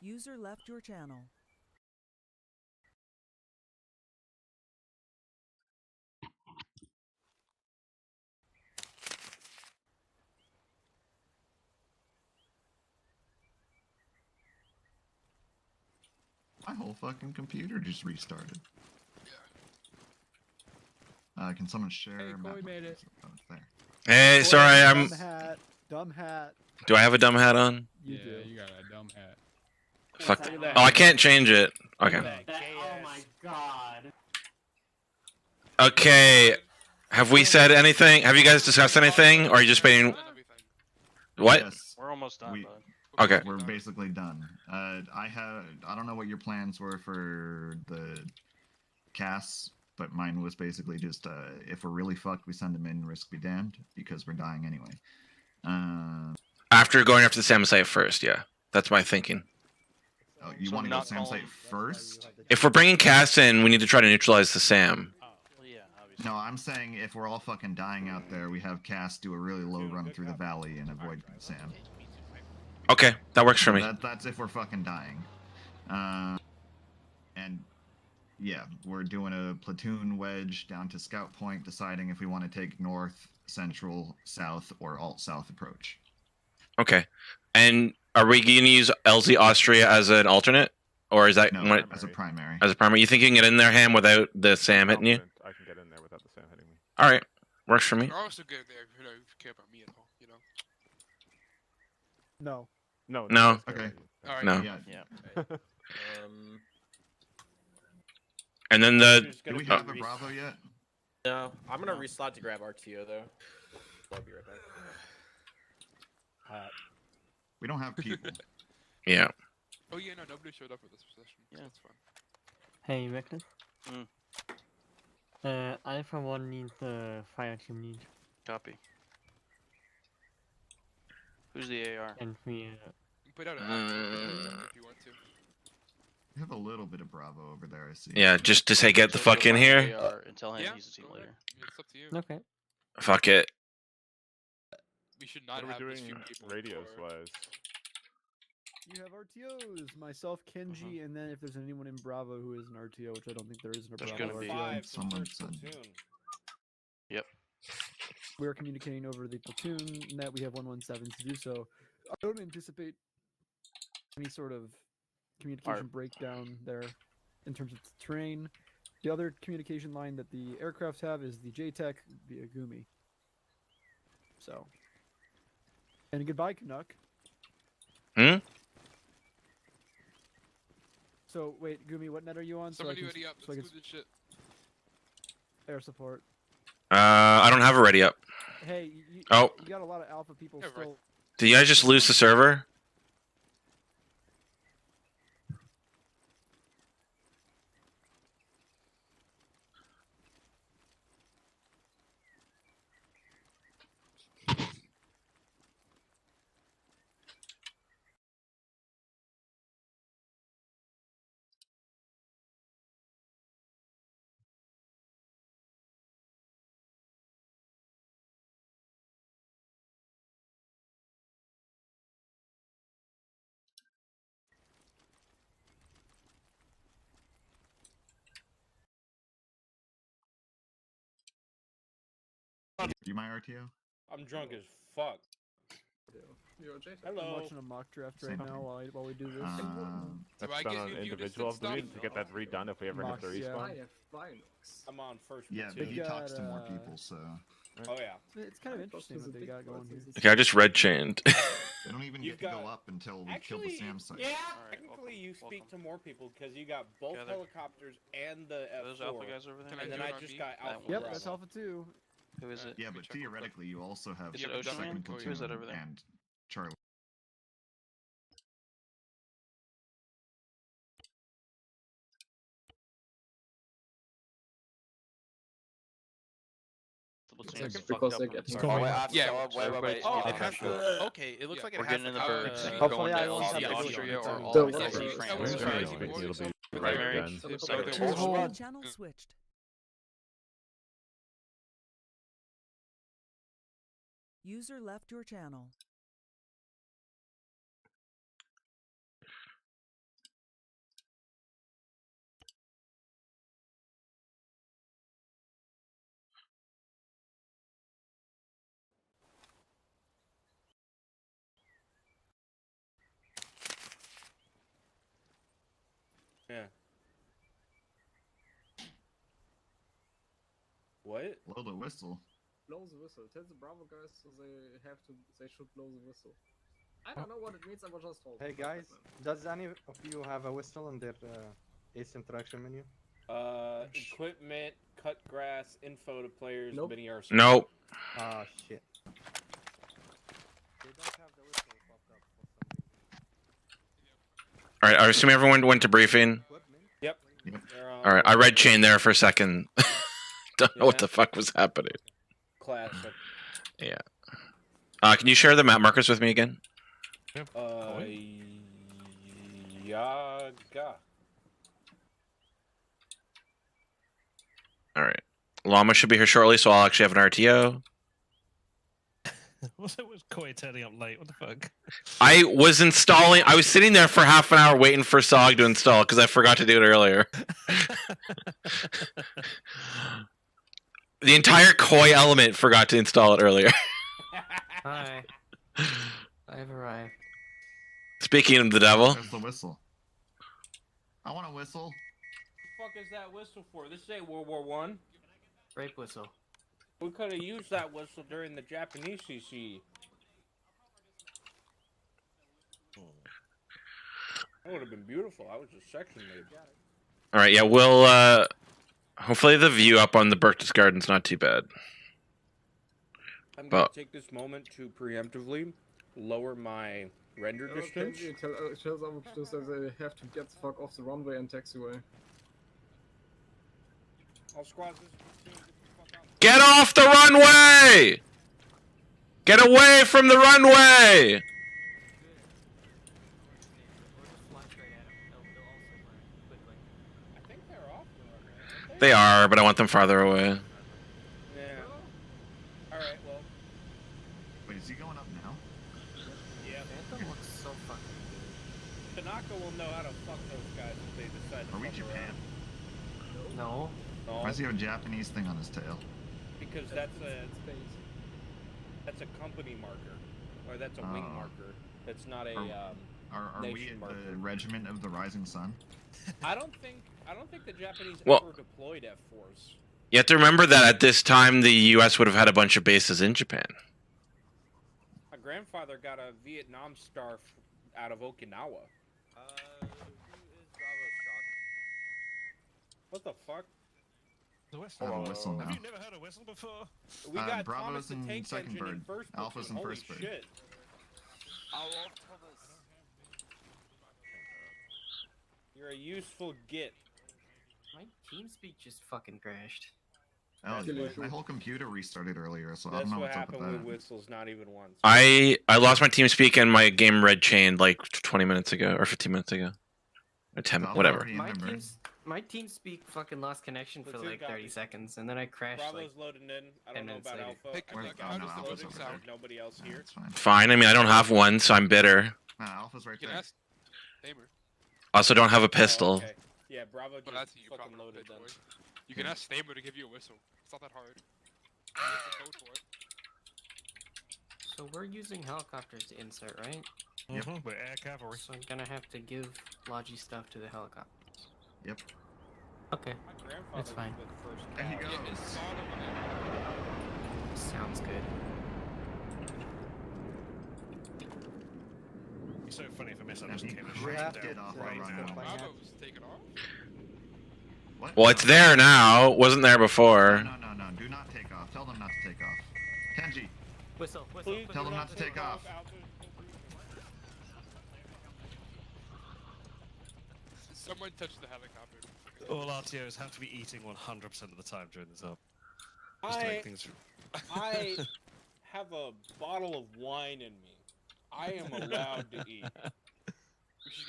User left your channel. My whole fucking computer just restarted. Can someone share? Hey, Corey made it. Oh, it's there. Hey, Corey, sorry, I'm. Dumb hat. Dumb hat. Do I have a dumb hat on? You do. You got a dumb hat. Fuck. Oh, I can't change it. Okay. Oh my god. Okay. Have we said anything? Have you guys discussed anything, or are you just being? What? Yes, We're almost done, we- bud. Okay. we're basically done. I don't know what your plans were for the casts, but mine was basically just if we're really fucked, we send them in, risk be damned, because we're dying anyway. After going after the SAM site first, yeah. That's my thinking. Oh, you So want to go not SAM site calling- first? If we're bringing Cass in, we need to try to neutralize the SAM. Well, yeah, obviously. No, I'm saying if we're all fucking dying out there, we have Cass do a really low run through the valley and avoid Sam. Okay, that works for me. That's if we're fucking dying. And yeah, we're doing a platoon wedge down to Scout Point, deciding if we want to take north, central, south, or alt-south approach. Okay. And are we going to use LZ Austria as an alternate? Or is that No, what, as a primary. as a primary? You think you can get in there, Ham, without the SAM hitting you? I can get in there without the SAM hitting me. Alright. Works for me. You're also good there if you care about me at all, you know? No. No. No. Okay. Alright. No. Yeah. Yeah. And then Do we have a Bravo yet? No, I'm gonna reslot to grab RTO though. I'll be right back. We don't have people. yeah. Oh yeah, no, nobody showed up for this session. Yeah. So that's fine. Hey, Reckless. Mm. I for one need the fire team lead, Copy. Who's the AR? and we You can put out an app if you want to. We have a little bit of Bravo over there, I see. Yeah, just to say get the So fuck go in find here. the AR and tell him Yeah, he's a team go ahead. leader. I mean, it's up to you. okay. Fuck it. We should What not are we have this doing few people. radios for- wise? You have RTOs, myself, Kenji, and then if there's anyone in Bravo who is an RTO, which I don't think there is in a There's Bravo gonna be- RTO. Someone said. We're communicating over the platoon net. We have 117s to do so. I don't anticipate any sort of communication breakdown there in terms of terrain. The other communication line that the aircraft have is the JTEC via Gumi. So, and goodbye, Canuck. Hmm? So wait, Gumi, what net are you on? Somebody so I ready can, up. so I Let's can move this shit. air support. I don't have it ready up. Hey, Oh. you got a lot of alpha people Yeah, right. still. Did you guys just lose the server? You my RTO? I'm drunk as fuck. I'm Hello. watching a mock draft right Same. now while we do this. Do That's I done get on new units individual, and do we stuff? need to get that redone if we ever hit the Mox, yeah. respawn? I'm on first Yeah, but platoon. he talks to more got, people, so Oh yeah. It's kind of interesting what they got going here. Okay, I just red chained. they don't even You've get to go got- up until we kill the Actually, SAM site. yeah. Alright, Technically, welcome, you speak welcome. to more people because you got both Gather. helicopters and the Are those F4. alpha guys over there? Can And do then it I on just me? got That Alpha one. Yep, Bravo. that's Alpha 2. Who is it? Yeah, Let me but check real quick. theoretically, you also have Is it Yeah, but Ocean second Man? platoon Who is that over there? and Charlie. The platoon's Second? fucked Because up they on get the more start. Oh, wait, I have to Yeah, go up. Wait, everybody's wait. Oh, getting it has pressure. to. Okay, it looks Yeah. like it We're has getting to in the have bergs. the- Hopefully Going I to won't have to LZ do it. Austria It's or on- all Don't SC worry. France. Yeah, We're we're gonna rising wait, wars. it'll be We're right primary. then. So it's So like the a whole full squad. Channel switched. User left your channel. Yeah. What? Blow the whistle. Blow the whistle. Tell the Bravo guys so they should blow the whistle. I don't know what it means, I was just told. Hey guys, does any of you have a whistle in their ace interaction menu? Equipment, cut grass, info to players, Nope. mini arsenal. Nope. Ah, shit. They don't have the whistle popped up for some reason. All right. I assume everyone went to briefing. Equipment? Yep. Yep. They're on All right. I read chain there for a second. Don't know what Yeah. the fuck was happening. Classic. Yeah. Can you share the map markers with me again? Yaga. All right. Llama should be here shortly, so I'll actually have an RTO. What's it with Koi turning up late? What the fuck? I was sitting there for half an hour waiting for SOG to install because I forgot to do it earlier. The entire Koi element forgot to install it earlier. Hi. I've arrived. Speaking of the devil. Where's the whistle? I want a whistle. What the fuck is that whistle for? This ain't World War One. Rape whistle. We could have used that whistle during the Japanese CC. That would have been beautiful. I was a section lead. All right, yeah, we'll hopefully the view up on the Berktas Garden's not too bad. I'm gonna But- take this moment to preemptively lower my render distance. Tell them just that they have to get the fuck off the runway and taxiway. All squads, this is platoon, get the fuck out. Get off the runway! Get away from the runway! I think they're off the runway, aren't They are, but I want them farther away. Yeah. Alright, well, Wait, is he going up now? yeah. Phantom looks so fucking Tanaka will know how to fuck those guys if they decide to Are we fuck Japan? good. No. around. Why does he have a Japanese thing on his tail? Because that's a company marker. Or that's a wing Oh. marker. That's not a Are we Nation at marker. the regiment of the Rising Sun? I don't think the Japanese Well- ever deployed F-4s. You have to remember that at this time, the U.S. would have had a bunch of bases in Japan. My grandfather got a Vietnam Star out of Okinawa. Who is Bravo Shock? What the fuck? The whistle. I have a whistle now. Have you never heard a whistle before? We got Bravo's Thomas the in Tank second Engine in bird. first Alpha's platoon. in Holy first bird. shit. I love Thomas. You're a useful git. My TeamSpeak just fucking crashed. Oh, Delicious. my whole computer restarted earlier, so I That's don't know what what's up with happened with that. whistles, not even once. I lost my TeamSpeak and my game red chained like 20 minutes ago, or 15 minutes ago. Or 10, Alpha whatever. already in there, bird. My TeamSpeak fucking lost connection for Platoon like copy. 30 seconds, and then I crashed Bravo's like. loading in. I 10 don't know minutes about later. Alpha. Hey, I'm Where's- like, oh, how no, does the Alpha's loading over sound? there. Nobody else Yeah, here. it's fine. Fine. I mean, I don't have one, so I'm bitter. Alpha's right You can there. ask Tamer. Also, don't have a Oh, pistol. okay. Yeah, Bravo But just that's your fucking problem, loaded bitch then. boy. You can ask Tamer to give you a whistle. It's not that hard. That's the code for it. So we're using helicopters to insert, right? Yep. Mhm, we're air cavalry. So I'm gonna have to give Logi stuff to the helicopters. Yep. Okay, My grandfather That's fine. was the first There he guy. goes. Yeah, install it whenever. sounds good. It's so funny if I miss I And just he came and cracked shut it down off right our now. runway. Bravo's taken off? What? Well, it's there now. It wasn't there before. No, no, no, no. Do not take off. Tell them not to take off. Kenji, Whistle, Please Tell do them not to take off. Someone touched the helicopter. All RTOs have to be eating 100% of the time during this up. Just to I make things I have a bottle of wine in me. I am allowed to eat.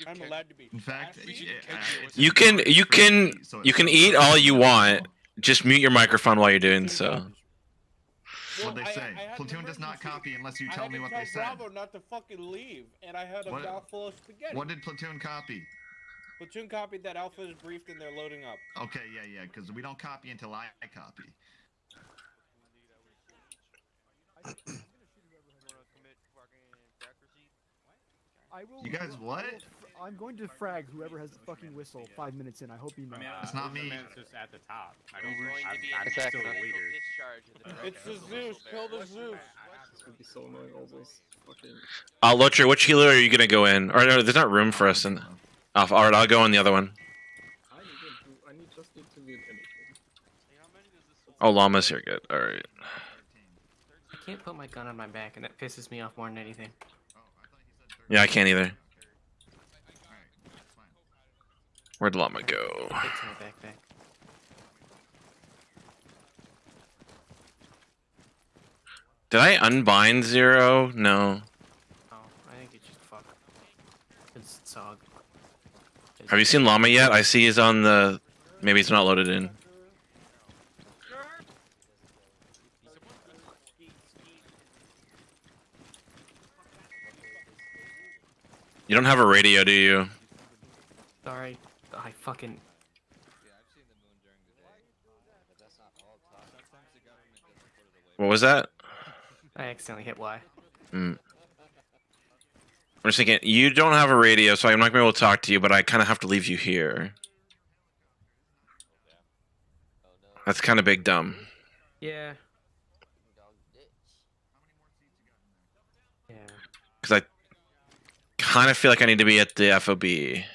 I'm allowed to be. In fact, sassy. it's You can encouraged you for you to can eat, so it you can feels eat like all you're you eating want. alcohol. Just mute your microphone while you're doing so. Well, What'd they say? I had an Platoon does not emergency. copy unless you I tell had me to what tell they said. Bravo not to fucking leave, and I had a What- mouthful of spaghetti. What did Platoon copy? Platoon copied that Alpha is briefed and they're loading up. Okay, yeah, because we don't copy until I copy. I will. You guys what? I'm going to frag whoever has the fucking whistle 5 minutes in. I hope you know. It's not me. It's just at the top. I Who's don't. going to be I'm in still technical the leader. discharge of the It's the director. Zeus. Kill the Zeus. It's gonna be so annoying. All those fucking. Lotcher, which healer are you gonna go in? Or no, there's not room for us in. All right, I'll go in the other one. I just need to be in anything. Oh, Llama's here. Good. All right. I can't put my gun on my back, and that pisses me off more than anything. Yeah, I can't either. Where'd Llama go? Fix my backpack. Did I unbind Zero? No. Oh, I think it's just fuck. It's Sog. Have you seen Llama yet? I see he's on the. Maybe it's not loaded in. You don't have a radio, do you? Sorry, I fucking. What was that? I accidentally hit Y. I'm just thinking, you don't have a radio, so I'm not going to be able to talk to you, but I kind of have to leave you here. That's kind of big dumb. Yeah. Yeah. Because I kind of feel like I need to be at the FOB.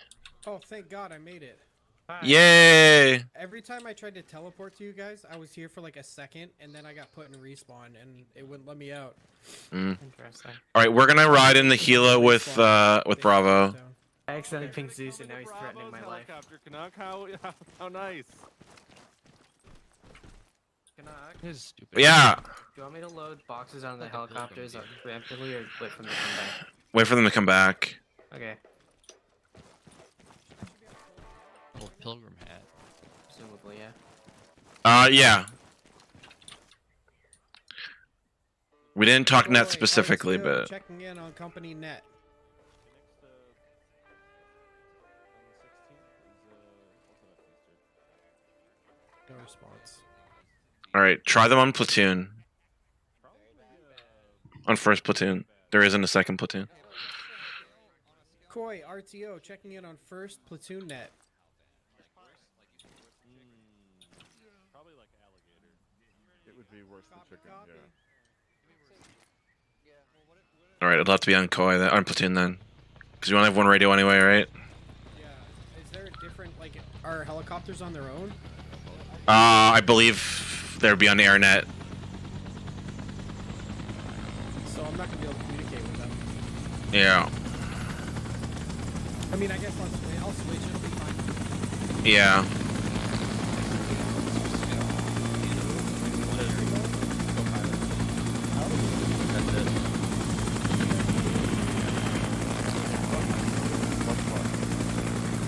Oh, thank God I made it. Yay! Every time I tried to teleport to you guys, I was here for like a second, and then I got put in respawn, and it wouldn't let me out. Interesting. All right, we're gonna ride in the Gila with Bravo. I accidentally pinged Zeus, and now he's threatening my life. Helicopter, Canuck. How nice. Yeah. Do you want me to load boxes on the helicopters preemptively, or wait for them to come back? Wait for them to come back. Okay. Oh, pilgrim hat. Presumably, yeah. Yeah. We didn't talk net Roy, specifically, RTO but checking in on company net. No response. all right, try them on platoon. On first platoon, there isn't a second platoon. Koi, RTO checking in on first platoon net. Probably like alligator. It would be worse than chicken. Yeah. All right, it'll have to be on Koi, on platoon then, because we only have one radio anyway, right? Yeah. Is there a different, like, are helicopters on their own? I believe there'd be on AirNet. So I'm not gonna be able to communicate with them. Yeah. I mean, I guess I'll switch. It'll be fine. Yeah.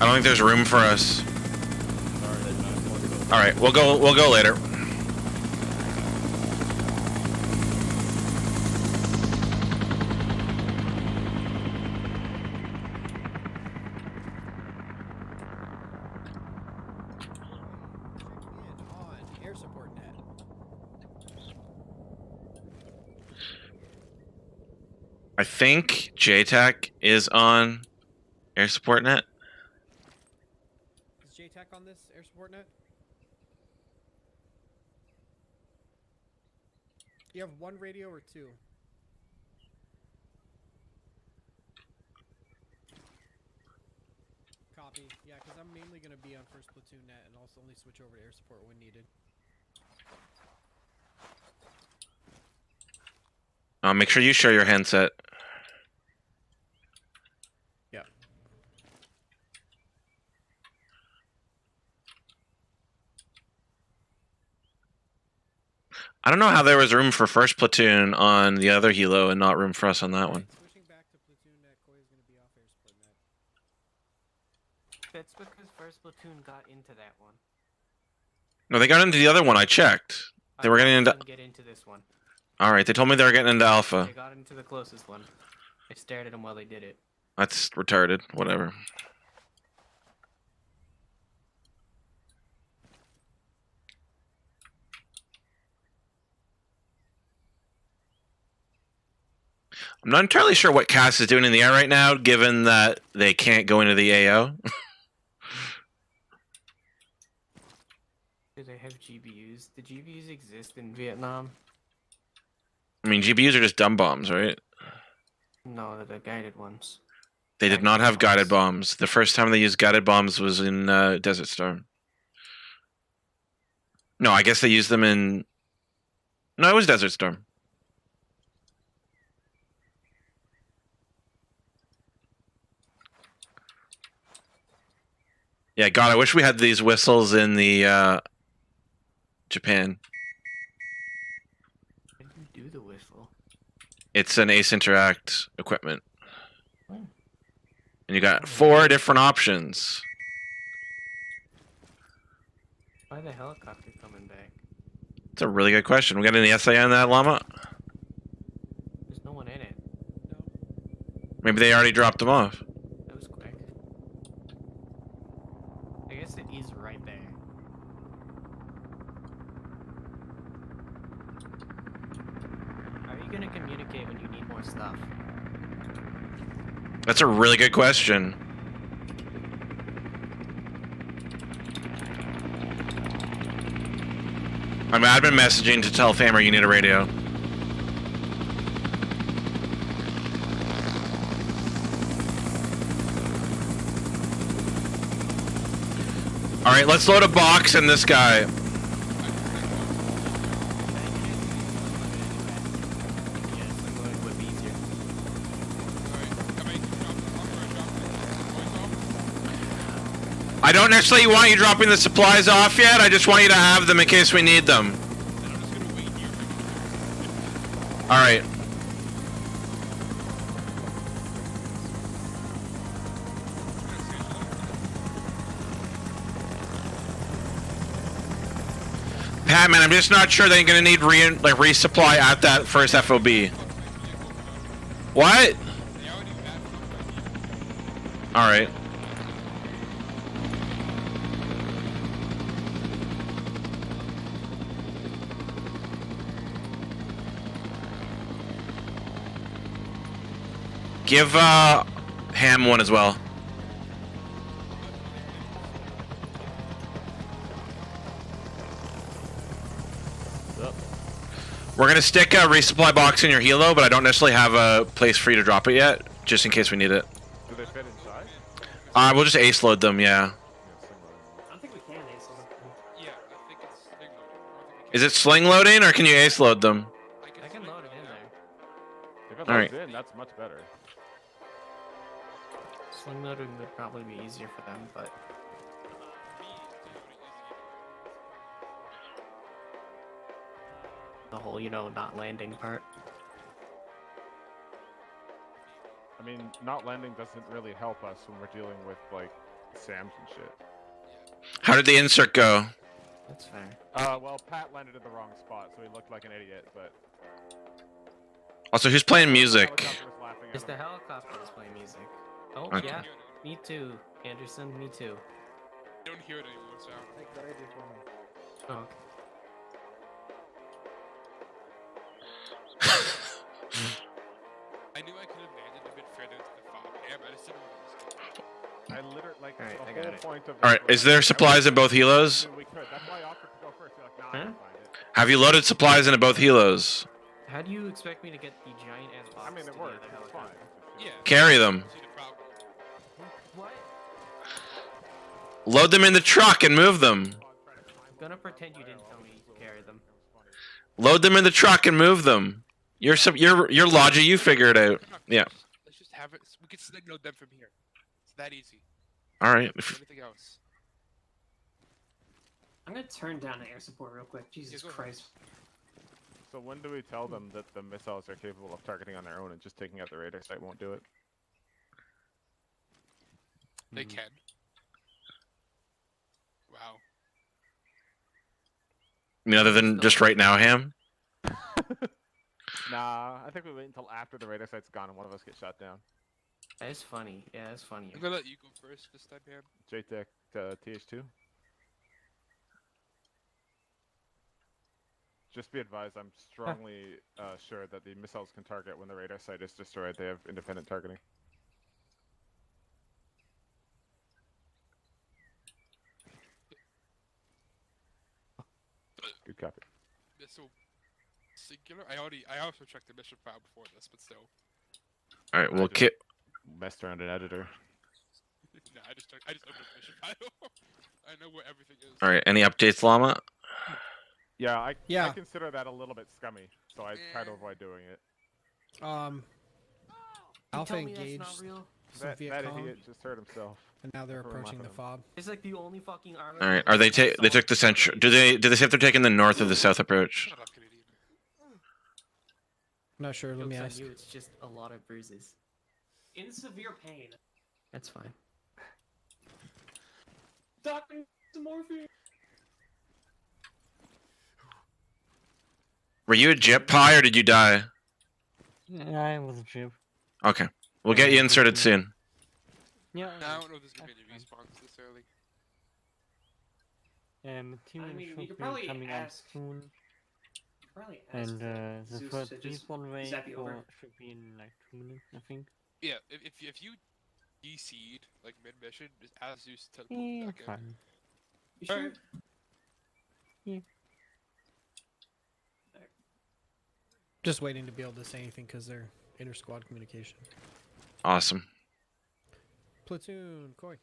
I don't think there's room for us. All right, we'll go later. On air support net. I think JTAC is on air support net. Is JTAC on this air support net? You have one radio or two? Copy. Yeah, because I'm mainly going to be on first platoon net and also only switch over to air support when needed. Make sure you share your handset. Yeah. I don't know how there was room for first platoon on the other helo and not room for us on that one. Switching back to platoon net, Koi is gonna be off air support net. That's because first platoon got into that one. No, they got into the other one. I checked. They were getting into. Didn't get into this one. All right, they told me they were getting into Alpha. They got into the closest one. I stared at them while they did it. That's retarded. Whatever. I'm not entirely sure what Cass is doing in the air right now, given that they can't go into the AO. Do they have GBUs? The GBUs exist in Vietnam? I mean, GBUs are just dumb bombs, right? No, they're the guided ones. They did not have guided bombs. The first time they used guided bombs was in Desert Storm. No, I guess they used them in... No, it was Desert Storm. Yeah, God, I wish we had these whistles in the Japan. How do you do the whistle? It's an Ace Interact equipment. And you got 4 different options. Why the helicopter coming back? It's a really good question. We got any SA on that, Llama? There's no one in it. Maybe they already dropped them off. That was quick. I guess it is right there. How are you gonna communicate when you need more stuff? That's a really good question. I mean, I've been messaging to tell Famer you need a radio. Alright, let's load a box and this guy. I don't necessarily want you dropping the supplies off yet. I just want you to have them in case we need them. Alright. Pat, man, I'm just not sure that you're gonna need resupply at that first FOB. What? Alright. Give Ham one as well. We're gonna stick a resupply box in your helo, but I don't necessarily have a place for you to drop it yet, just in case we need it. Do they fit inside? We'll just ace load them, yeah. I don't think we can ace them. Yeah, I think it's sling loading. Is it sling loading, or can you ace load them? I can load it in there. If it All loads right. in, that's much better. Sling loading would probably be easier for them, but the whole, not landing part. I mean, not landing doesn't really help us when we're dealing with, like, SAMs and shit. How did the insert go? That's fair. Well, Pat landed in the wrong spot, so he looked like an idiot, but... Also, who's playing music? Helicopter was laughing at It's him. the helicopter that's playing music. Oh, Okay. yeah. Me too, Anderson. Me too. You don't hear it anymore, so. Take the radio for me. Oh, okay. I knew I could have landed a bit further into the fog. I just didn't want to risk it. I literally, like, Alright, I the got whole it. point of... Alright, is there supplies in both helos? We could. That's why I offered to go first. You're like, nah, I can find it. Have you loaded supplies into both helos? How do you expect me to get the giant ass box I mean, to it the works. other It's helicopter? fine. Yeah. Carry them. See the problem. What? Load them in the truck and move them. I'm gonna pretend you didn't tell me to carry them. Load them in the truck and move them. Your logic, you figure it out. Yeah. Let's just have it. We can sling load them from here. It's that easy. All right. Anything else? I'm gonna turn down the air support real quick. Jesus go ahead. Christ. So when do we tell them that the missiles are capable of targeting on their own and just taking out the radar site won't do it? They can. Wow. I mean, other than just right now, Ham? Nah, I think we wait until after the radar site's gone and one of us gets shot down. That's funny. Yeah, that's funny. I'm gonna let you go first this time, Ham. JTech TH2. Just be advised, I'm strongly sure that the missiles can target when the radar site is destroyed. They have independent targeting. Good copy. Missile singular. I also checked the mission file before this, but still. All right, well, Kit. Messed around an editor. Nah, I just opened the mission file. I know where everything is. All right, any updates, Llama? Yeah, I Yeah. consider that a little bit scummy, so I try to avoid doing it. Alpha tell me that's engaged not real? some That Vietcong, idiot just hurt himself. and now they're Everyone approaching the laugh at fob. It's like the only fucking armor. All right, are they they took the central? Do they say if they're taking the north or the south approach? Shut up, Canadian. I'm not sure. Let me Jokes on ask. you, it's just a lot of bruises. In severe pain. That's fine. Doctor, some morphine. Were you a Jip Pie or did you die? I was a Jip. Okay, we'll get you inserted soon. Yeah. I don't know if there's gonna be any respawns this early. Team I mean, you should could be probably coming ask- out soon. Probably ask And the Zeus first to just respawn wave zap you over. should be in like 2 minutes, I think. Yeah, if you DC'd like mid mission, just ask Zeus to teleport Yeah, back in. fine. You sure? Alright. Yeah. Just waiting to be able to say anything because they're inter-squad communication. Awesome. Platoon, Koi.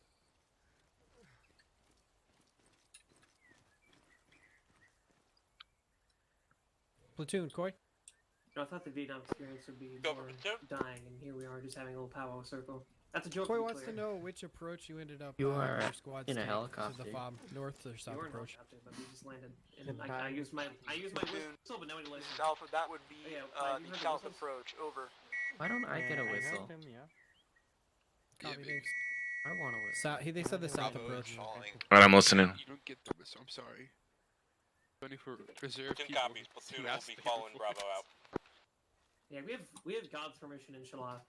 Platoon, Koi. No, I thought the Vietnam experience would be more dying, and here we are just having a little powwow circle. That's a joke. Koi to be wants to clear. know which approach you ended up You are your squad's in a take helicopter. to the fob, north or south You were in a approach. helicopter, but we just landed. And I used my whistle, but nobody listened. Alpha, that would be Oh, yeah, you the heard the south whistles? approach. Over. Why don't I get a I heard whistle? them, yeah. Copy, thanks. I want a whistle. They said the south Bravo approach. is All right, I'm listening. You don't get them, so I'm sorry. Only for reserve Two people copies. who Platoon will ask be the following reports. Bravo out. Yeah, we have God's permission, inshallah.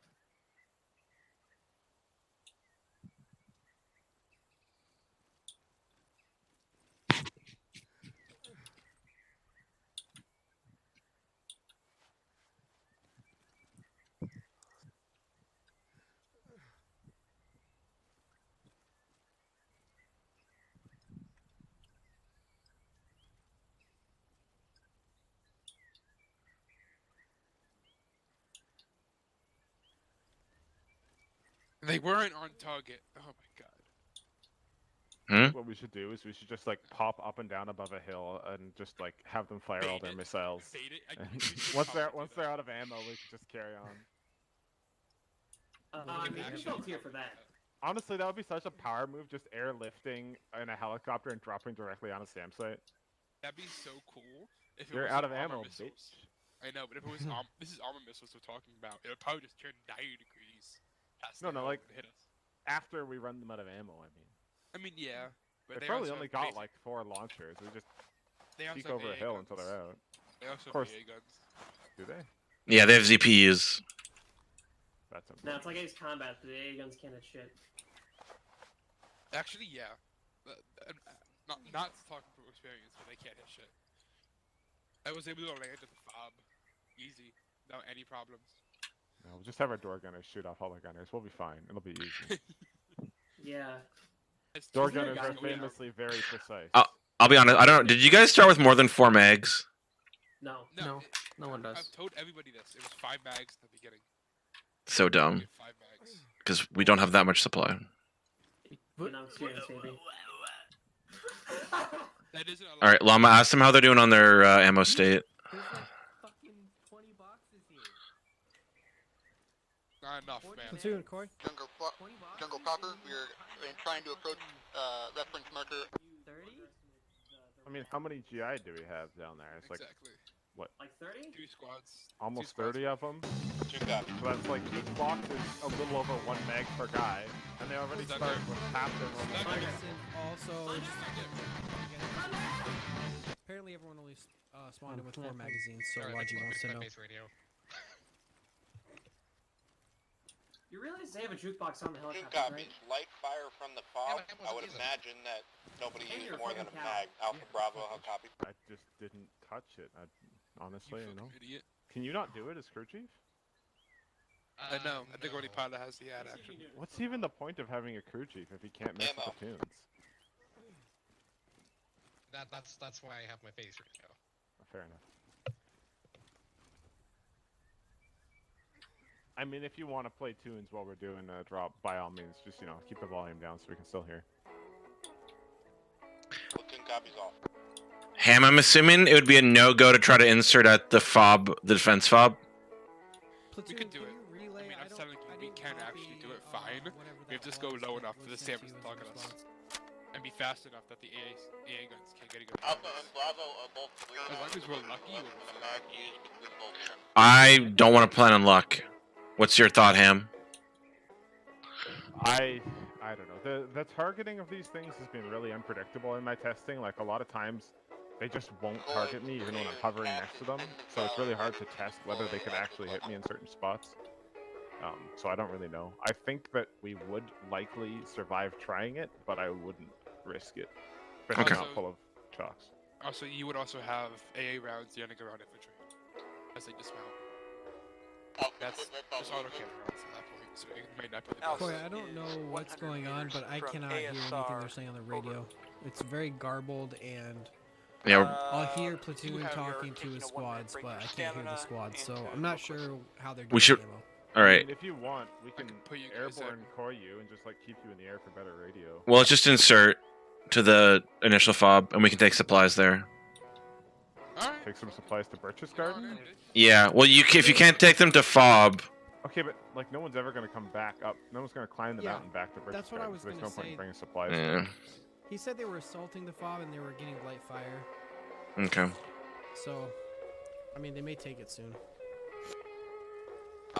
They weren't on target. Oh my god. What we should do is we should just like pop up and down above a hill and just like have them fire all their missiles. Bait it. And once they're out of ammo, we can just carry on. I mean, we felt here for that. Honestly, that would be such a power move, just airlifting in a helicopter and dropping directly on a SAM site. That'd be so cool. If it You're was out of armor ammo, missiles. bitch. I know, but if it was this is armor missiles we're talking about, it would probably just turn 90 degrees. Past No, the hill like and hit us. after we run them out of ammo. I mean, yeah. But They they probably also only have got basic- like 4 launchers. We just They also peek have over a AA hill guns. until they're out. They also Of course. have AA guns. Do they? Yeah, they have ZPUs. That's No, it's like Ace Combat. The AA guns can't hit shit. Actually, yeah. Not talking from experience, but they can't hit shit. I was able to land at the fob, easy, without any problems. No, we'll just have our door gunners shoot off all our gunners. We'll be fine. It'll be easy. Yeah. Door gunners are famously very precise. I'll be honest. I don't know. Did you guys start with more than 4 mags? No. No, no one does. I've told everybody this. It was 5 mags in the beginning. So dumb. 5 mags. Because we don't have that much supply. Vietnam experience, baby. That isn't a lot. All right, Llama, ask them how they're doing on their ammo state. There's like fucking 20 boxes here. Not enough, man. Platoon, Koi. Jungle proper. We're trying to approach reference marker. 30? I mean, how many GI do we have down there? It's like Exactly. what? Like 30? 2 squads. Almost 2 squads. 30 of them. Two copies. So that's like each box is a little over 1 meg per guy, and they already Is that start fair? with half their normal Is that mag. fair? Also, apparently everyone only spawned in with 4 magazines, so Logi wants to know. You realize they have a jukebox on the Two helicopter, copies. right? Light fire from the fob. I would imagine that nobody And used you're more than a fucking mag. Alpha Bravo, how copy? I just didn't touch it. Honestly, You you know. fucking idiot. Can you not do it as crew chief? No, I think only pilot has the ad action. What's even the point of having a crew chief if he can't mix the platoons? That's why I have my face radio. Fair enough. I mean, if you want to play tunes while we're doing a drop, by all means, just keep the volume down so we can still hear. Platoon copies off. Ham, I'm assuming it would be a no-go to try to insert at the fob, the defense fob. We could do it. I mean, I'm telling you, we can actually do it fine. We have to just go low enough for the Samus to target us. And be fast enough that the AA guns can't get a good Alpha and Bravo are both clear. As long as we're lucky, we're Mag used between both of them. I don't want to plan on luck. What's your thought, Ham? I don't know. The targeting of these things has been really unpredictable in my testing. Like, a lot of times, they just won't target me even when I'm hovering next to them. So it's really hard to test whether they could actually hit me in certain spots. So I don't really know. I think that we would likely survive trying it, but I wouldn't risk it. Especially Okay. not full of chalks. Also, you would also have AA rounds, the underground infantry, as they dismount. That's just auto cannon rounds at that point, so it might not be the best. Boy, I don't know what's going on, but I cannot hear anything they're saying on the radio. It's very garbled, and Yeah. I'll hear platoon talking to his squads, but I can't hear the squads, so I'm not sure how they're doing. We should. ammo. All right. I mean, if you want, we can put you guys airborne core you and just like keep you in the air for better radio. Well, let's just insert to the initial fob, and we can take supplies there. Take some supplies to Birch's Garden? Yeah. Well, if you can't take them to fob. Okay, but like no one's ever gonna come back up. No one's gonna climb the Yeah, mountain back to Birch's that's what I Garden. was So there's gonna no point say. in bringing supplies. Yeah. He said they were assaulting the fob and they were getting light fire, Okay. so I mean they may take it soon.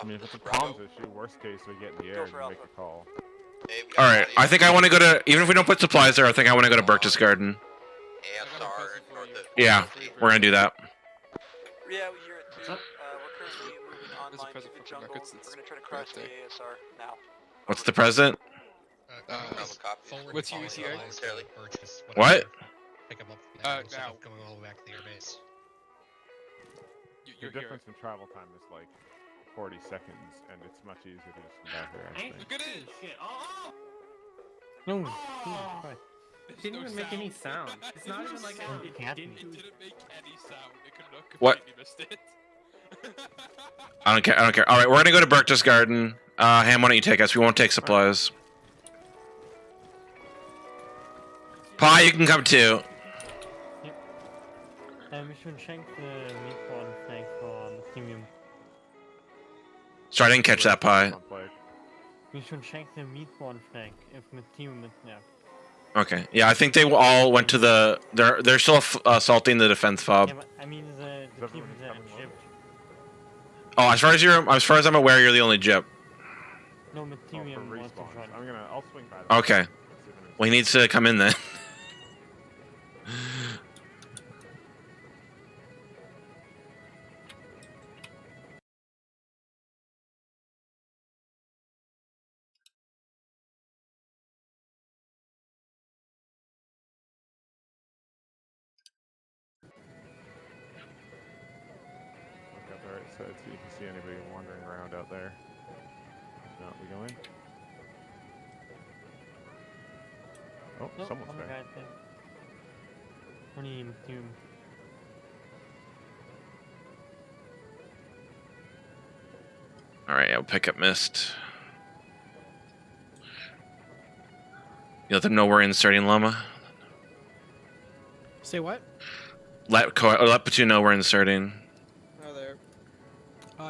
I mean, if it's a comms issue, worst case we get in the air and we make a call. All right. I think I want to go to. Even if we don't put supplies there, I think I want to go to Burgess Garden. ASR and north of Yeah, we're gonna do that. Yeah, we're at 2. We're currently moving online to the jungle. We're gonna try to cross the ASR now. What's the present? What's UECA? What? Pick them up from there instead now. of going all the way back to the airbase. The difference in travel time is like 40 seconds, and it's much easier to just come back there. I think. Look at it! Shit! Oh! No, There's didn't no even make any sound. sound. It's not even like sound. it Can't didn't be. do. It didn't make any sound. It could have What? completely missed it. I don't care. I don't care. All right, we're gonna go to Burgess Garden. Ham, why don't you take us? We won't take supplies. Pie, you can come too. We should check the meatball flag for the premium. Sorry, I didn't catch that, Pie. We should check the meatball flag if the team is there. Okay. Yeah, I think they all went to the. They're still assaulting the defense fob. Yeah, but I mean the people that are shipped. Oh, as far as I'm aware, you're the only Jip. No, Materium wants to join. I'll swing by. Okay. Well, he needs to come in then. Look up the right side so you can see anybody wandering around out there. No, we go in. Oh, No, someone's I'm there. right there. Only Materium. All right, I'll pick up Mist. You let them know we're inserting Llama. Say what? Let Platoon know we're inserting. Oh, there.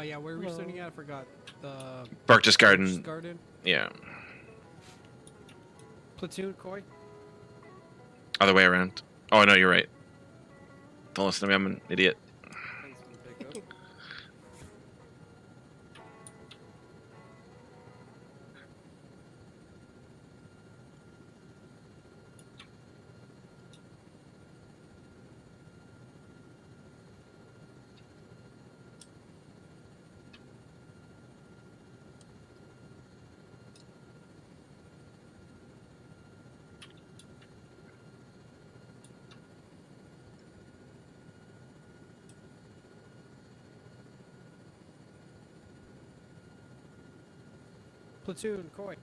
Yeah, where are we starting at? I forgot. The Burgess Garden. Burgess Garden. Yeah. Platoon, Koi. Other way around. Oh no, you're right. Don't listen to me. I'm an idiot. Platoon, Koi.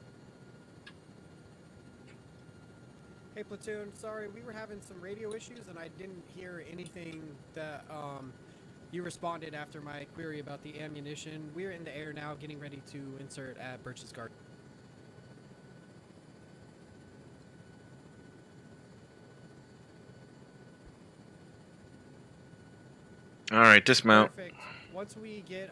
Hey, Platoon, sorry, we were having some radio issues and I didn't hear anything that, you responded after my query about the ammunition. We're in the air now, getting ready to insert at Birch's Garden. All right, dismount. Perfect. Once we get,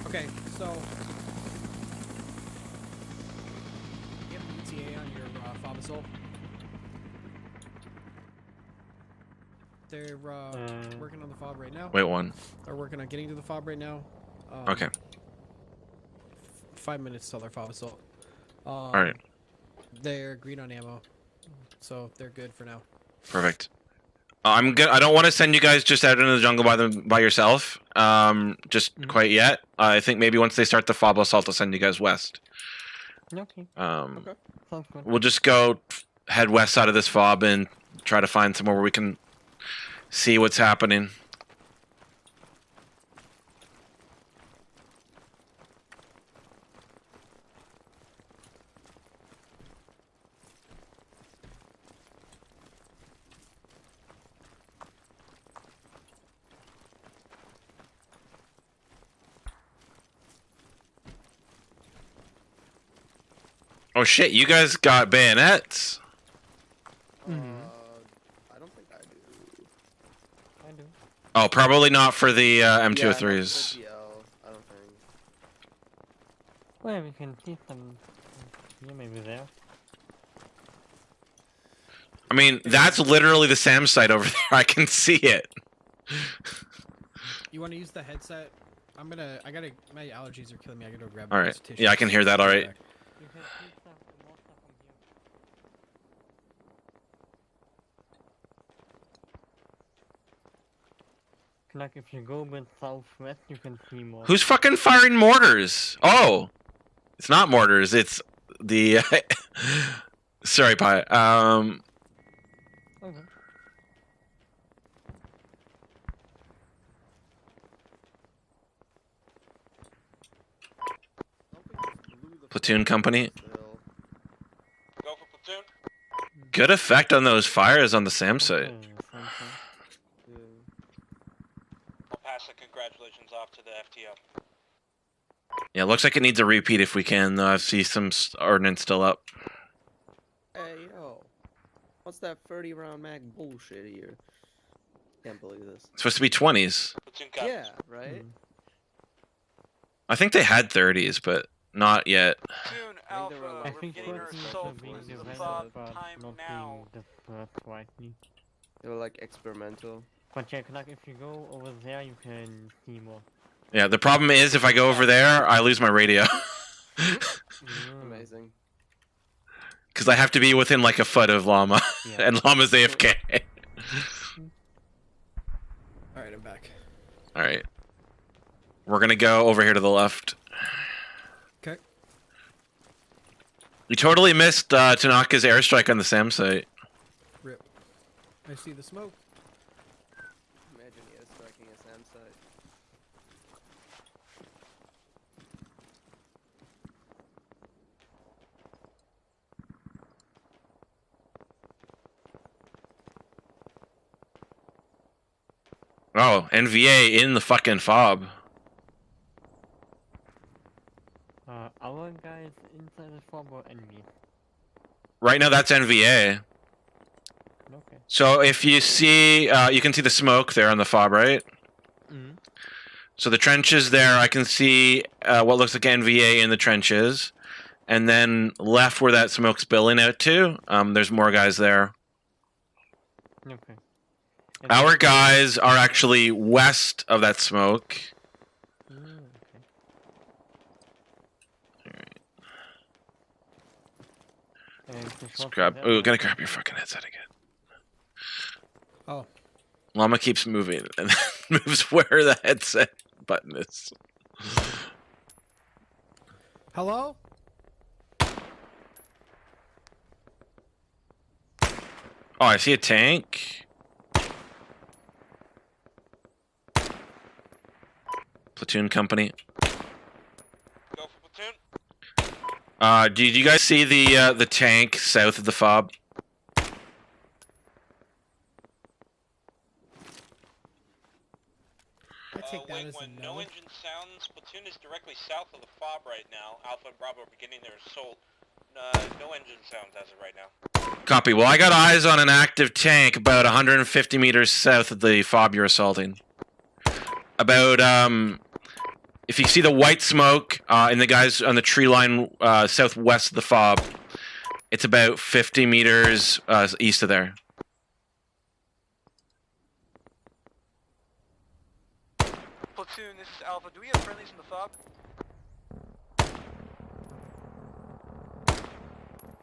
Okay, so you have an ETA on your fob assault. They're working on the fob right now. Wait, one. They're working on getting to the fob right now. Okay. 5 minutes till their fob assault. All right. They're green on ammo, so they're good for now. Perfect. I'm good. I don't want to send you guys just out into the jungle by yourself. Just quite yet. I think maybe once they start the fob assault, I'll send you guys west. Okay. Okay. Sounds good. We'll just go head west side of this fob and try to find somewhere where we can see what's happening. Oh shit, you guys got bayonets? Mm-hmm. I don't think I do. I do. Oh, probably not for the M203s. Yeah, not for the GL, I don't think. Well, we can see some. Yeah, maybe there. I mean, that's literally the SAM site over there. I can see it. You want to use the headset? My allergies are killing me. I gotta go grab. All right. tissue. Yeah, I can hear that. All right. You can see some more stuff from here. Like if you go with southwest, you can see more. Who's fucking firing mortars? Oh, it's not mortars. It's the. Sorry, Pi. Okay. Platoon company. Go for platoon. Good effect on those fires on the SAM site. I'll pass the congratulations off to the FTO. Yeah, looks like it needs a repeat if we can. I see some ordnance still up. Hey, yo. What's that 30 round mag bullshit here? Can't believe this. It's supposed to be 20s. Yeah, right? I think they had 30s, but not yet. Platoon Alpha, I we're think getting what ourselves being into the developed, fob but time not now. being developed rightly. They were like experimental. But yeah, like if you go over there, you can see more. Yeah, the problem is if I go over there, I lose my radio. Amazing. Because I have to be within like a foot of Llama, Yeah. and Llama's AFK. Alright, I'm back. Alright. We're gonna go over here to the left. Okay. You totally missed Tanaka's airstrike on the SAM site. Rip. I see the smoke. Imagine he is striking a SAM site. Oh, NVA in the fucking fob. Our guys inside the fob or enemy? Right now that's NVA. Okay. So if you see, you can see the smoke there on the fob, right? Mhm. So the trenches there, I can see what looks like NVA in the trenches. And then left where that smoke's spilling out to, there's more guys there. Okay. Our guys are actually west of that smoke. Let's grab. Oh, gotta grab your fucking headset again. Oh. Llama keeps moving and moves where the headset button is. Hello? Oh, I see a tank. platoon company. Go for platoon. Did you guys see the tank south of the fob? I take that as a no engine sounds. Platoon is directly south of the fob right now. Alpha and Bravo are beginning their assault. No engine sounds as of right now. Copy. Well, I got eyes on an active tank about 150 meters south of the fob you're assaulting. About, if you see the white smoke and the guys on the tree line southwest of the fob, it's about 50 meters east of there. Platoon, this is Alpha. Do we have friendlies in the fob?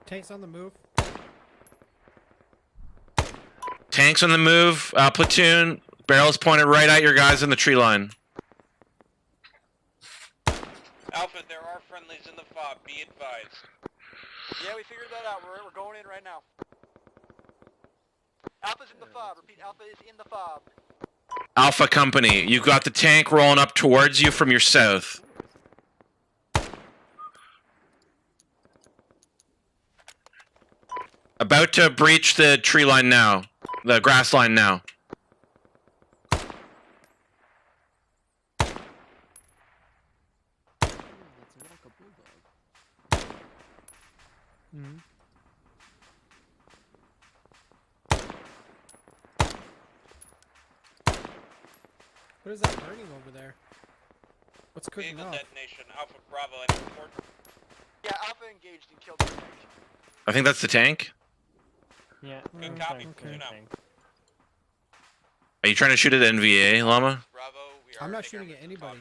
Tanks on the move. Tanks on the move. Platoon. Barrels pointed right at your guys in the tree line. Alpha, there are friendlies in the fob. Be advised. Yeah, we figured that out. We're going in right now. Alpha's in the fob. Repeat, Alpha is in the fob. Alpha Company, you've got the tank rolling up towards you from your south. About to breach the tree line now. The grass line now. Mm-hmm. What is that burning over there? What's cooking Vehicle off? detonation. Alpha Bravo and report. Yeah, Alpha engaged and killed the tank. I think that's the tank. Yeah. Good copy. Platoon out. Are you trying to shoot at NVA, Llama? Bravo, we are I'm not shooting at anybody.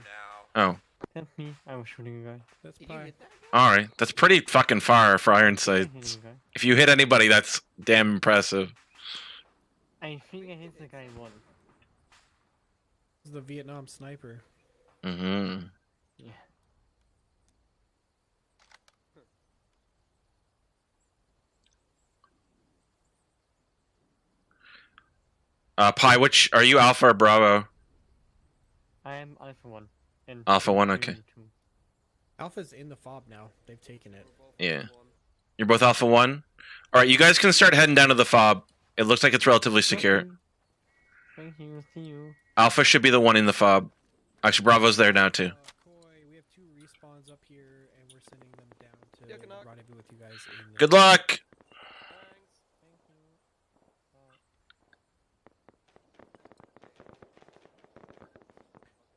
Oh. That's me. I was shooting a guy. That's fine. Alright. That's pretty fucking far for iron sights. If you hit anybody, that's damn impressive. I think I hit the guy once. This is the Vietnam sniper. Mm-hmm. Yeah. Pi, which are you, Alpha or Bravo? I am Alpha 1. And Alpha 1, okay. Alpha's in the fob now. They've taken it. Yeah. You're both Alpha 1? Alright, you guys can start heading down to the fob. It looks like it's relatively secure. Thank you. See you. Alpha should be the one in the fob. Actually, Bravo's there now, too. Coy, we have 2 respawns up here, and we're sending them down to rendezvous with you guys. In Good luck!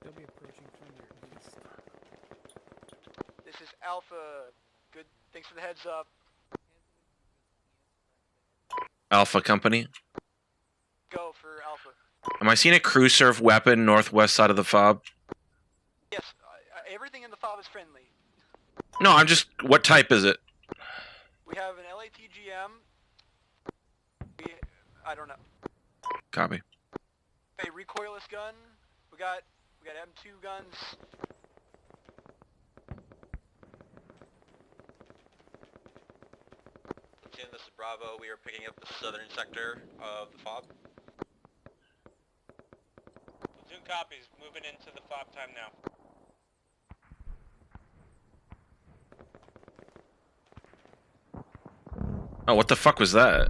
They'll be approaching from your east. This is Alpha. Good. Thanks for the heads up. Alpha Company. Go for Alpha. Am I seeing a crew serve weapon northwest side of the fob? Yes, everything in the fob is friendly. No, I'm just... What type is it? We have an LATGM. I don't know. Copy. A recoilless gun. We got M2 guns. This is Bravo. We are picking up the southern sector of the fob. Platoon copies. Moving into the fob time now. Oh, what the fuck was that?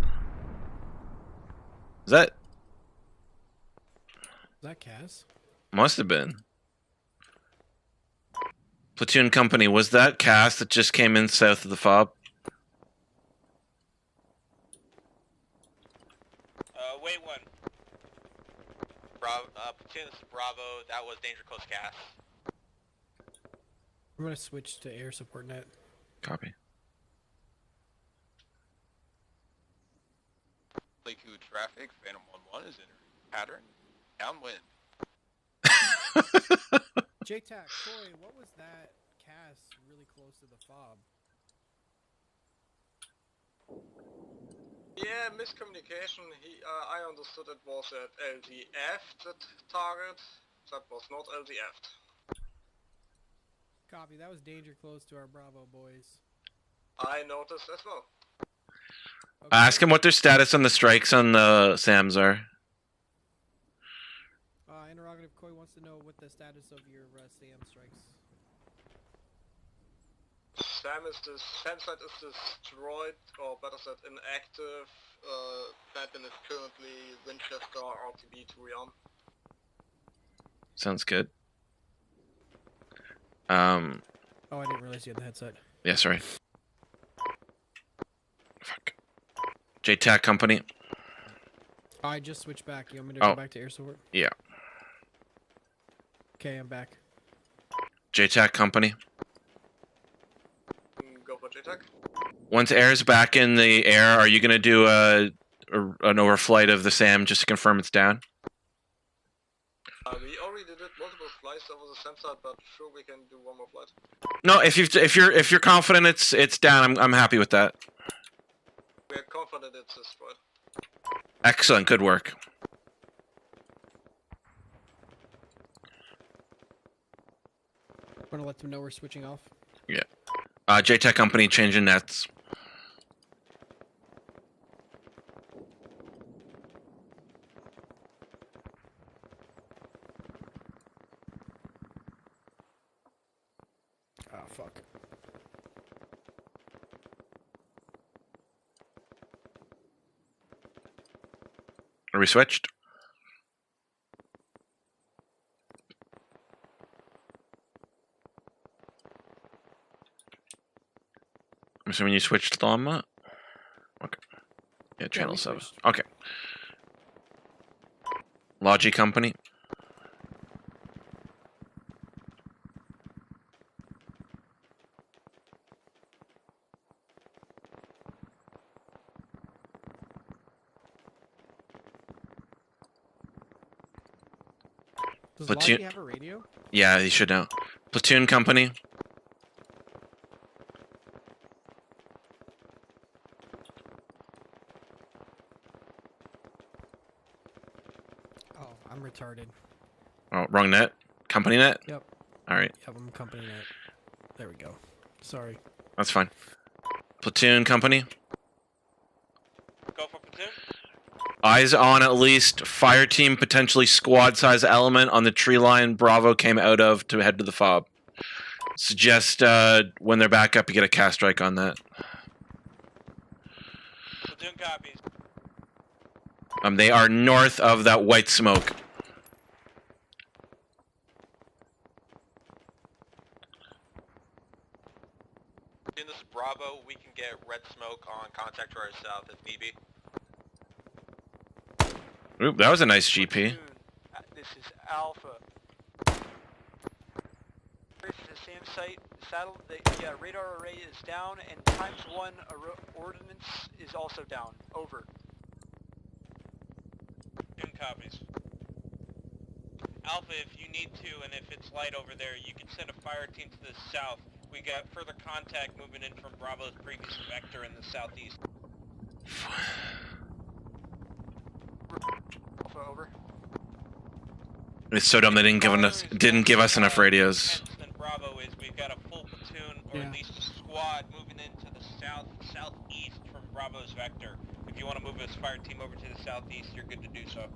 Is that... Is that Kaz? Must have been. Platoon Company, was that Cass that just came in south of the fob? Wait one. Bravo, Platoon, this is Bravo. That was Danger Close Gas. I'm gonna switch to air support net. Copy. Lakewood traffic, Phantom 1-1 is in pattern. Downwind. JTAC, Troy, what was that cast really close to the fob? Yeah, miscommunication. I understood it was at LZF, that target. That was not LZF. Copy, that was danger close to our Bravo boys. I noticed as well. Okay. Ask him what their status on the strikes on the SAMs are. Interrogative McCoy wants to know what the status of your SAM strikes. SAM site is destroyed, or better said, inactive. Phantom is currently Winchester RTB to rearm. Sounds good. Oh, I didn't realize you had the headset. Yeah, sorry. Fuck. JTAC company. I just switched back. You want me to go back to air support? Yeah. Okay, I'm back. JTAC company. Go for JTAC. Once air's back in the air, are you going to do an overflight of the SAM just to confirm it's down? We already did multiple flights over the SAM site, but sure we can do one more flight. No, if you're confident it's down, I'm happy with that. We are confident it's destroyed. Excellent, good work. Want to let them know we're switching off? Yeah. JTAC company changing nets. Oh, fuck. Are we switched? I'm assuming you switched Arma? Okay. Yeah, channel 7. switched. Okay. Logi company. Does Platoon. Logi have a radio? Yeah, you should know. Platoon company. Oh, I'm retarded. Oh, wrong net. Company net. Yep. All right. Yep, I'm company net. There we go. Sorry. That's fine. Platoon company. Go for platoon. Eyes on at least fire team, potentially squad size element on the tree line Bravo came out of to head to the fob. Suggest when they're back up, you get a cast strike on that. Platoon copies. They are north of that white smoke. In this Bravo, we can get red smoke on contact to our south if need be. Oop, that was a nice GP. This is Alpha. This is the same site. The radar array is down, and ×1 ordnance is also down. Over. Platoon copies. Alpha, if you need to, and if it's light over there, you can send a fire team to the south. We got further contact moving in from Bravo's previous vector in the southeast. Alpha, over. It's so dumb they didn't give us enough radios. Than Bravo is we've got a full platoon, or at least a squad, moving into the southeast from Bravo's vector. If you want to move this fire team over to the southeast, you're good to do so.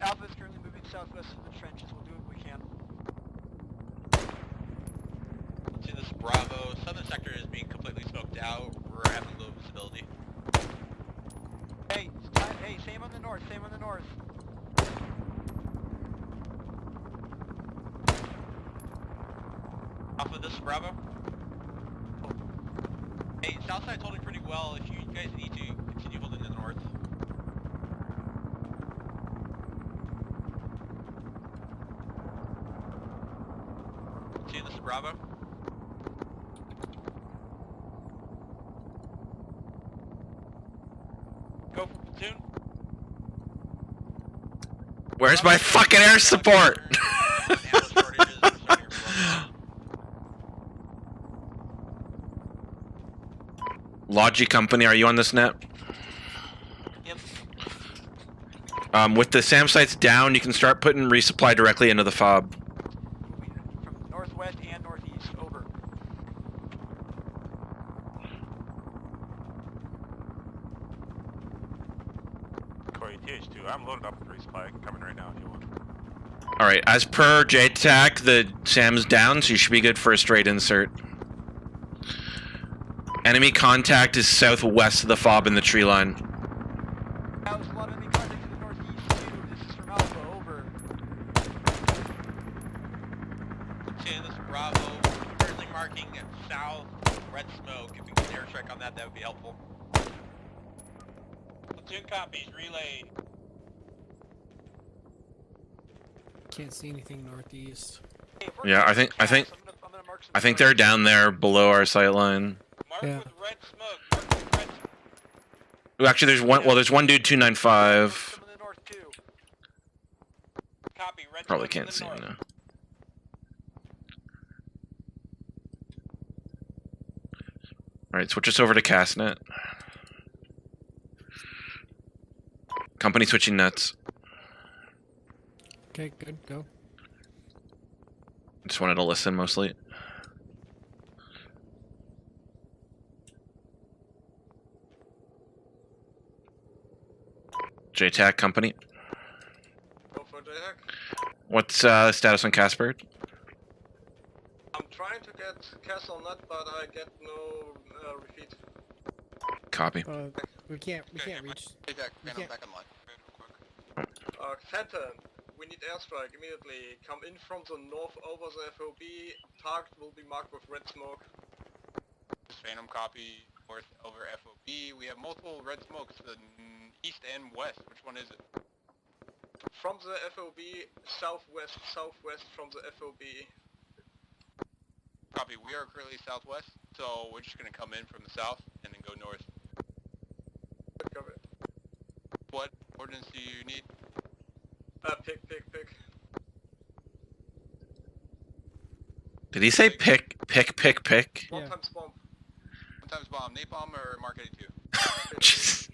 Alpha is currently moving southwest of the trenches. We'll do what we can. To this Bravo, southern sector is being completely smoked out. We're having low visibility. Hey, same on the north. Same on the north. Alpha, this is Bravo. Hey, south side's holding pretty well. If you guys need to, continue holding the north. See, this is Bravo. Go for platoon. Where's my fucking air support? Logi company, are you on this net? Yep. With the SAM sites down, you can start putting resupply directly into the fob. From northwest and northeast. Over. Corey, TH2, I'm loaded up with resupply. I can come in right now if you want. All right, as per JTAC, the SAM's down, so you should be good for a straight insert. Enemy contact is southwest of the fob in the tree line. That was a lot of enemy contact to the northeast too. This is from Alpha, over. Platoon, this is Bravo. Currently marking south, red smoke. If we can get an airstrike on that, that would be helpful. Platoon copies, relayed. Can't see anything northeast. Yeah, I think they're down there below our sight line. Yeah. Red smoke. Mark with red smoke. Ooh, actually, there's one. Well, there's one dude 295. Copy, red Probably smoke in can't the see him north. now. All right, switch us over to Castnet. Company switching nets. Okay, good, go. Just wanted to listen mostly. JTAC company. Go for JTAC. What's status on Casper? I'm trying to get Castle Nut, but I get no refeed. Copy. We can't reach. JTAC, We man, I'm can't. back online. Phantom, we need airstrike immediately. Come in from the north over the FOB. Target will be marked with red smoke. Phantom copy, north over FOB. We have multiple red smokes, the east and west. Which one is it? From the FOB, southwest from the FOB. Copy, we are currently southwest, so we're just gonna come in from the south and then go north. Cover it. What ordnance do you need? Pick. Did he say pick? One times bomb. One times bomb, napalm or Mark 82? Jeez.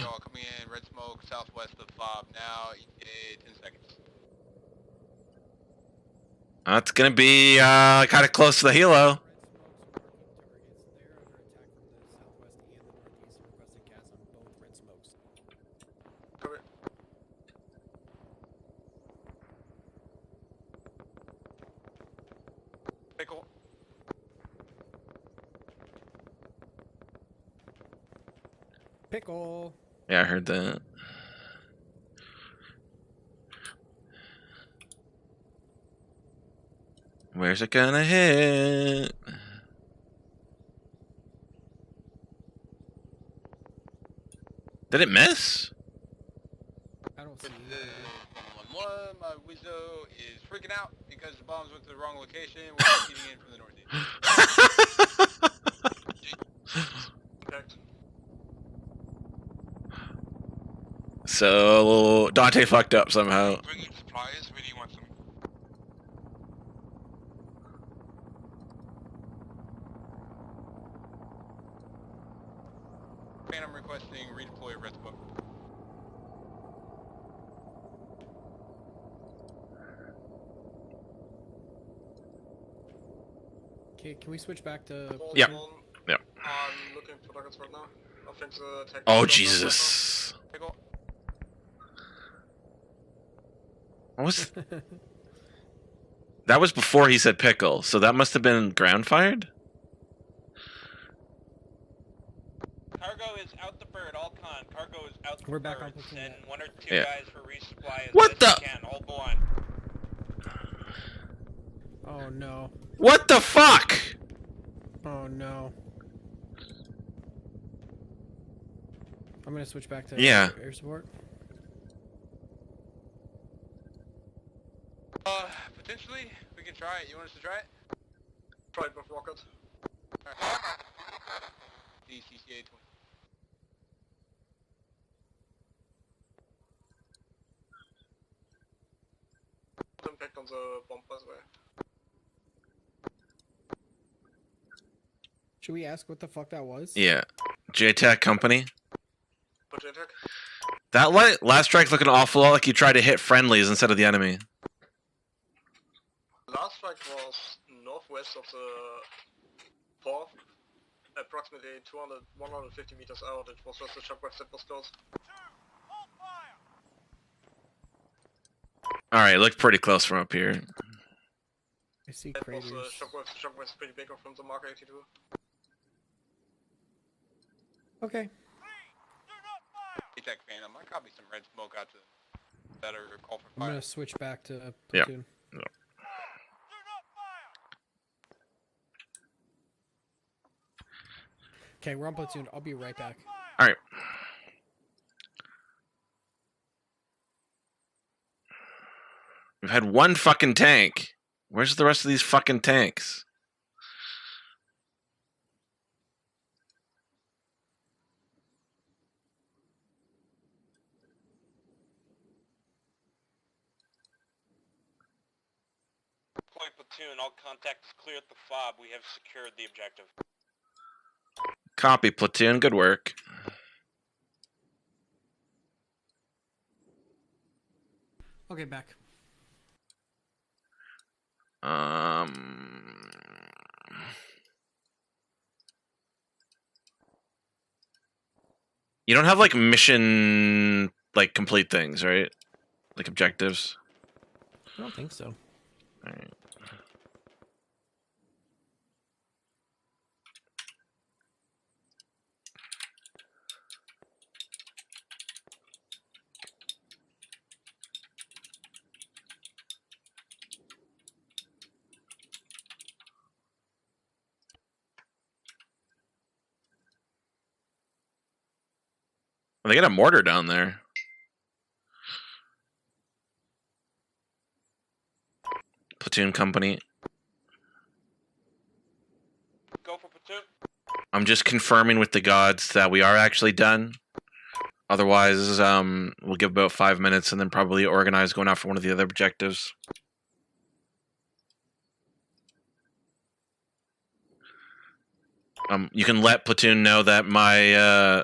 Y'all coming in, red smoke, southwest of fob now, ETA 10 seconds. That's gonna be kind of close to the helo. Cover it. Pickle. Pickle. Yeah, I heard that. Where's it gonna hit? Did it miss? I don't see. 111, my Wizzo is freaking out because the bombs went to the wrong location. We're shooting in from the northeast. Impact. So Dante fucked up somehow. Bringing supplies, where do you want them? Phantom requesting redeploy red smoke. Okay, can we switch back to? Yep. Yep. I'm looking for targets right now. I think the tech. Oh Jesus! Pickle. What was? That was before he said pickle, so that must have been ground fired. Cargo is out the bird, all con. Cargo is out the We're bird. back on platoon Send net. 1 or 2 Yeah. guys for resupply as What best the? you can. All go on. Oh no. What the fuck? Oh no. I'm gonna switch back to Yeah. air support. Potentially, we can try it. You want us to try it? Try it with rocket. Alright. DCCA 20. Impact on the bomb, by the way. Should we ask what the fuck that was? Yeah. JTAC company. For JTAC? That last strike looking awful lot like you tried to hit friendlies instead of the enemy. Last strike was northwest of the fourth, approximately 150 meters out. It was just a shockwave that was close. All right, looked pretty close from up here. I see That craters. was, Shockwave's pretty big from the Mark 82. Okay. Attack Phantom, I copy some red smoke out to better call for I'm fire. gonna switch back to Yeah. platoon. Okay, we're on platoon. I'll be right back. All right. We've had one fucking tank. Where's the rest of these fucking tanks? Deploy platoon, all contact is clear at the fob. We have secured the objective. Copy, platoon. Good work. Okay, back. You don't have like mission like complete things, right? Like objectives. I don't think so. All right. Well, they got a mortar down there. Platoon company. Go for platoon. I'm just confirming with the gods that we are actually done. Otherwise, we'll give about 5 minutes and then probably organize going out for one of the other objectives. You can let platoon know that my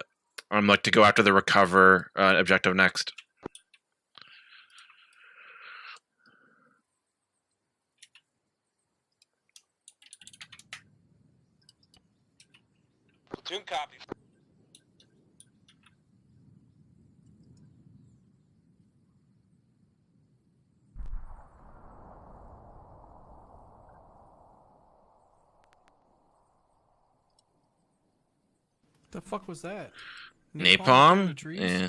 I'm like to go after the recover objective next. Platoon copies. The fuck was that? behind the Napalm? trees? Yeah.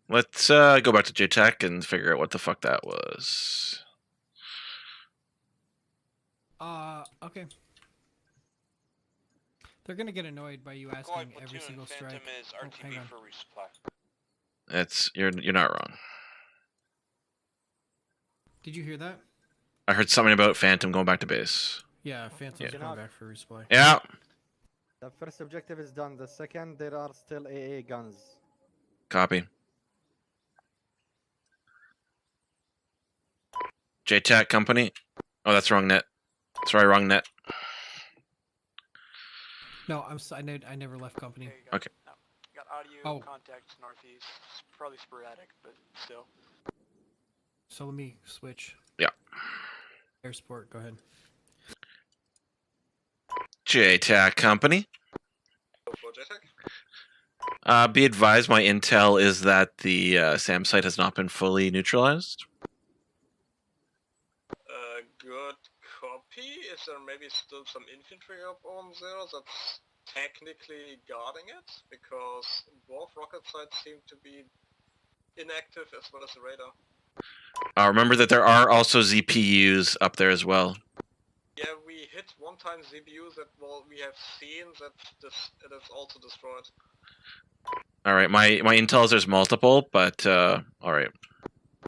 Let's go back to JTech and figure out what the fuck that was. Okay. They're gonna get annoyed by you asking every single strike. Phantom is RTB for resupply. That's you're not wrong. Did you hear that? I heard something about Phantom going back to base. Yeah, Phantom's Yeah. going back for resupply. Yeah. The first objective is done. The second, there are still AA guns. Copy. JTAC company. Oh, that's wrong net. Sorry, wrong net. No, I never left company. Okay. No. Got audio contacts northeast. It's probably sporadic, but still. So let me switch. Yeah. Air support, go ahead. JTAC company. Be advised, my intel is that the SAM site has not been fully neutralized. Good copy. Is there maybe still some infantry up on there that's technically guarding it? Because both rocket sites seem to be inactive as well as the radar. Remember that there are also ZPUs up there as well. Yeah, we hit one time ZPU that we have seen that it is also destroyed. All right, my intel is there's multiple, but all right.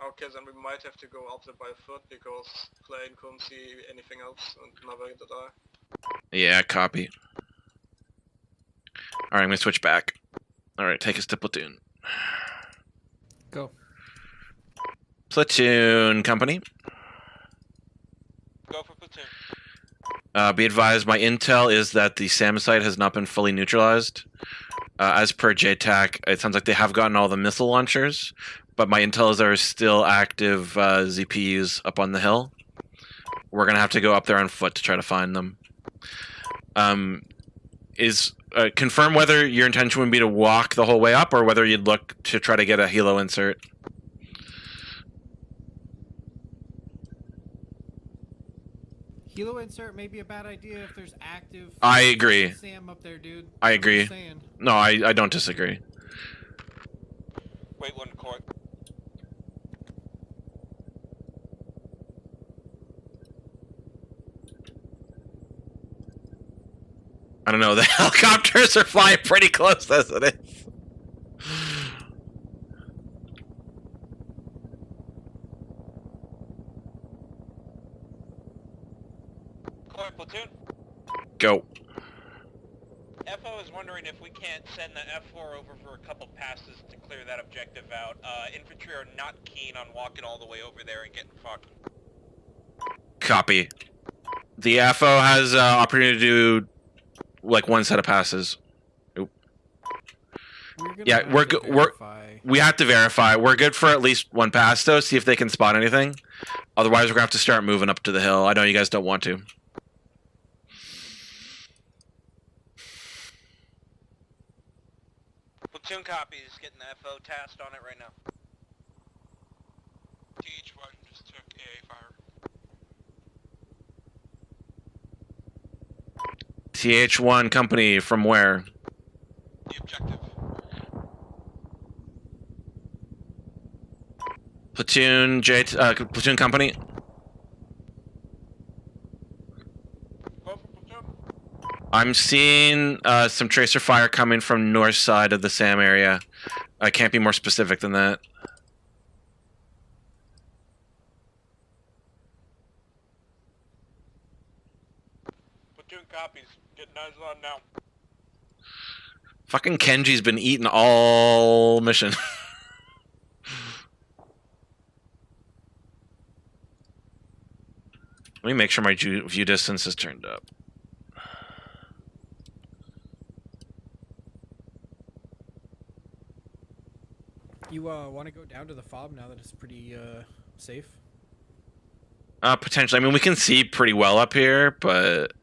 Okay, then we might have to go up there by foot because Plane couldn't see anything else, and neither did I. Yeah, copy. All right, I'm gonna switch back. All right, take us to platoon. Go. Platoon company. Go for platoon. Be advised, my intel is that the SAM site has not been fully neutralized. As per JTAC, it sounds like they have gotten all the missile launchers, but my intel is there are still active ZPUs up on the hill. We're gonna have to go up there on foot to try to find them. is confirm whether your intention would be to walk the whole way up or whether you'd look to try to get a helo insert. Helo insert may be a bad idea if there's active. I agree. Sam up there, dude. I I'm agree. just saying. No, I don't disagree. Wait one court. I don't know. The helicopters are flying pretty close as it is. Court platoon. Go. FO is wondering if we can't send the F4 over for a couple passes to clear that objective out. Infantry are not keen on walking all the way over there and getting fucked. Copy. The FO has opportunity to do like one set of passes. Oop. Yeah, we have to verify. We're good for at least one pass though. See if they can spot anything. Otherwise, we're gonna have to start moving up to the hill. I know you guys don't want to. Platoon copies, getting the FO tasked on it right now. TH1 just took AA fire. TH1 company from where? The objective. Platoon platoon company. I'm seeing some tracer fire coming from north side of the SAM area. I can't be more specific than that. Platoon copies, getting eyes on now. Fucking Kenji's been eating all mission. Let me make sure my view distance is turned up. You want to go down to the fob now that it's pretty safe? Potentially. I mean, we can see pretty well up here, but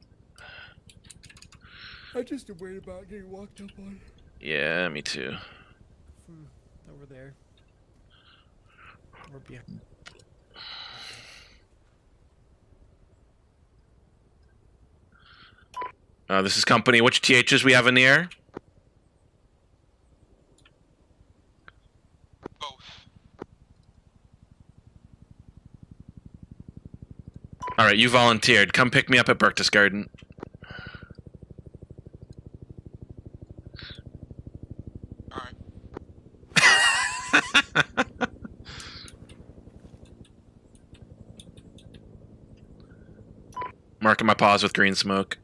I just am worried about getting walked up on. Yeah, me too. From over there. Or behind. This is company. Which THs we have in the air? Alright, you volunteered. Come pick me up at Berktus Garden. Marking my paws with green smoke.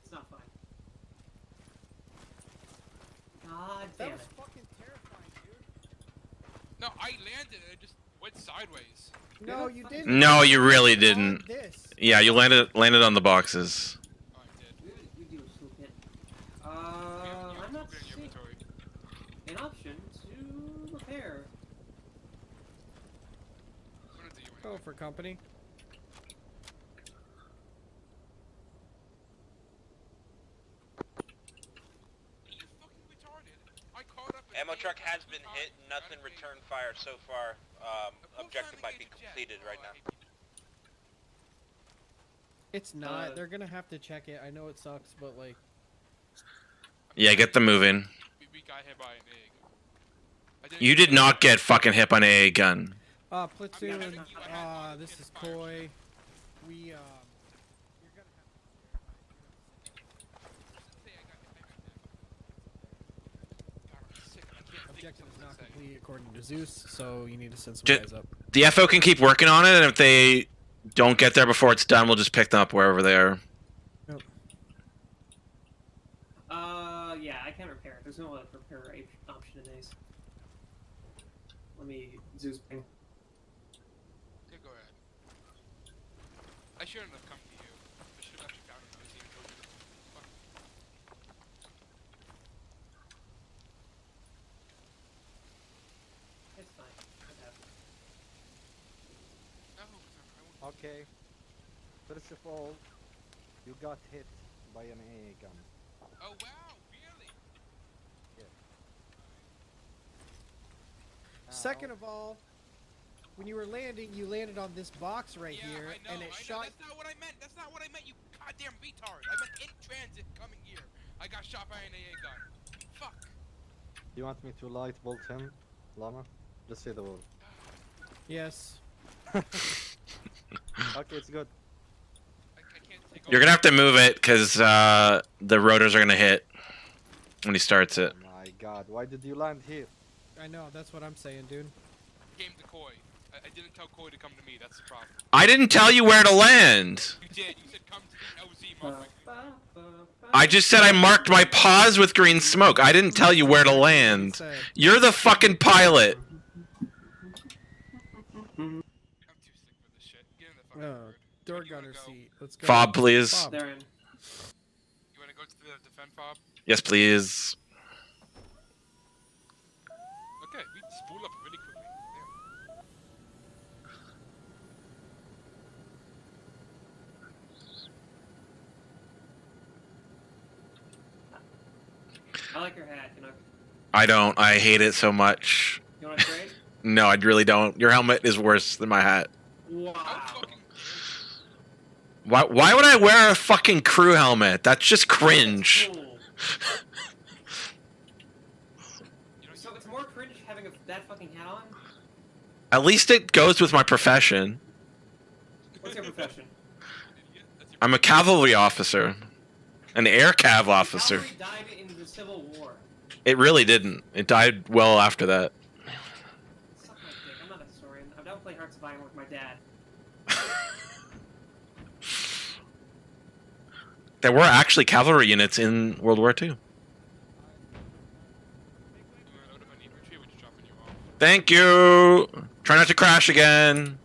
It's not fine. God damn it. Fucking terrifying, dude. No, I landed and it just went sideways. No, you didn't. No, you really didn't. This. Yeah, you landed on the boxes. We do a toolkit. I'm not seeing an option to repair. Go for company. Ammo truck has been hit, nothing returned fire so far. Objective might be completed right now. It's not. They're gonna have to check it. I know it sucks, but like. Yeah, get them moving. We got hit by an egg. You did not get fucking hit by an AA gun. Platoon. This is Koi. We You're gonna have objective is not complete according to Zeus, so you need to send some Ju- guys up. The FO can keep working on it, and if they don't get there before it's done, we'll just pick them up wherever they are. Yep. Yeah, I can't repair it. There's no other repair option in Ace. Let me Zeus ping. Yeah, go ahead. I shouldn't have come to you. I should have found him. I was even told you the fuck. It's fine. It happens. No, 'cause I won't. Okay. First of all, you got hit by an AA gun. Oh wow, really? Second of all, when you were landing, you landed on this box right here, I know, and it I know. shot. That's not what I meant. That's not what I meant, you goddamn retard. I meant in transit coming here. I got shot by an AA gun. Fuck. You want me to light bolt him, Llama? Just say the word. Yes. Okay, it's good. You're gonna have to move it because the rotors are gonna hit when he starts it. Oh my god, why did you land here? I know, that's what I'm saying, dude. Came to Koi. I didn't tell Koi to come to me. That's the problem. I didn't tell you where to land. You did. You said come to the LZ, motherfucker. I just said I marked my pause with green smoke. I didn't tell you where to land. You're the fucking pilot. Door gunner seat. Let's go. Fob, please. Fob. They're in. You wanna go to the defend fob? Yes, please. Okay, we spool up really quickly. I like your hat, you know. I don't. I hate it so much. You want to trade? No, I really don't. Your helmet is worse than my hat. Wow. Why would I wear a fucking crew helmet? That's just cringe. Cool. So it's more cringe having that fucking hat on? At least it goes with my profession. What's your profession? I'm a cavalry officer. An air cav officer. Cavalry died in the Civil War. It really didn't. It died well after that. Suck my dick. I'm not a historian. I've never played Hearts of Iron with my dad. There were actually cavalry units in World War II. Thank you. Try not to crash again.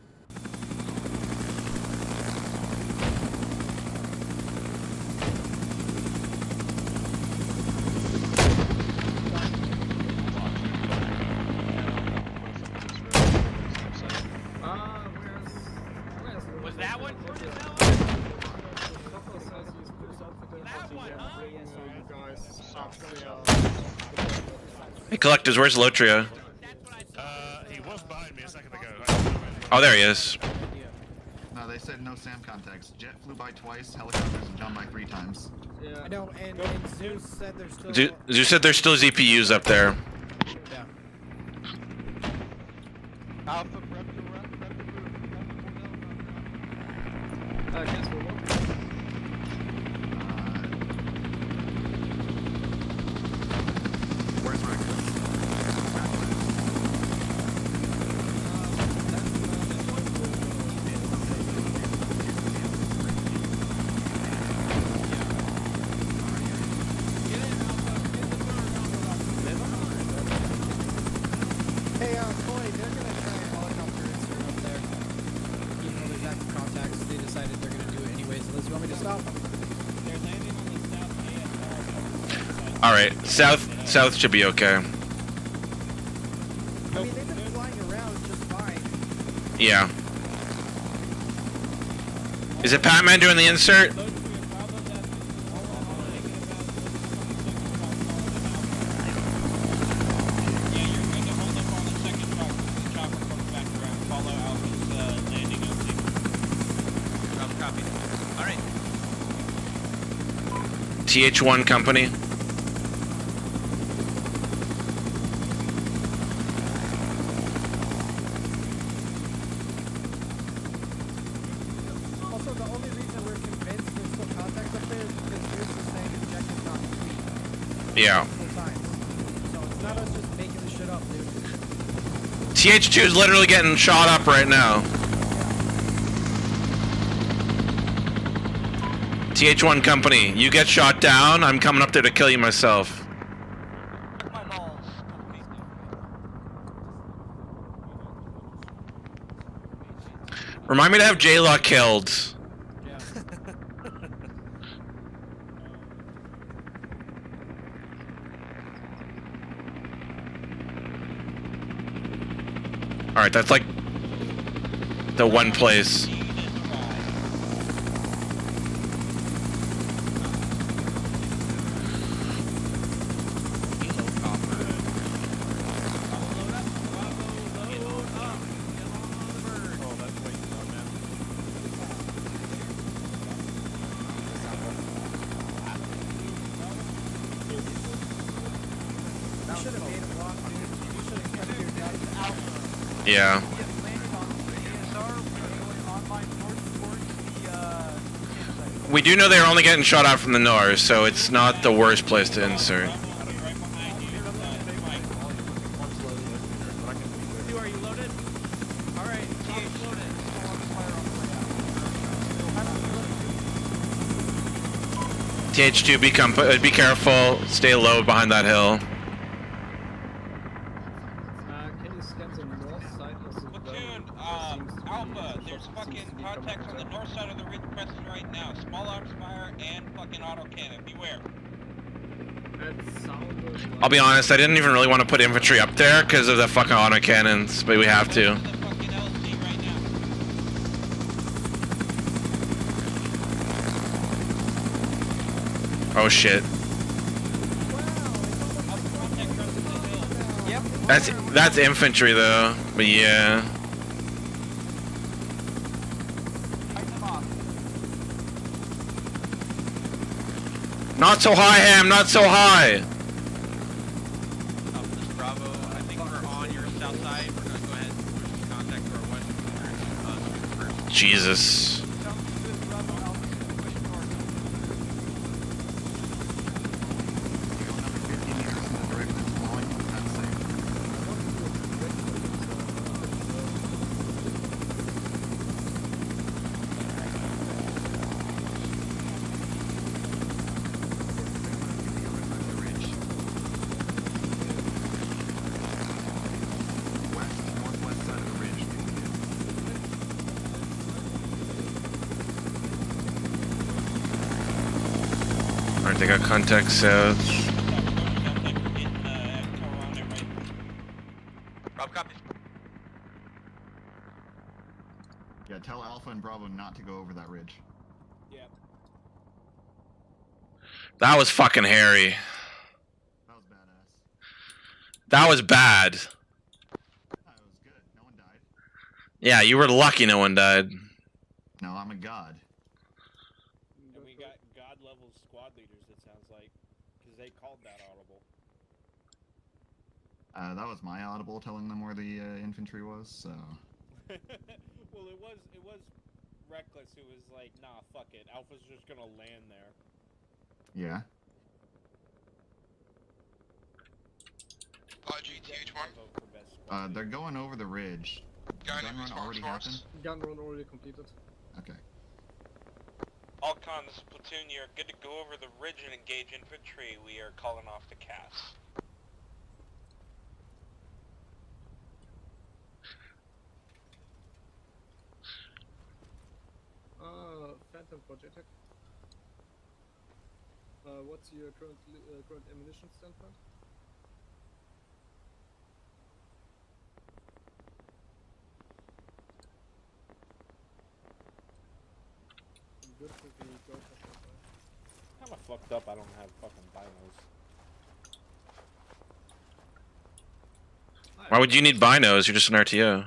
Was that one? Hey, collectors, where's Lotria? He was behind me a second ago. Oh, there he is. No, they said no SAM contacts. Jet flew by twice, helicopters have jumped by 3 times. Yeah. I know, and Zeus said there's still. Zeus said there's still ZPUs up there. Yeah. Alpha prep to run, Where's Rex? Hey, Coy, they're gonna try a helicopter insert up there. Even though there's active contacts, they decided they're gonna do it anyways. Liz, you want me to stop? They're landing on the south All right, south should be okay. I mean, they've been flying around just fine. Yeah. Is it Patman doing the insert? TH1 company. Also, the only reason we're convinced there's still contacts up there is because Zeus was saying objective's not complete. Yeah. Multiple times. So it's not us just making this shit up. TH2 is literally getting shot up right now. TH1 company, you get shot down, I'm coming up there to kill you myself. Remind me to have J-Law killed. Alright, that's like the one place. Yeah. We do know they're only getting shot out from the north, so it's not the worst place to insert. TH2, be careful, stay low behind that hill. Alpha, there's fucking contacts on the north side of the ridge crescent right now. Small arms fire and fucking autocannon. Beware. I'll be honest, I didn't even really want to put infantry up there because of the fucking autocannons, but we have to. Oh shit. That's infantry though, but yeah. Not so high, Ham, not so high! Bravo, I think we're on your south side. We're gonna go ahead and push contact to our west. Jesus. Alright, they got contact south. Yeah, tell Alpha and Bravo not to go over that ridge. Yeah. That was fucking hairy. That was badass. That was bad. That was good. No one died. Yeah, you were lucky no one died. No, I'm a god. And we got god level squad leaders, it sounds like, because they called that audible. That was my audible telling them where the infantry was, so... Well, it was reckless. It was like, nah, fuck it. Alpha's just gonna land there. Yeah. GTH1. They're going over the ridge. Gun run already happened? Gun run already completed. Okay. Alcon, this is Platoon. You're good to go over the ridge and engage infantry. We are calling off the Cass. Phantom Project. What's your current ammunition standpoint? Good for the go Kinda fucked up I don't have fucking binos. Why would you need binos? You're just an RTO.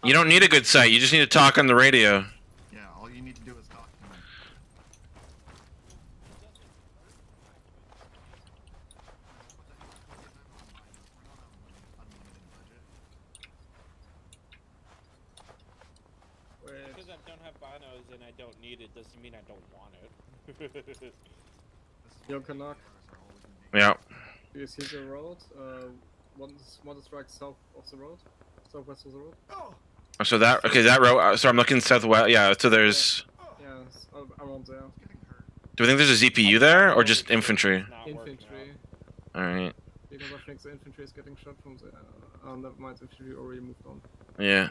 You don't need a good sight, you just need to talk on the radio. Yeah, all you need to do is talk to them. Because I don't have binos and I don't need it doesn't mean I don't want it. Yo, Canuck. Yeah. Do you see the road? One strike south of the road, southwest of the road. Oh, so that that road. So I'm looking southwest. Yeah. So there's. Yeah, around there. Do we think there's a ZPU there or just infantry? Infantry. All right. Because I think the infantry is getting shot from there. Never mind, the infantry already moved on. Yeah.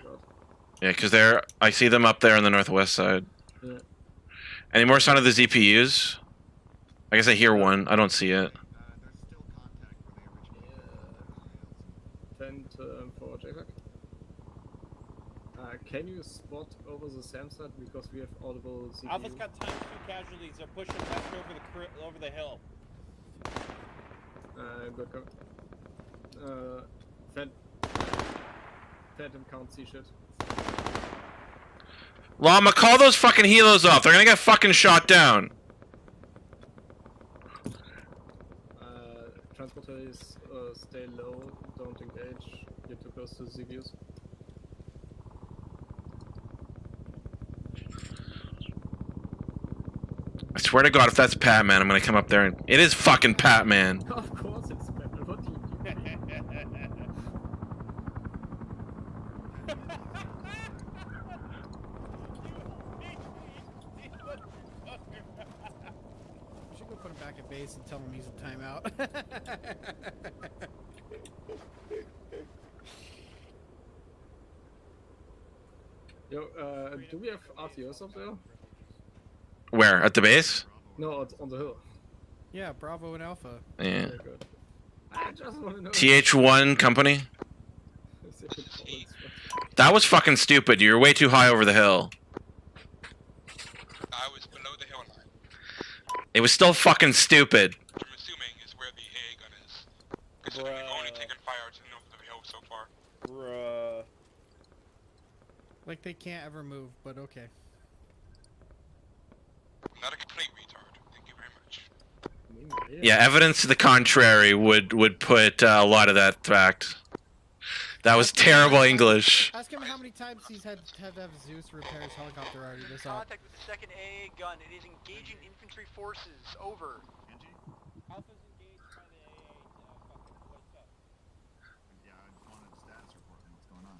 Yeah, because they're. I see them up there on the northwest side. Yeah. Any more sign of the ZPUs? I guess I hear one. I don't see it. Then for JPEG. Can you spot over the SAM side because we have audible CPU? Alpha's got times 2 casualties. They're pushing west over the hill. Good go. Phantom can't see shit. Llama, call those fucking helos off. They're gonna get fucking shot down. Transporters stay low, don't engage. You're too close to the ZPUs. I swear to God, if that's Pat Man, I'm gonna come up there and it is fucking Pat Man. Of course it's better. What do you We should go put him back at base and tell him he's a timeout. Yo, do we have RTOs up there? Where? At the base? No, it's on the hill. Yeah, Bravo and Alpha. Yeah. Very good. I just want to know. TH1 company? That was fucking stupid. You're way too high over the hill. I was below the hill line. It was still fucking stupid. I'm assuming is where the AA gun is. Considering we've only taken fire to the north of the hill so far. Bruh. Like they can't ever move, but okay. Not a complete retard. Thank you very much. Yeah, evidence to the contrary would put a lot of that fact. That was terrible English. Ask him how many times he's had to have Zeus repair his helicopter already this up. Contact with the second AA gun. It is engaging infantry forces. Over. Alpha's engaged by the AA. What's up? Yeah, I just wanted a status report on what's going on.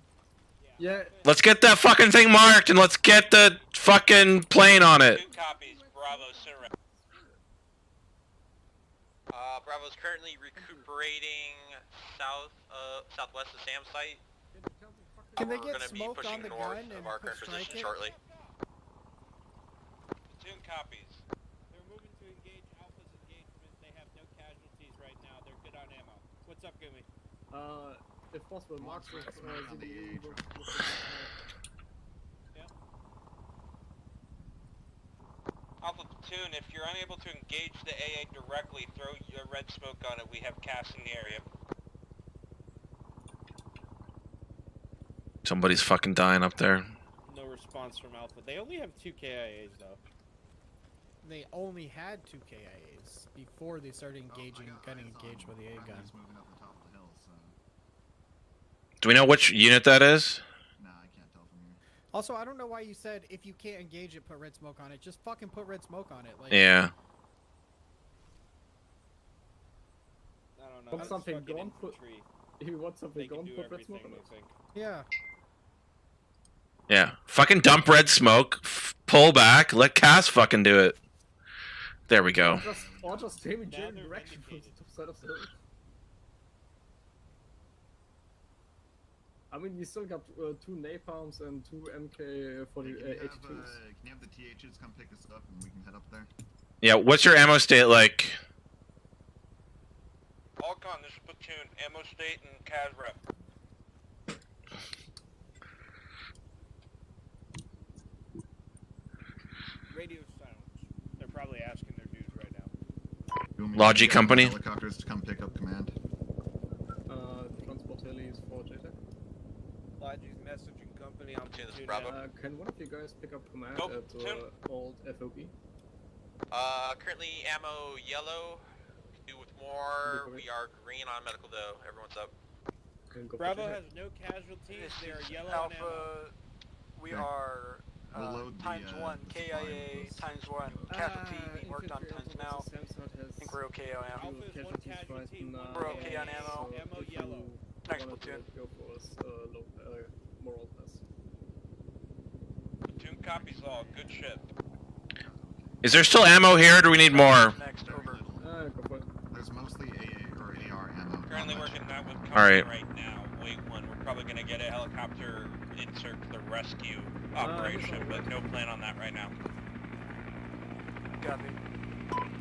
Yeah. Let's get that fucking thing marked and let's get the fucking plane on it. 2 copies. Bravo, surrender. Bravo's currently recuperating southwest of SAM site. Can they We're get gonna be smoke pushing on the north gun and of our put current strike position it? shortly. 2 copies. They're moving to engage Alpha's engagement. They have no casualties right now. They're good on ammo. What's up, Gumi? If possible, Mark with ZPU. Alpha Platoon, if you're unable to engage the AA directly, throw your red smoke on it. We have CAS in the area. Somebody's fucking dying up there. No response from Alpha. They only have 2 KIAs though. They only had 2 KIAs before they started engaging, getting engaged with the A gun. Moving up the top of the hill, so. Do we know which unit that is? Nah, I can't tell from here. Also, I don't know why you said if you can't engage it, put red smoke on it. Just fucking put red smoke on it. Like, Yeah. I don't know. Want That's something fucking gone? Put. infantry. If you want something They can gone, do put red everything, smoke on they it. think. Yeah. Yeah. Fucking dump red smoke, pull back, let Cass fucking do it. There we go. Or just aim in general direction from the top side of the hill. I mean, we still got 2 napalms and 2 MK-82s. Can you have the THs come pick us up and we can head up there? Yeah, what's your ammo state like? Alcon, this is Platoon, ammo state and CAS rep. Radio silence. They're probably asking their dudes right now. Logi company? Helicopters to come pick up command. Transport heli is for JTAC. Logi's messaging company. I'm Platoon. Can one of you guys pick up command Nope, at old FOB? Currently ammo yellow. Could do with more. We are green on medical though. Everyone's up. Bravo has no casualties. They are yellow on ammo. Alpha, we are We'll load the, times 1 the KIA, supply times 1 casualty being worked on times now. Samsung has think we're okay on ammo. Alpha is 1 casualty, We're okay on ammo. Ammo yellow. Next wanted to platoon. go for us, moral pass. Platoon copies all. Good shit. Is there still ammo here, or do we need more? Next, over. Go for it. There's mostly AA or AR ammo. Currently working that with company Alright. right now. Wait one. We're probably gonna get a helicopter insert for the rescue operation, but no plan on that right now. Copy.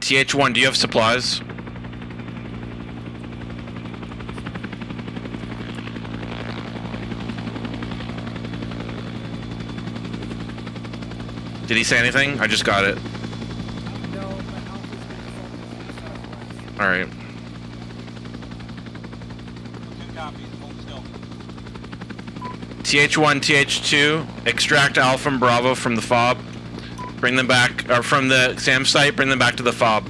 TH1, do you have supplies? Did he say anything? I just got it. Alright. Platoon copies. Hold still. TH1, TH2, extract Alpha and Bravo from the fob. Bring them back, or from the SAM site, bring them back to the fob.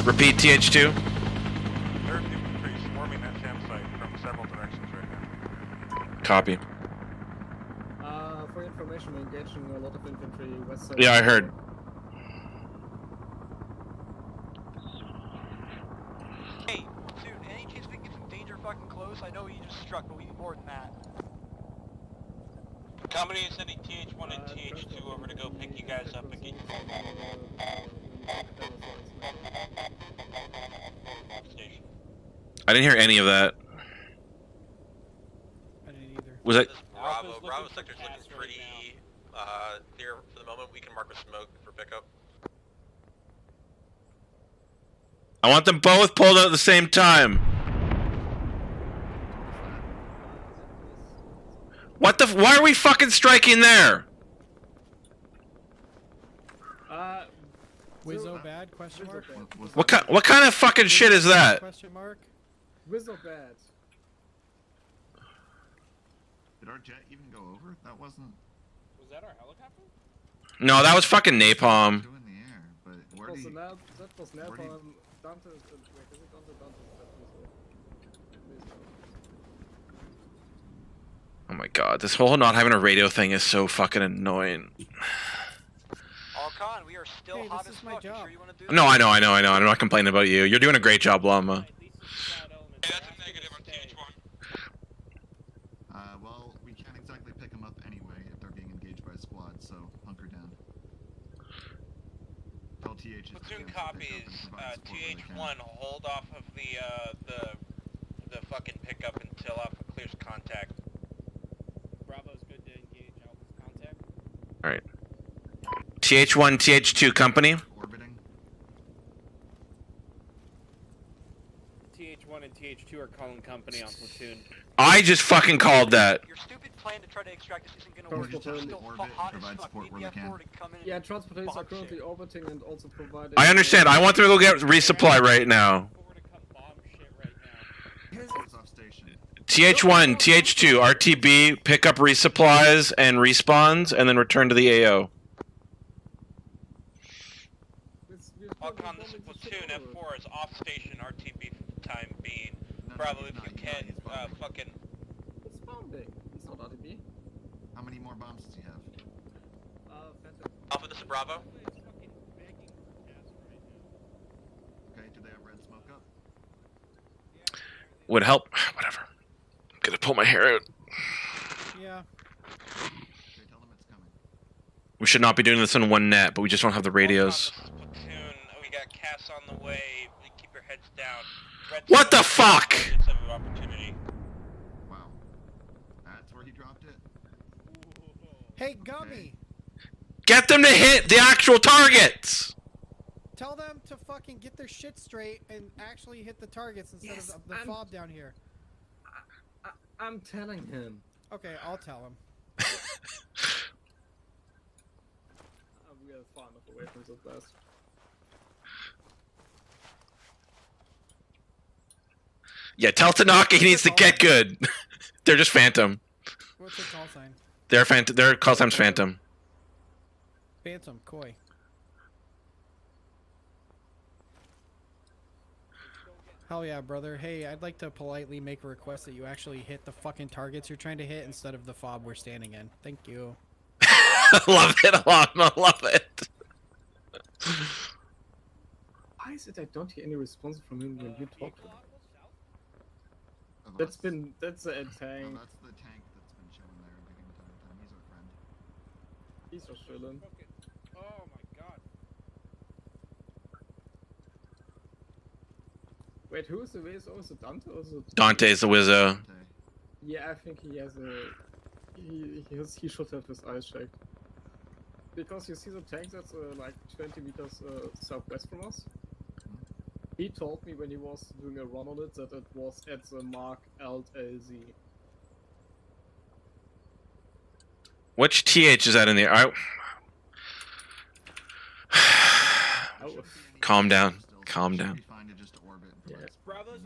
Repeat TH2. There's infantry swarming that SAM site from several directions right now. Copy. For information, we're engaging a lot of infantry west side. Yeah, I heard. Hey, dude, any chance we can get some danger fucking close? I know you just struck, but we need more than that. Company is sending TH1 and TH2 over to go pick you guys up again. Station. I didn't hear any of that. I didn't either. Was it? Bravo sector's looking pretty clear for the moment. We can mark with smoke for pickup. I want them both pulled out at the same time. What the? Why are we fucking striking there? Wizzo bad? Question mark. What kind of fucking shit is that? Question mark. Wizzo bad. Did our jet even go over? That wasn't. Was that our helicopter? No, that was fucking napalm. Two in the air, but where That do you? was where do you- Napalm. Dante, wait, is it Dante? Oh my god, this whole not having a radio thing is so fucking annoying. Alcon, we are still Hey, hot this as is my fuck. You job. sure you want to do No, this? I know. I'm not complaining about you. You're doing a great job, Llama. Hey, that's a negative on TH1. Well, we can't exactly pick them up anyway if they're being engaged by a squad, so hunker down. Tell TH. Platoon copies. TH1, hold off of the fucking pickup until Alpha clears contact. Bravo's good to engage Alpha's contact. Alright. TH1, TH2 company. Orbiting. TH1 and TH2 are calling company on platoon. I just fucking called that. Your stupid plan to try to extract this isn't gonna work. Transportation It's still orbit, hot as provide fuck. support We where need we the can. F4 to come in Yeah, and transportations are bomb currently shit. orbiting and also providing. I understand. I want them to go get resupply right now. It's off station. TH1, TH2, RTB, pick up resupplies and respawns, and then return to the AO. Alcon, this is platoon. F4 is off station RTB for the time being. Bravo, if you can, fucking. It's bombing. It's not RTB. How many more bombs does he have? Phantom. Alpha, this is Bravo. Okay, do they have red smoke up? Would help. Whatever. I'm gonna pull my hair out. Yeah. Okay, tell them it's coming. We should not be doing this in one net, but we just don't have the radios. Platoon, we got Cass on the way. Keep your heads down. Red What the smoke, fuck? it's of opportunity. Wow. That's where he dropped it? Hey, Gummy. Get them to hit the actual targets! Tell them to fucking get their shit straight and actually hit the targets instead of the fob down here. I'm telling him. Okay, I'll tell him. We are far enough away from so fast. Yeah, tell Tanaka he needs to get good. They're just Phantom. What's your call sign? Their call time's Phantom. Phantom, Koi. Hell yeah, brother. Hey, I'd like to politely make a request that you actually hit the fucking targets you're trying to hit instead of the fob we're standing in. Thank you. Love it, Arma. Love it. Why is it I don't hear any response from him when you talk to him? That's a tank. No, that's the tank that's been chilling there the entire time. He's our friend. He's just chilling. Oh my god. Wait, who is the Wizzo? Is it Dante or is it... Dante's the Wizzo. Yeah, I think he has a... He should have his eyes checked. Because you see the tank that's like 20 meters southwest from us? He told me when he was doing a run on it that it was at the mark LZ. Which TH is that in there? Calm down. Calm down.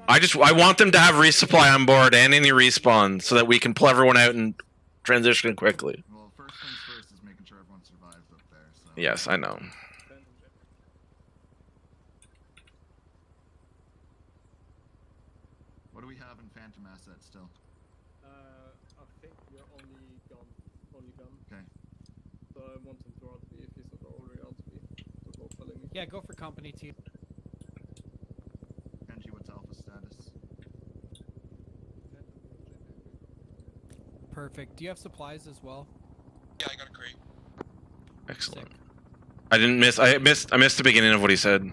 I want them to have resupply on board and any respawn so that we can pull everyone out and transition quickly. Well, first things first is making sure everyone survives up there. So. Yes, I know. What do we have in Phantom assets still? I think we're only gun. Okay. So I want him to RTB if he's not already RTB. So go telling me. Yeah, go for company team. Kenji, what's Alpha status? Perfect. Do you have supplies as well? Yeah, I got a crate. Excellent. I missed the beginning of what he said.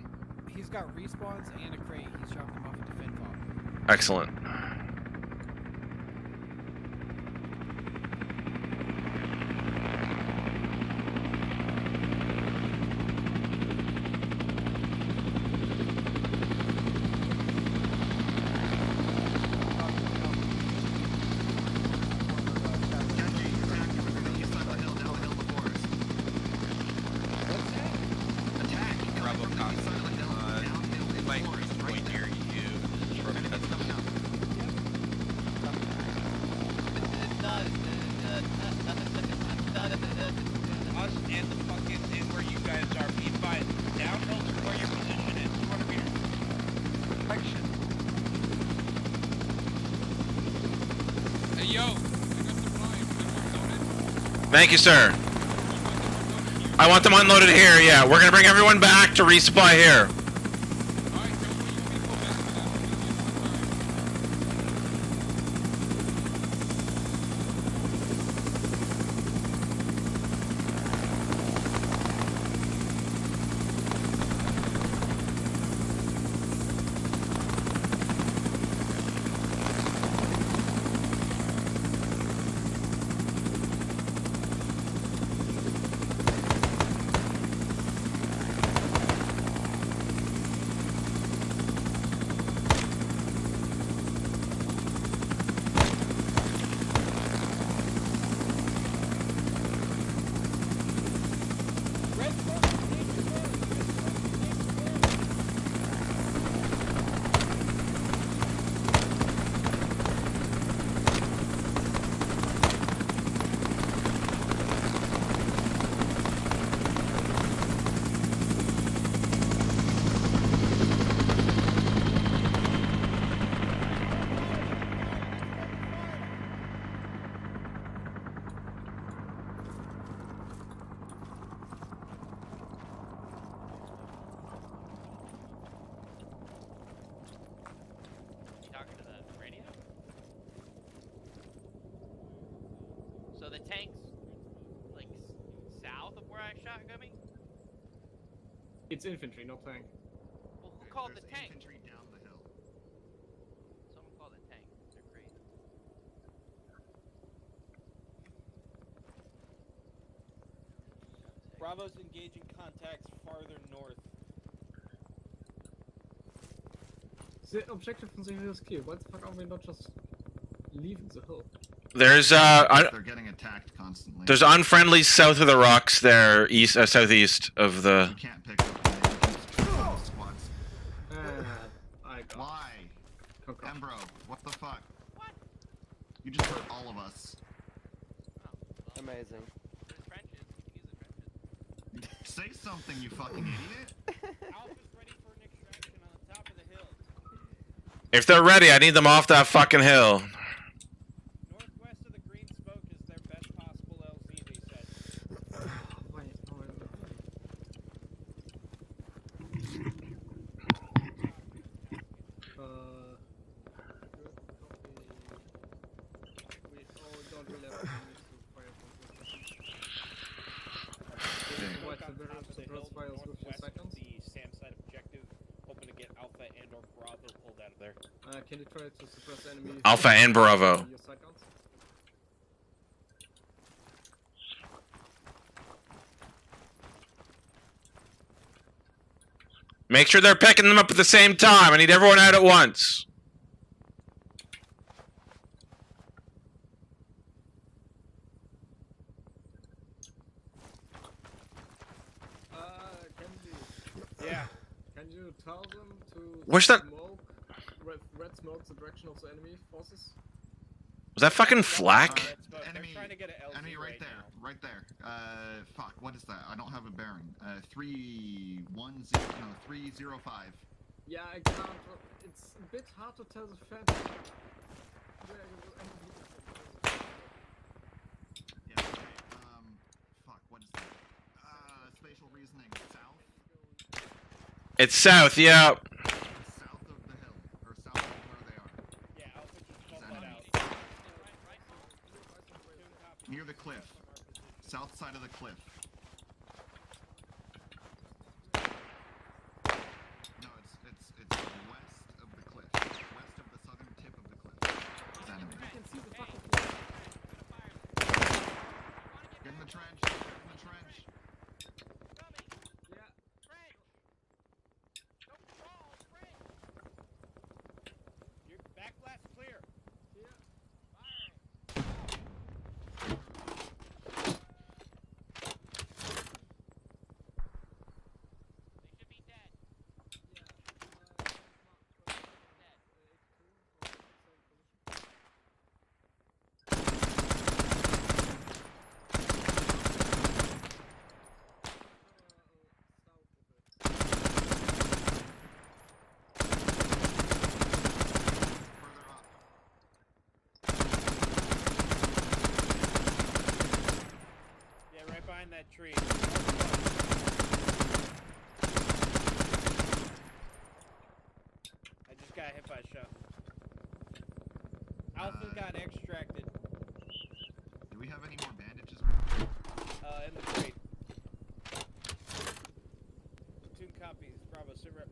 He's got respawns and a crate. He's dropping them off at the Fed Fob. Excellent. Us and the fucking in where you guys are. Be advised, downhill to where your position is. 200 meters. Action. Hey yo, Thank you, sir. I want them unloaded here, yeah. We're gonna bring everyone back to resupply here. So the tank's like south of where I shot Gummy? It's infantry, not tank. Well, who called the tank? Infantry down the hill. Someone called the tank. They're crazy. Bravo's engaging contacts farther north. The objective from the hill is clear. Why the fuck are we not just leaving the hill? There's They're getting attacked constantly. there's unfriendly south of the rocks there, southeast of the. You can't pick up the squads. I got Why? Embro, what the fuck? What? You just hurt all of us. Amazing. Say something, you fucking idiot. Alpha's ready for an extraction on the top of the hill. If they're ready, I need them off that fucking hill. Northwest of the green smoke is their best possible LZ, they said. the suppress hill fires with your northwest of seconds. the SAM side objective, hoping to get Alpha and or Bravo pulled out of there. Can you try to suppress enemies? Alpha and Bravo. Your seconds? Make sure they're picking them up at the same time. I need everyone out at once. Yeah. Can you tell them to Where's that- smoke, red smoke the direction of the enemy forces? Was that fucking flak? Enemy, enemy right there, right there. Fuck, what is that? I don't have a bearing. 305. Yeah, I can't. It's a bit hard to tell the fence. Yeah, okay. Fuck, what is that? Spatial reasoning. South? It's south, yeah. South of the hill, or south of where they are. Yeah, Alpha just pulled that out. Near the cliff. South side of the cliff. No, it's west of the cliff. West of the southern tip of the cliff. It's enemy. You can see the fucking. Get in the trench. Get in the trench. Yeah. Your back blast clear. Yeah, right behind that tree. I just got hit by a shot. Alpha got extracted. Do we have any more bandages around? In the crate. Platoon copies. Bravo, sit rep.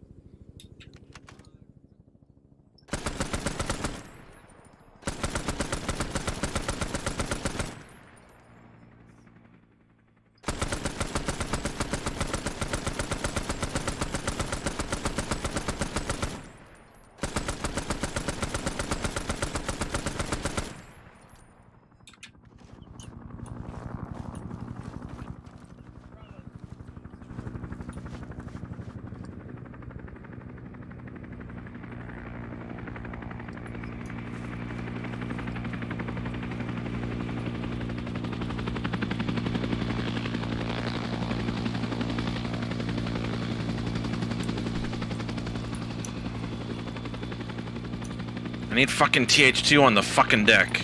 I need fucking TH2 on the fucking deck.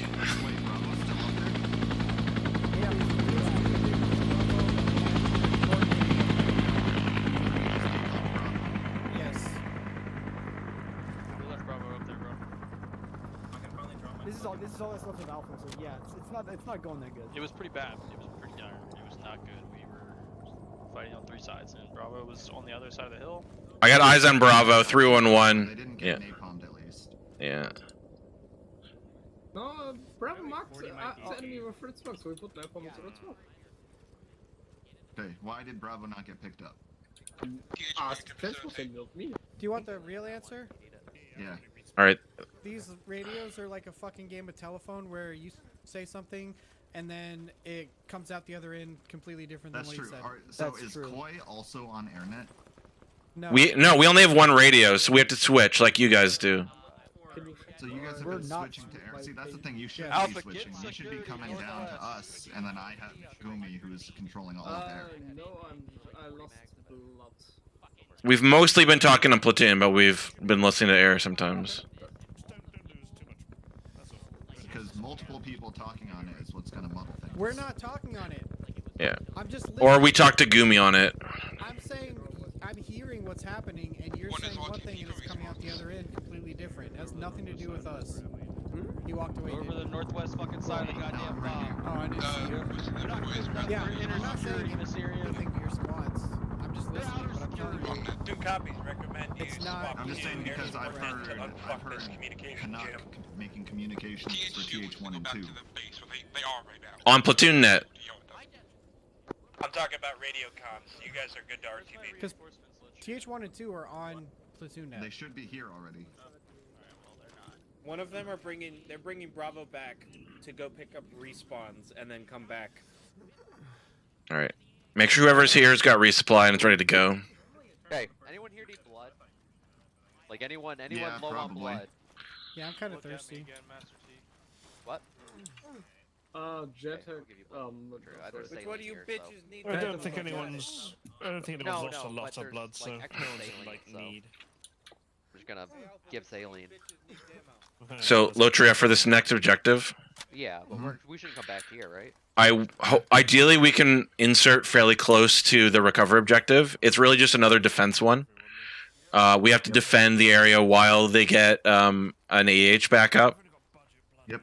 Yes. We left Bravo up there, bro. This is all that's left of Alpha, so yeah, it's not going that good. It was pretty bad. It was pretty dire. It was not good. We were fighting on three sides, and Bravo was on the other side of the hill. I got eyes on Bravo, 311. They didn't Yeah. get napalmed at least. Yeah. No, Bravo marked the enemy with red smoke, so we put napalm into red smoke. Okay, why did Bravo not get picked up? Ask French, not me. Do you want the real answer? Yeah. Alright. These radios are like a fucking game of telephone where you say something and then it comes out the other end completely different That's than what true. you said. So That's is true. Koi also on AirNet? No. We only have one radio, so we have to switch like you guys do. So you guys have We're been not switching to air. See, that's the thing. You should Alpha, be switching. get You should be security coming down to northwest. us, and then I have Gumi, who's controlling all of air. No, I lost blood. We've mostly been talking to platoon, but we've been listening to air sometimes. Because multiple people talking on it is what's gonna muddle things. We're not talking on it. Yeah. I'm just Or we talked to Gumi on it. I'm saying I'm hearing what's happening and you're saying one thing and it's coming out the other end completely different. It has nothing to do with us. He walked away. Over the northwest fucking side of the goddamn bomb. Oh, I didn't see you. We're not Yeah, we're inner I'm not saying security in this area. anything to your squads. listening, but I'm telling you, Two copies recommend you it's not. I'm just saying because I've heard this communication Canuck jam. making communications for TH1 and 2. They are right now. On Platoon Net. I'm talking about radio comms. You guys are good to RTB. Because TH1 and 2 are on Platoon Net. They should be here already. One of them they're bringing Bravo back to go pick up respawns and then come back. All right. Make sure whoever's here has got resupply and it's ready to go. Okay, anyone here need blood? Like anyone Yeah, low on probably. blood? Yeah, I'm kind of thirsty. What? Jet Okay, had, Which one of you bitches need I that? don't think anyone's lost a lot of there's, blood, so like, extra saline, like so need. we're just gonna give saline. So, Lotria, for this next objective, Yeah, but we shouldn't come back here, right? ideally we can insert fairly close to the recover objective. It's really just another defense one. We have to defend the area while they get an AH back up. Yep.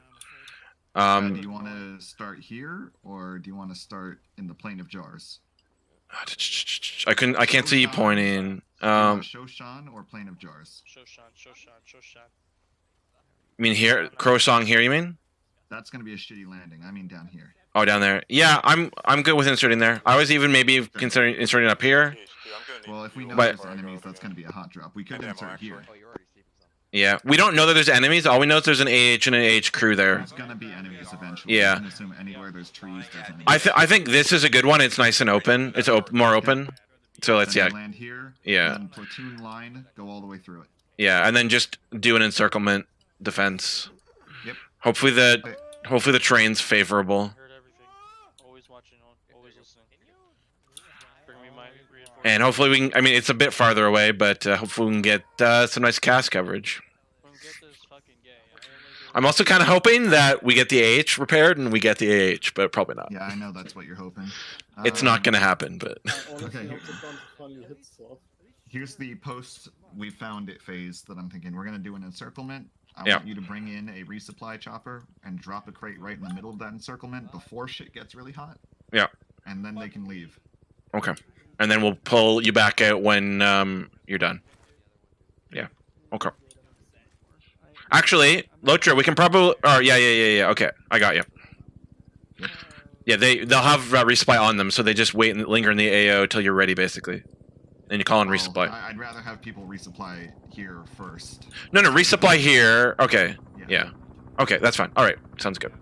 Do you want to start here, or do you want to start in the plane of jars? I can't see you pointing. Shoshan or plane of jars? Shoshan. You mean here, Crowsong here? You mean? That's gonna be a shitty landing. I mean down here. Oh, down there. Yeah, I'm good with inserting there. I was even maybe considering inserting up here. Well, if we know But- there's enemies, that's gonna be a hot drop. We could insert here. Yeah, we don't know that there's enemies. All we know is there's an AH and an AH crew there. There's gonna be enemies eventually. Yeah. I can assume anywhere there's trees, there's enemies. I think this is a good one. It's nice and open. It's more open. So let's Then you land here. Yeah. And then platoon line, go all the way through it. Yeah, and then just do an encirclement defense. Yep. Hopefully the terrain's favorable. Always watching, always listening. Bring me my reinforcements. And hopefully we can, I mean, it's a bit farther away, but hopefully we can get some nice cast coverage. I'm also kind of hoping that we get the AH repaired and we get the AH, but probably not. Yeah, I know that's what you're hoping. It's not going to happen, but... Okay. Here's the post we found it phase that I'm thinking. We're going to do an encirclement. I want you to bring in a resupply chopper and drop a crate right in the middle of that encirclement before shit gets really hot. Yeah. And then they can leave. Okay. And then we'll pull you back out when you're done. Yeah. Okay. Actually, Lotra, we can probably... Oh, yeah. Okay, I got you. Yeah, they'll have resupply on them, so they just wait and linger in the AO till you're ready, basically. And you call in resupply. I'd rather have people resupply here first. No, resupply here. Okay. Yeah. Okay, that's fine. All right, sounds good.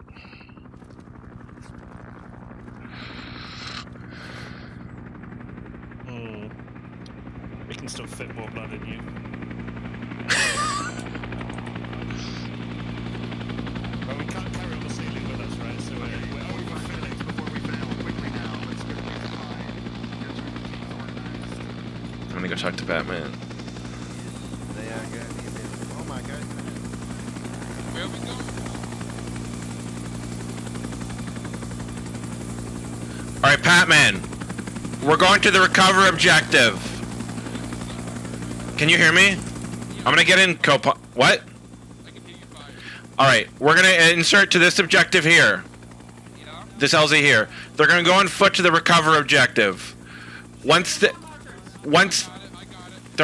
We can still fit more blood in you. Well, we can't carry on the ceiling with us, right? So we're overfilling before we fail. Quickly now, let's go I'm gonna go talk to Batman. They are going to be oh my god. Where we go? All right, Batman. We're going to the recover objective. Can you hear me? I'm gonna get in what? All right, we're gonna insert to this objective here. This LZ here. They're gonna go on foot to the recover objective. Once there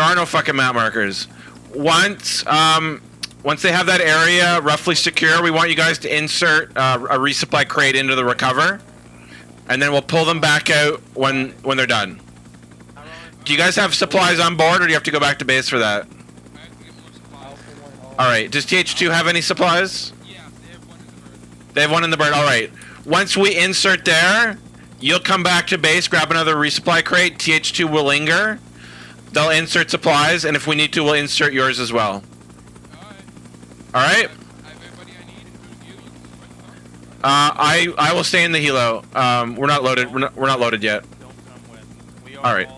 are no fucking map markers. Once they have that area roughly secure, we want you guys to insert a resupply crate into the recover, and then we'll pull them back out when they're done. Do you guys have supplies on board, or do you have to go back to base for that? All right. Does TH2 have any supplies? They have one in the bird. All right. Once we insert there, you'll come back to base, grab another resupply crate. TH2 will linger. They'll insert supplies, and if we need to, we'll insert yours as well. All right. I will stay in the helo. We're not loaded. We're not loaded yet. All right.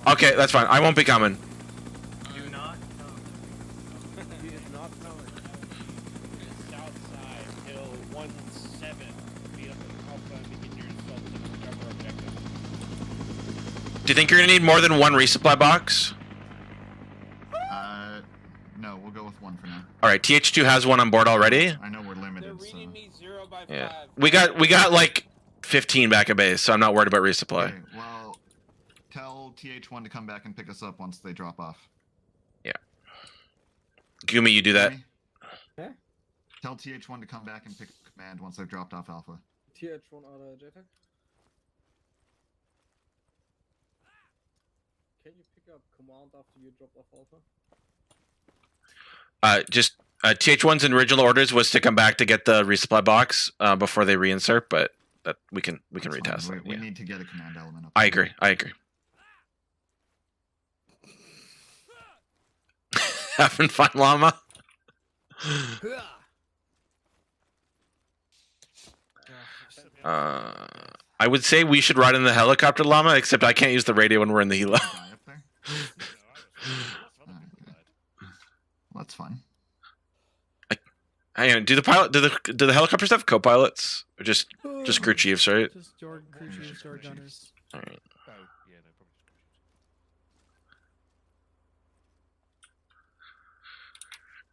Okay, that's fine. I won't be coming. Do not come. He is not coming. South side, hill 17. Beat up the Alpha and begin your assault to the recover objective. Do you think you're gonna need more than one resupply box? No, we'll go with one for now. All right, TH2 has one on board already. I know we're limited, so... Yeah, we got like 15 back at base, so I'm not worried about resupply. Okay, well, TH1 to come back and pick us up once they drop off. Yeah. Gumi, you do that. Yeah? Tell TH1 to come back and pick command once they've dropped off Alpha. TH1 order JTAG. Can you pick up command after you drop off Alpha? Just TH1's original orders was to come back to get the resupply box before they reinsert, but that we can retest that. We need to get a command element up. I agree. Having fun, llama. I would say we should ride in the helicopter, llama. Except I can't use the radio when we're in the helo. Well, that's fun. Hang on, do the helicopters have co-pilots or just crew chiefs, right? Just crew chiefs or gunners. All right.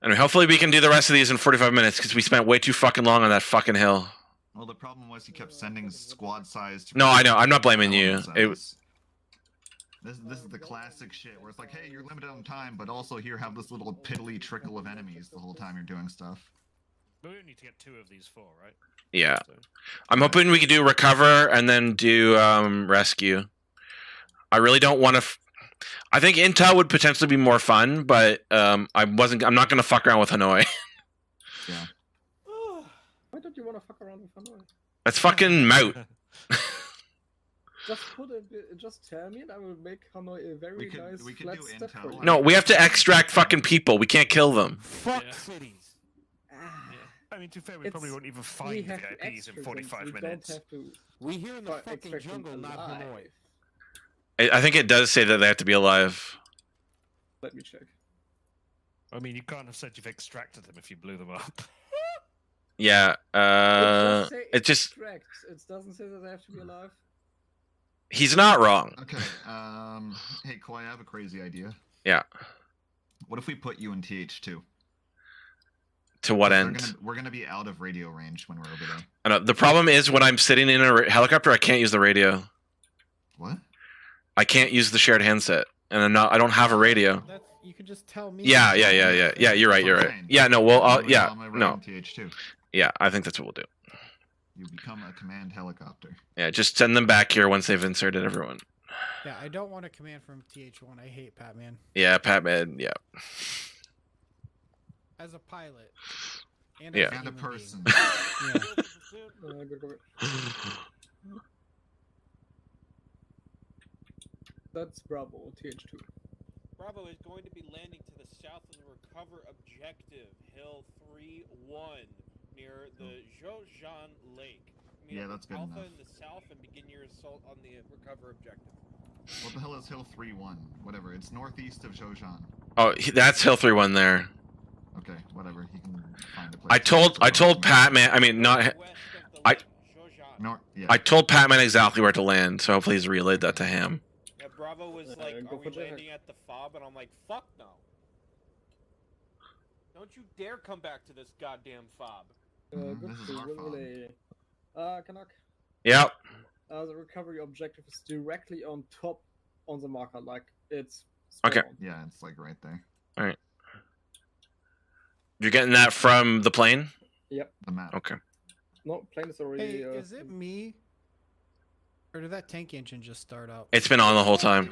Anyway, hopefully we can do the rest of these in 45 minutes because we spent way too fucking long on that fucking hill. Well, the problem was you kept sending squad-sized... No, I know. I'm not blaming you. It was... This is the classic shit where it's like, hey, you're limited on time, but also here have this little piddly trickle of enemies the whole time you're doing stuff. But we only need to get 2 of these 4, right? Yeah. I'm hoping we could do recover and then do rescue. I really don't want to... I think intel would potentially be more fun, but I'm not going to fuck around with Hanoi. Yeah. Why don't you want to fuck around with Hanoi? That's fucking mout. Just tell me and I will make Hanoi a very nice flat step for you. No, we have to extract fucking people. We can't kill them. Fuck cities. I mean, to be fair, we probably won't even find VIPs in 45 minutes. We here in the fucking jungle, not Hanoi. I think it does say that they have to be alive. Let me check. I mean, you can't have said you've extracted them if you blew them up. Yeah, it just it doesn't say that they have to be alive. He's not wrong. Okay, hey, Koi, I have a crazy idea. Yeah. What if we put you in TH2? To what end? We're gonna be out of radio range when we're over there. I know. The problem is when I'm sitting in a helicopter, I can't use the radio. What? I can't use the shared handset, and I don't have a radio. You can just tell me. Yeah. You're right. Yeah, no. Well, yeah, no. TH2. Yeah, I think that's what we'll do. You become a command helicopter. Yeah, just send them back here once they've inserted everyone. Yeah, I don't want a command from TH1. I hate Patman. Yeah, Patman. Yeah. As a pilot. And a person. Yeah. That's Bravo, TH2. Bravo is going to be landing to the south of the recover objective, Hill 3-1, near the Zhoushan Lake. Yeah, that's good Alpha enough. in the south and begin your assault on the recover objective. What the hell is Hill 3-1? Whatever, it's northeast of Zhoushan. Oh, that's Hill 3-1 there. Okay, whatever. He can find a place. I told Patman. I mean, not. I told Patman exactly where to land, so hopefully he's relayed that to him. Yeah, Bravo was like, are we landing at the fob? And I'm like, fuck no. Don't you dare come back to this goddamn fob. Good Canuck. Yep. The recovery objective is directly on top on the marker, like it's... Okay. Yeah, it's like right there. Alright. You're getting that from the plane? Yep. The map. Okay. No, plane is already... Hey, is it me? Or did that tank engine just start up? It's been on the whole time.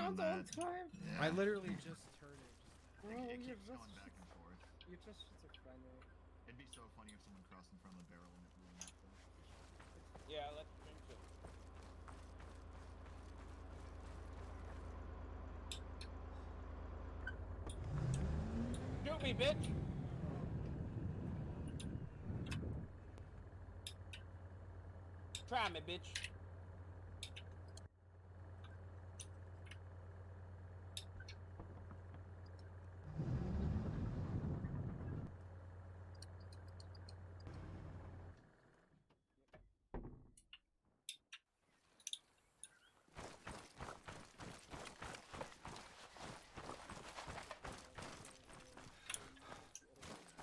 I literally just turned it. It keeps going back and forth. It'd be so funny if someone crossed in front of the barrel and it blew them up, though. Yeah, let's drink it. Shoot me, bitch! Try me, bitch.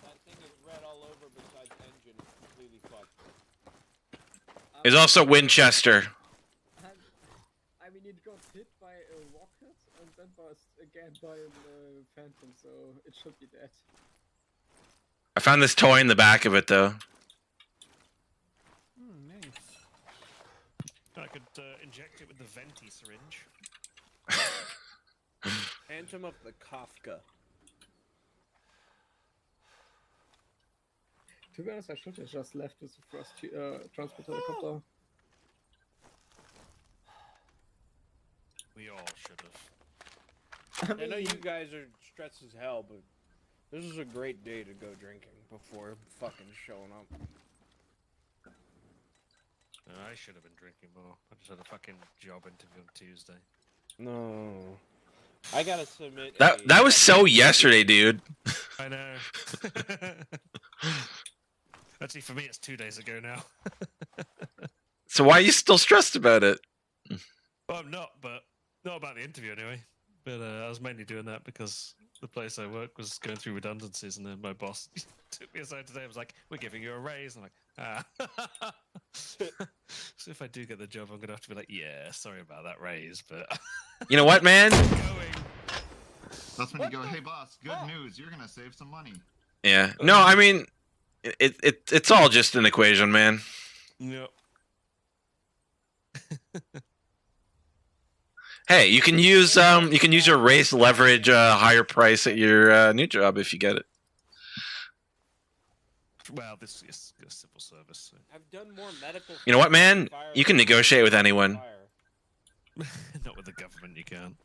That thing is red all over besides engine. It's completely fucked. There's also Winchester. I mean, it got hit by a rocket sandblasted again by a phantom, so it should be dead. I found this toy in the back of it though. Nice. I could inject it with the venti syringe. Phantom of the Kafka. To be honest, I should have just left with the first transport helicopter. We all should have. I know you guys are stressed as hell, but this is a great day to go drinking before fucking showing up. I should have been drinking more. I just had a fucking job interview on Tuesday. No. I gotta submit. That was so yesterday, dude. I know. Actually, for me, it's 2 days ago now. So why are you still stressed about it? Well, I'm not, but not about the interview anyway. But I was mainly doing that because the place I work was going through redundancies, and then my boss took me aside today and was like, "We're giving you a raise." I'm like, ah. So if I do get the job, I'm gonna have to be like, "Yeah, sorry about that raise," but you know what, man? That's when you go, "Hey, boss, good news. You're gonna save some money." Yeah. No, I mean, it's all just an equation, man. Yep. Hey, you can use your raise to leverage a higher price at your new job if you get it. Well, this is a civil service. So. I've done more medical. You know what, man? You can negotiate with anyone. Not with the government, you can't.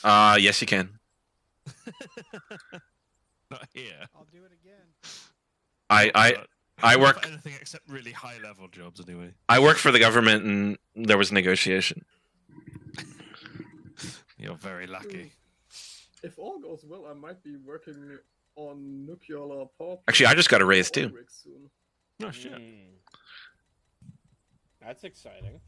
Yes, you can. Not here. I'll do it again. I work for anything except really high level jobs anyway. I work for the government, and there was negotiation. You're very lucky. If all goes well, I might be working on nuclear power plants. Actually, I just got a raise too. Soon. Oh shit. That's exciting.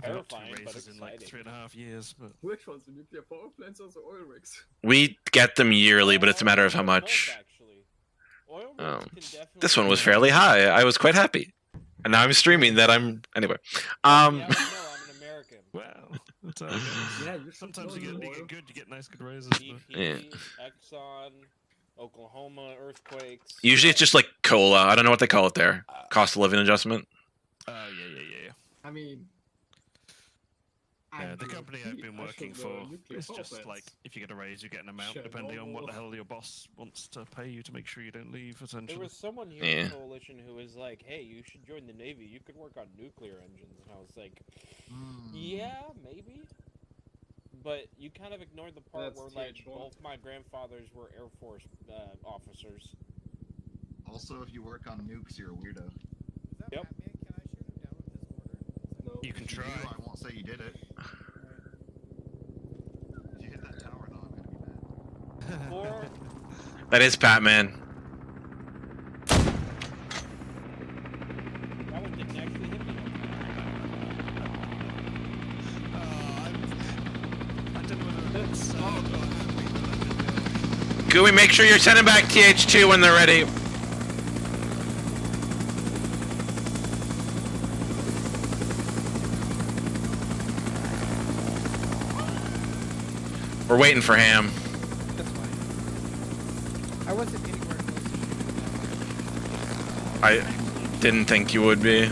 I've got 2 Terrifying, but raises in like exciting. 3.5 years. But Which ones? The nuclear power plants or the oil rigs? We get them yearly, but it's a matter of how much. This one was fairly high. I was quite happy, and now I'm streaming that I'm anyway. Well, that's how it goes. Yeah, sometimes you get good, you get nice good raises. BP, Yeah. Exxon, Oklahoma earthquakes. Usually it's just like COLA. I don't know what they call it there. Cost of living adjustment. Oh yeah. I mean, Yeah, the company I've been working for is just like, if you get a raise, you get an amount depending on what the hell your boss wants to pay you to make sure you don't leave, essentially. There was someone here in the coalition who was like, "Hey, you should join the Navy. You could work on nuclear engines." And I was like, "Yeah, maybe." But you kind of ignored the part where like both my grandfathers were Air Force officers. Also, if you work on nukes, you're a weirdo. Yep. You can try. I won't say you did it. If you hit that tower, though, I'm gonna be mad. That is Pat-Man. That one didn't actually hit me. I don't know whether that's Gooey, make sure you're sending back TH2 when they're ready. We're waiting for Ham. That's fine. I wasn't anywhere close. I didn't think you would be.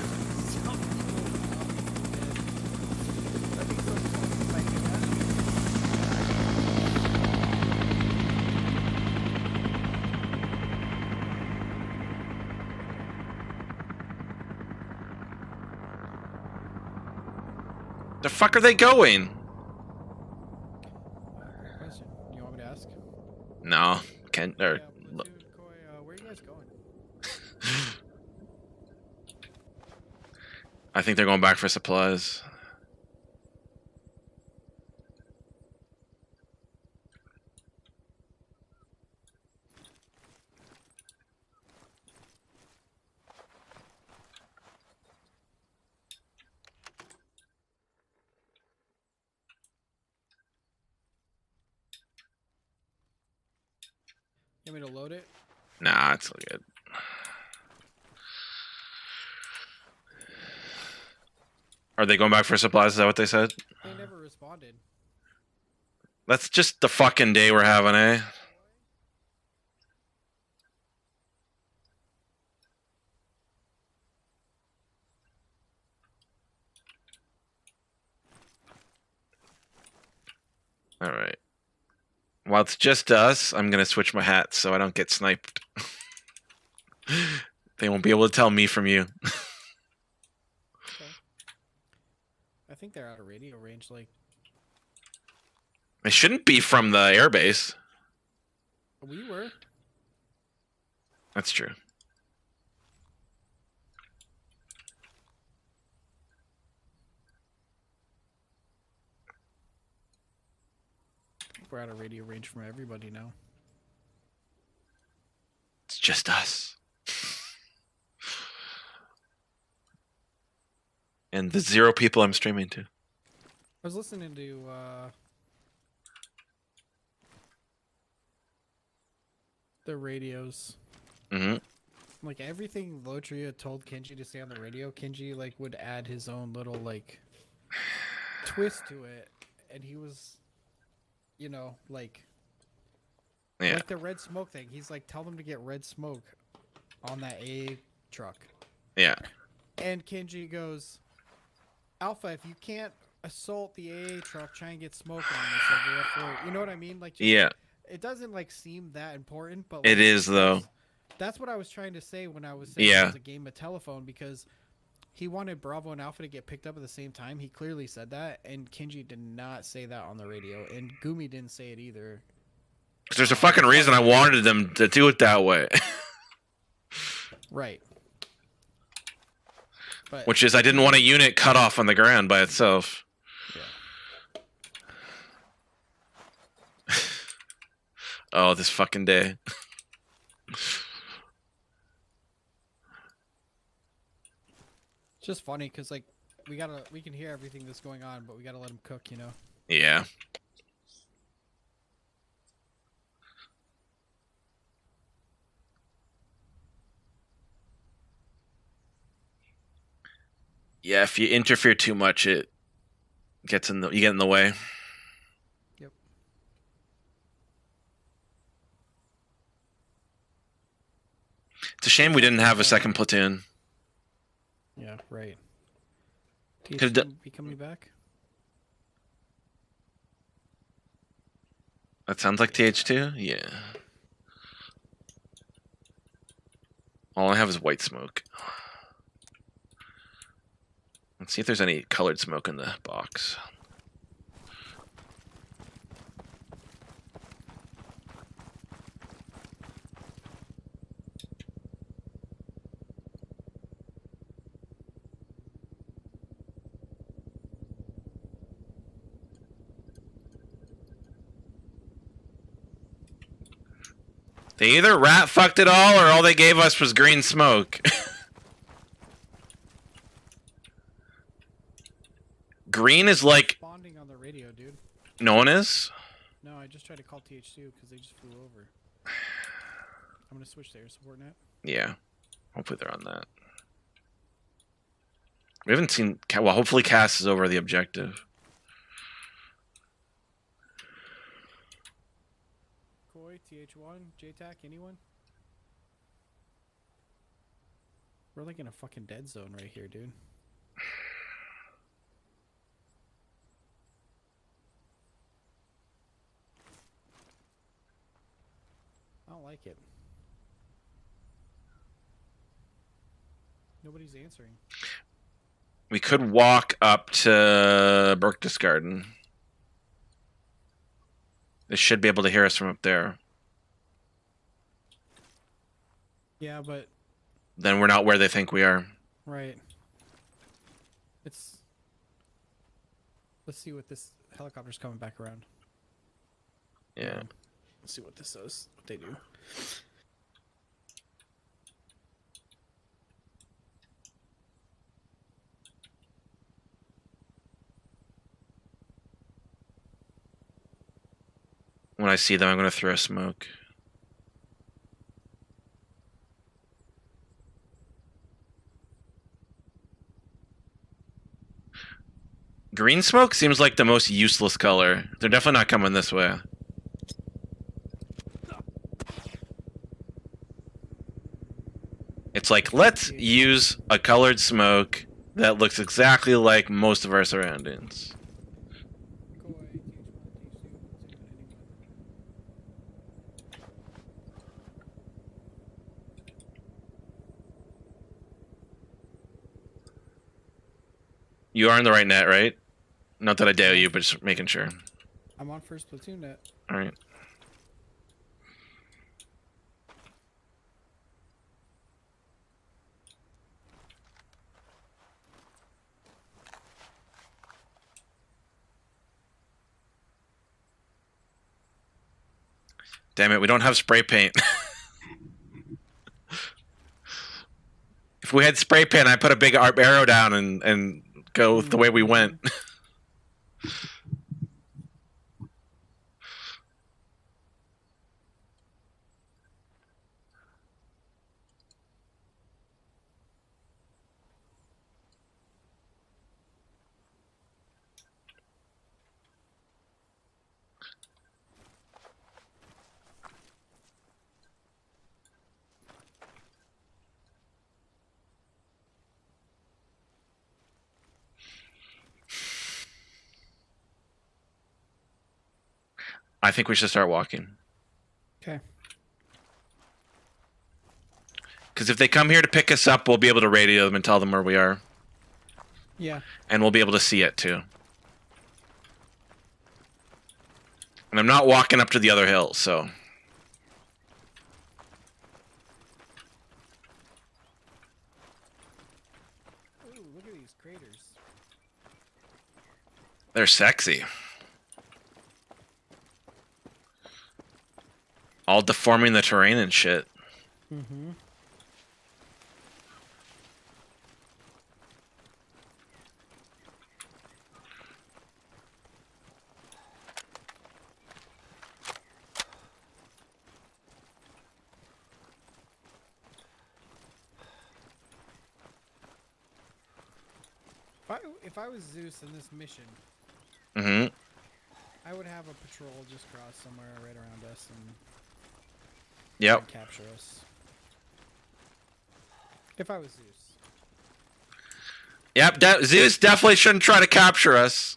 The fuck are they going? Question. You want me to ask? No, can't. Or, Koi, where are you guys going? I think they're going back for supplies. You want me to load it? Nah, it's all good. Are they going back for supplies? Is that what they said? They never responded. That's just the fucking day we're having, eh? All right. While it's just us, I'm gonna switch my hats so I don't get sniped. They won't be able to tell me from you. I think they're out of radio range. Like It shouldn't be from the airbase. we were. That's true. We're out of radio range from everybody now. It's just us. And the 0 people I'm streaming to. I was listening to the radios. Mm-hmm. Like everything Lotria told Kenji to say on the radio, Kenji like would add his own little like twist to it, and he was, you know, like the red smoke thing. He's like, tell them to get red smoke on that AA truck. Yeah. And Kenji goes, Alpha, if you can't assault the AA truck, try and get smoke on this. You know what I mean? Like, just, Yeah. It doesn't like seem that important, but It like, is though. That's what I was trying to say when I was saying it was a game of telephone, because he wanted Bravo and Alpha to get picked up at the same time. He clearly said that, and Kenji did not say that on the radio, and Gumi didn't say it either. There's a fucking reason I wanted them to do it that way. Right. But Which is I didn't want a unit cut off on the ground by itself. Yeah. Oh, this fucking day. It's just funny because like we can hear everything that's going on, but we gotta let them cook, you know. Yeah. Yeah, if you interfere too much, it gets you get in the way. Yep. It's a shame we didn't have a second platoon. Yeah, right. Could've done- be coming back? That sounds like TH2? Yeah. All I have is white smoke. Let's see if there's any colored smoke in the box. They either rat fucked it all they gave us was green smoke. Green is like... Responding on the radio, dude. No one is? No, I just tried to call TH2 because they just flew over. I'm gonna switch to air support net. Yeah. Hopefully they're on that. We haven't seen... Well, hopefully Cass is over the objective. Koi, TH1, JTAC, anyone? We're like in a fucking dead zone right here, dude. I don't like it. Nobody's answering. We could walk up to Berchtesgaden. They should be able to hear us from up there. Yeah, but... Then we're not where they think we are. Right. It's... Let's see what this helicopter's coming back around. Yeah. Let's see what this does. What they do. When I see them, I'm going to throw smoke. Green smoke seems like the most useless color. They're definitely not coming this way. It's like, let's use a colored smoke that looks exactly like most of our surroundings. You are in the right net, right? Not that I dare you, but just making sure. I'm on first platoon net. All right. Damn it, we don't have spray paint. If we had spray paint, I'd put a big arrow down and go the way we went. I think we should start walking. Okay. Because if they come here to pick us up, we'll be able to radio them and tell them where we are. Yeah. And we'll be able to see it too. And I'm not walking up to the other hill, so. Ooh, look at these craters. They're sexy. All deforming the terrain and shit. Mm-hmm. If I was Zeus in this mission, I would have a patrol just cross somewhere right around us and capture us. If I was Zeus. Yep, Zeus definitely shouldn't try to capture us.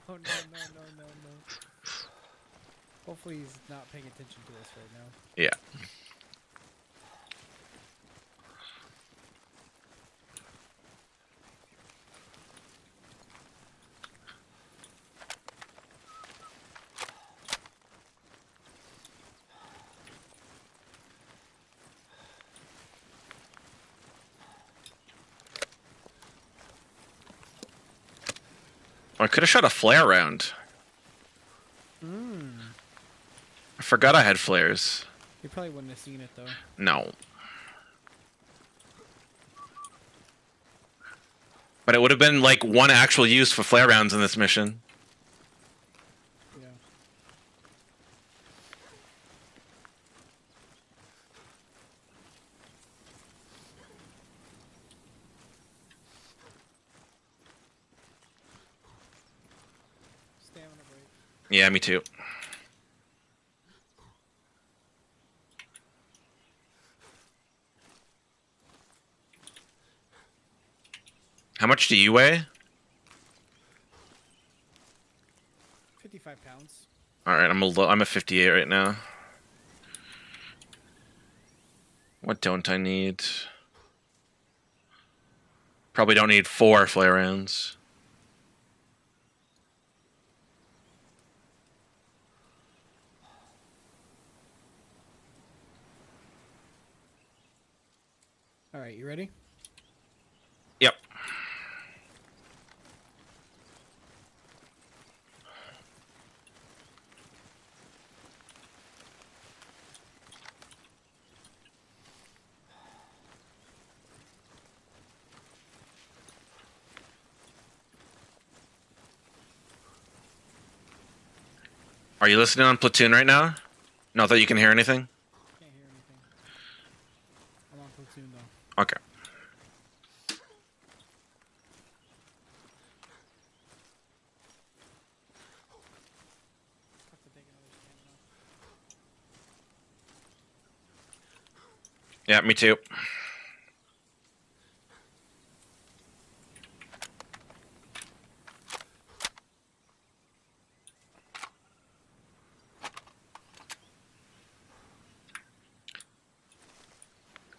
No. Hopefully he's not paying attention to us right now. Yeah. I could have shot a flare round. I forgot I had flares. You probably wouldn't have seen it though. No. But it would have been like one actual use for flare rounds in this mission. Yeah. Stamina break. Yeah, me too. How much do you weigh? 55 pounds. All right, I'm a 58 right now. What don't I need? Probably don't need 4 flare rounds. All right, you ready? Yep. Are you listening on Platoon right now? Not that you can hear anything? Can't hear anything. I'm on platoon though. Okay. Yeah, me too.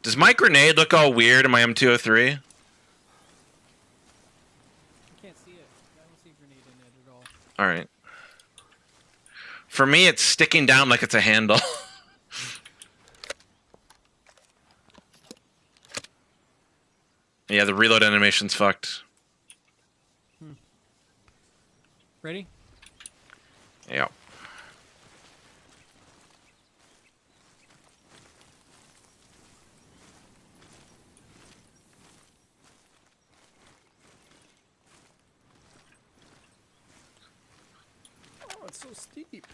Does my grenade look all weird in my M203? I can't see it. I don't see a grenade in it at all. All right. For me, it's sticking down like it's a handle. Yeah, the reload animation's fucked. Ready? Yeah. Oh, it's so steep.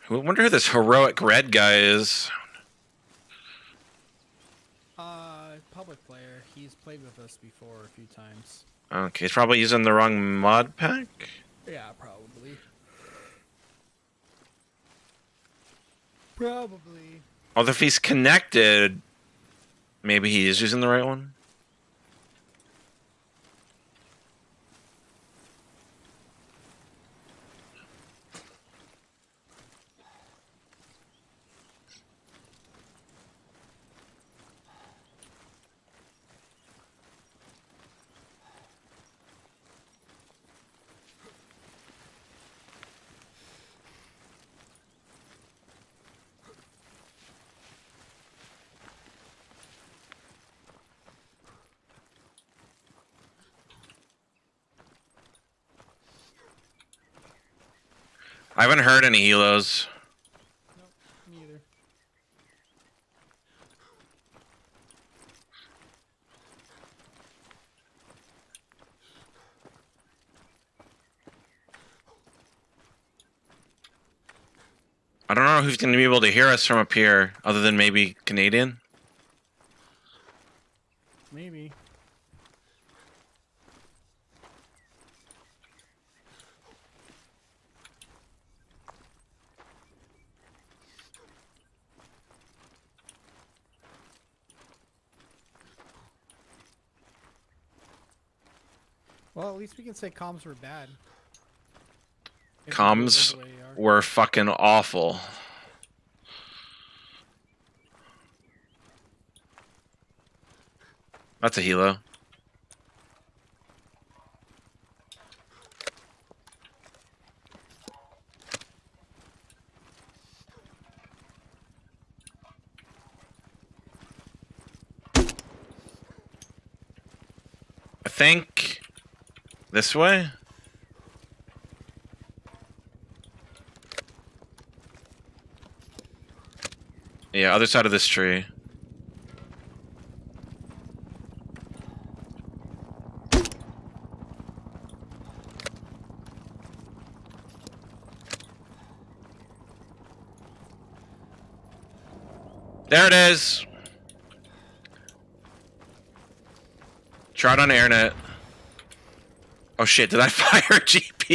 I wonder who this heroic red guy is. Public player. He's played with us before a few times. Okay, he's probably using the wrong mod pack. Yeah, probably. Probably. Although if he's connected, maybe he is using the right one. I haven't heard any helos. Nope, me either. I don't know who's going to be able to hear us from up here, other than maybe Canadian. Maybe. Well, at least we can say comms were bad. If we do it Comms the way you are. were fucking awful. That's a helo. I think this way. Yeah, other side of this tree. There it is. Try it on AirNet. Oh shit, did I fire GP?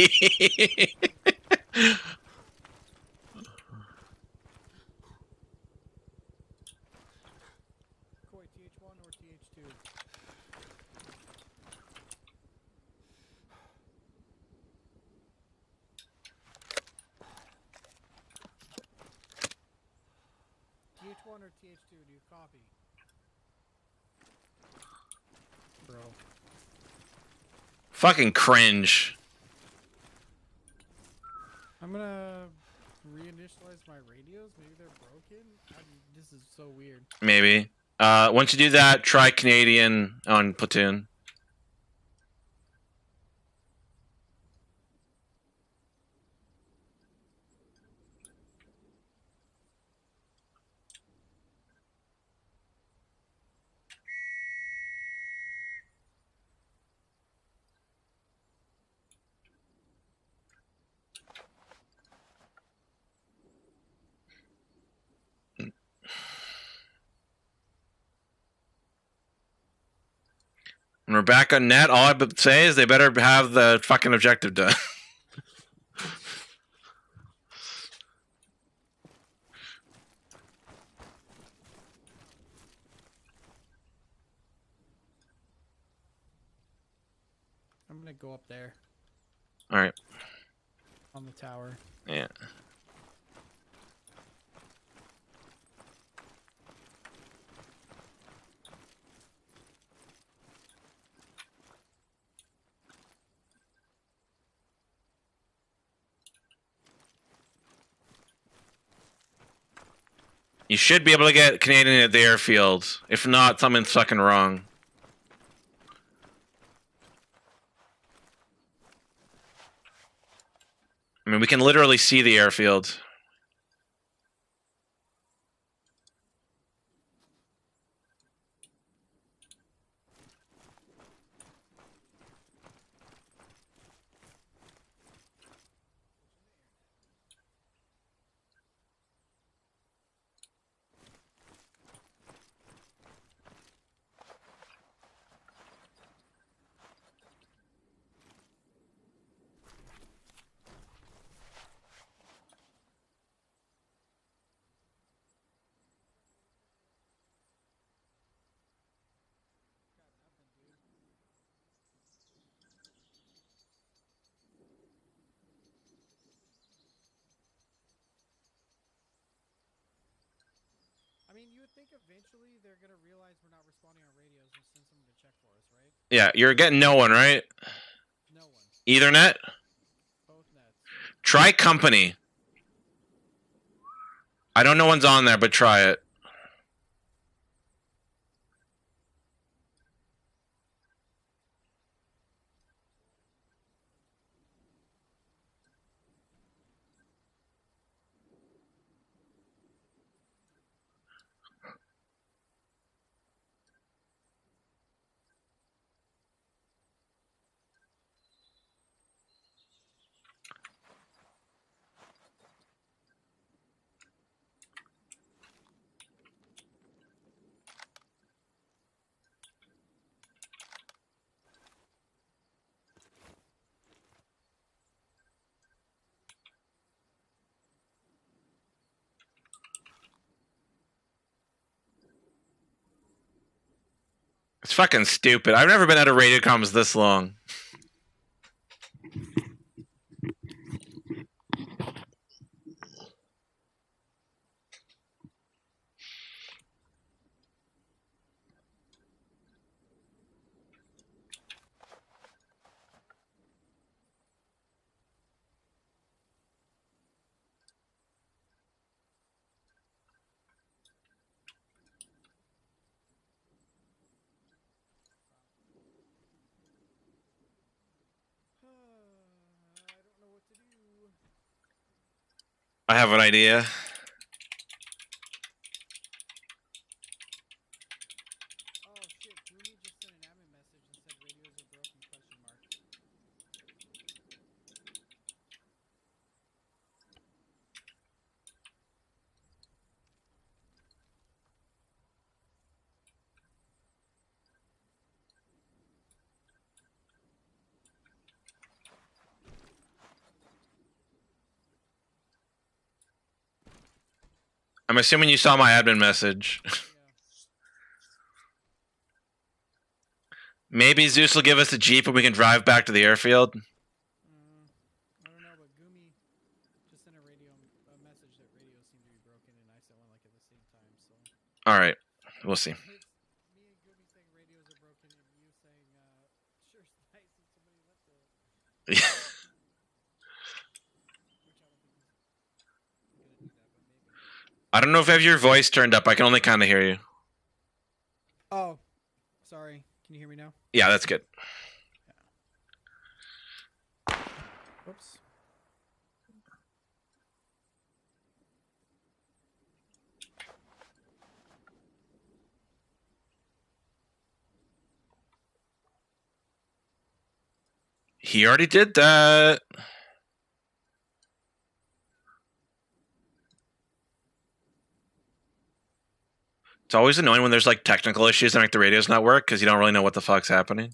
Koi, TH1 or TH2? TH1 or TH2, do you copy? Bro. Fucking cringe. I'm gonna reinitialize my radios. Maybe they're broken. This is so weird. Maybe. Once you do that, try Canadian on Platoon. When we're back on net, all I would say is they better have the fucking objective done. gonna go up there All right. on the tower. Yeah. You should be able to get Canadian at the airfield. If not, something's fucking wrong. I mean, we can literally see the airfield. I mean, you would think eventually they're gonna realize we're not responding on radios and send someone to check for us, right? Yeah, you're getting no one, right? No one. Ethernet? Both nets. Try company. I don't know one's on there, but try it. It's fucking stupid. I've never been out of radio comms this long. I have an idea. Oh shit, Gloomy just sent an admin message and said radios are broken, question mark. I'm assuming you saw my admin message. Maybe Zeus will give us a jeep and we can drive back to the airfield. I don't know, but Gumi just sent a message that radios seem to be broken, and I sent one like at the same time. So. All right, we'll see. It's me and Gumi saying radios are broken, and you saying, sure, it's nice if somebody left it. Which I don't think he's gonna do that, but maybe. I don't know if you have your voice turned up. I can only kind of hear you. Oh, sorry. Can you hear me now? Yeah, that's good. Whoops. He already did that. It's always annoying when there's like technical issues and like the radio's not work because you don't really know what the fuck's happening.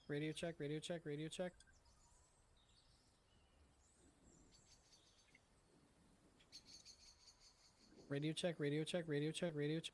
Radio check, radio check, radio check. Radio check, radio check, radio check, radio check.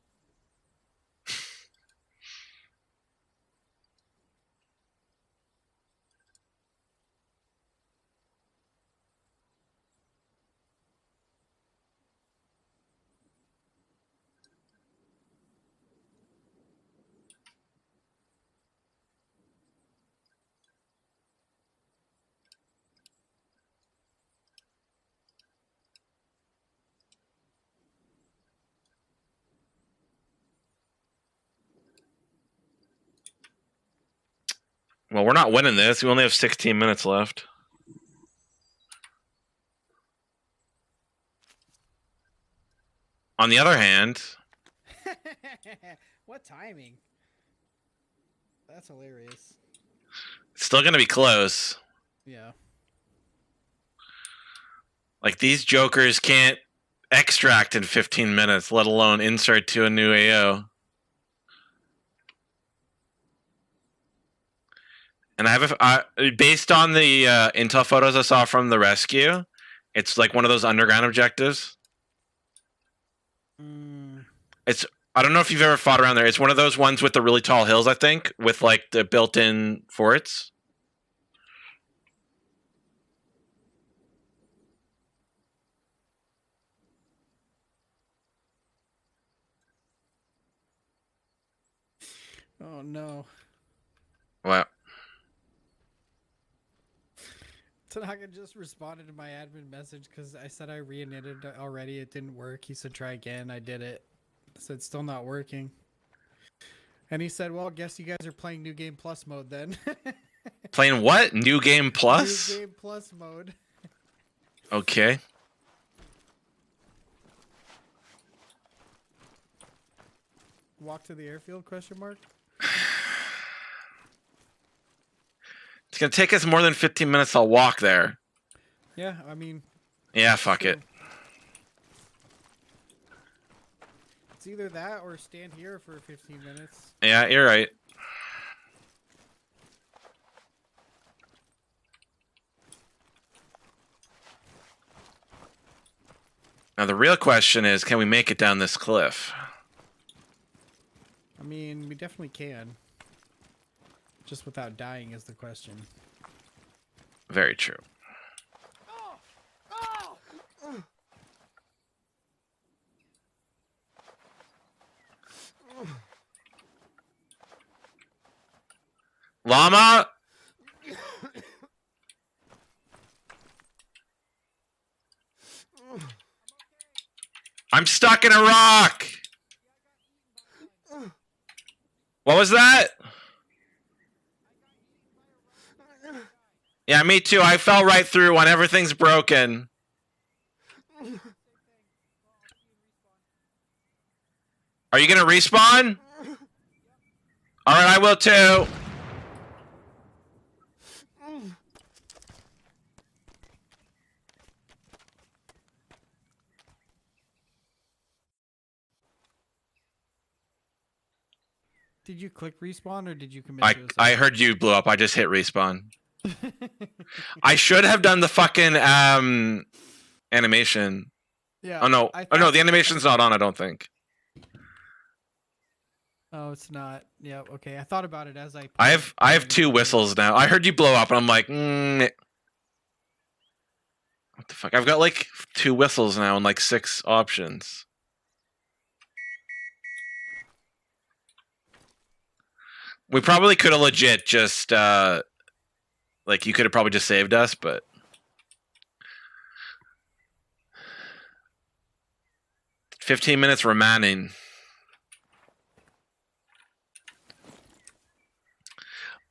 Well, we're not winning this. We only have 16 minutes left. On the other hand, What timing? That's hilarious. it's still going to be close. Yeah. Like, these jokers can't extract in 15 minutes, let alone insert to a new AO. And I have based on the intel photos I saw from the rescue, it's like one of those underground objectives. It's I don't know if you've ever fought around there. It's one of those ones with the really tall hills, I think, with like the built-in forts. Oh no. What? Tanaka just responded to my admin message because I said I re-initted it already. It didn't work. He said try again. I did it. I said still not working. And he said, well, I guess you guys are playing New Game Plus mode then. Playing what? New Game Plus? New Game Plus mode. Okay. Walk to the airfield, question mark? It's going to take us more than 15 minutes to walk there. Yeah, I mean... Yeah, fuck it. It's either that or stand here for 15 minutes. Yeah, you're right. Now the real question is, can we make it down this cliff? I mean, we definitely can. Just without dying is the question. Very true. Llama? I'm stuck in a rock. What was that? Yeah, me too. I fell right through when everything's broken. Are you gonna respawn? Alright, I will too. Did you click respawn or did you commit suicide? I heard you blew up. I just hit respawn. I should have done the fucking animation. Yeah. Oh no. Oh no, the animation's not on, I don't think. Oh, it's not. Yeah, okay. I thought about it as I I have 2 whistles now. I heard you blow up and I'm like, what the fuck? I've got like 2 whistles now and like 6 options. We probably could have legit just like you could have probably just saved us, but 15 minutes remaining.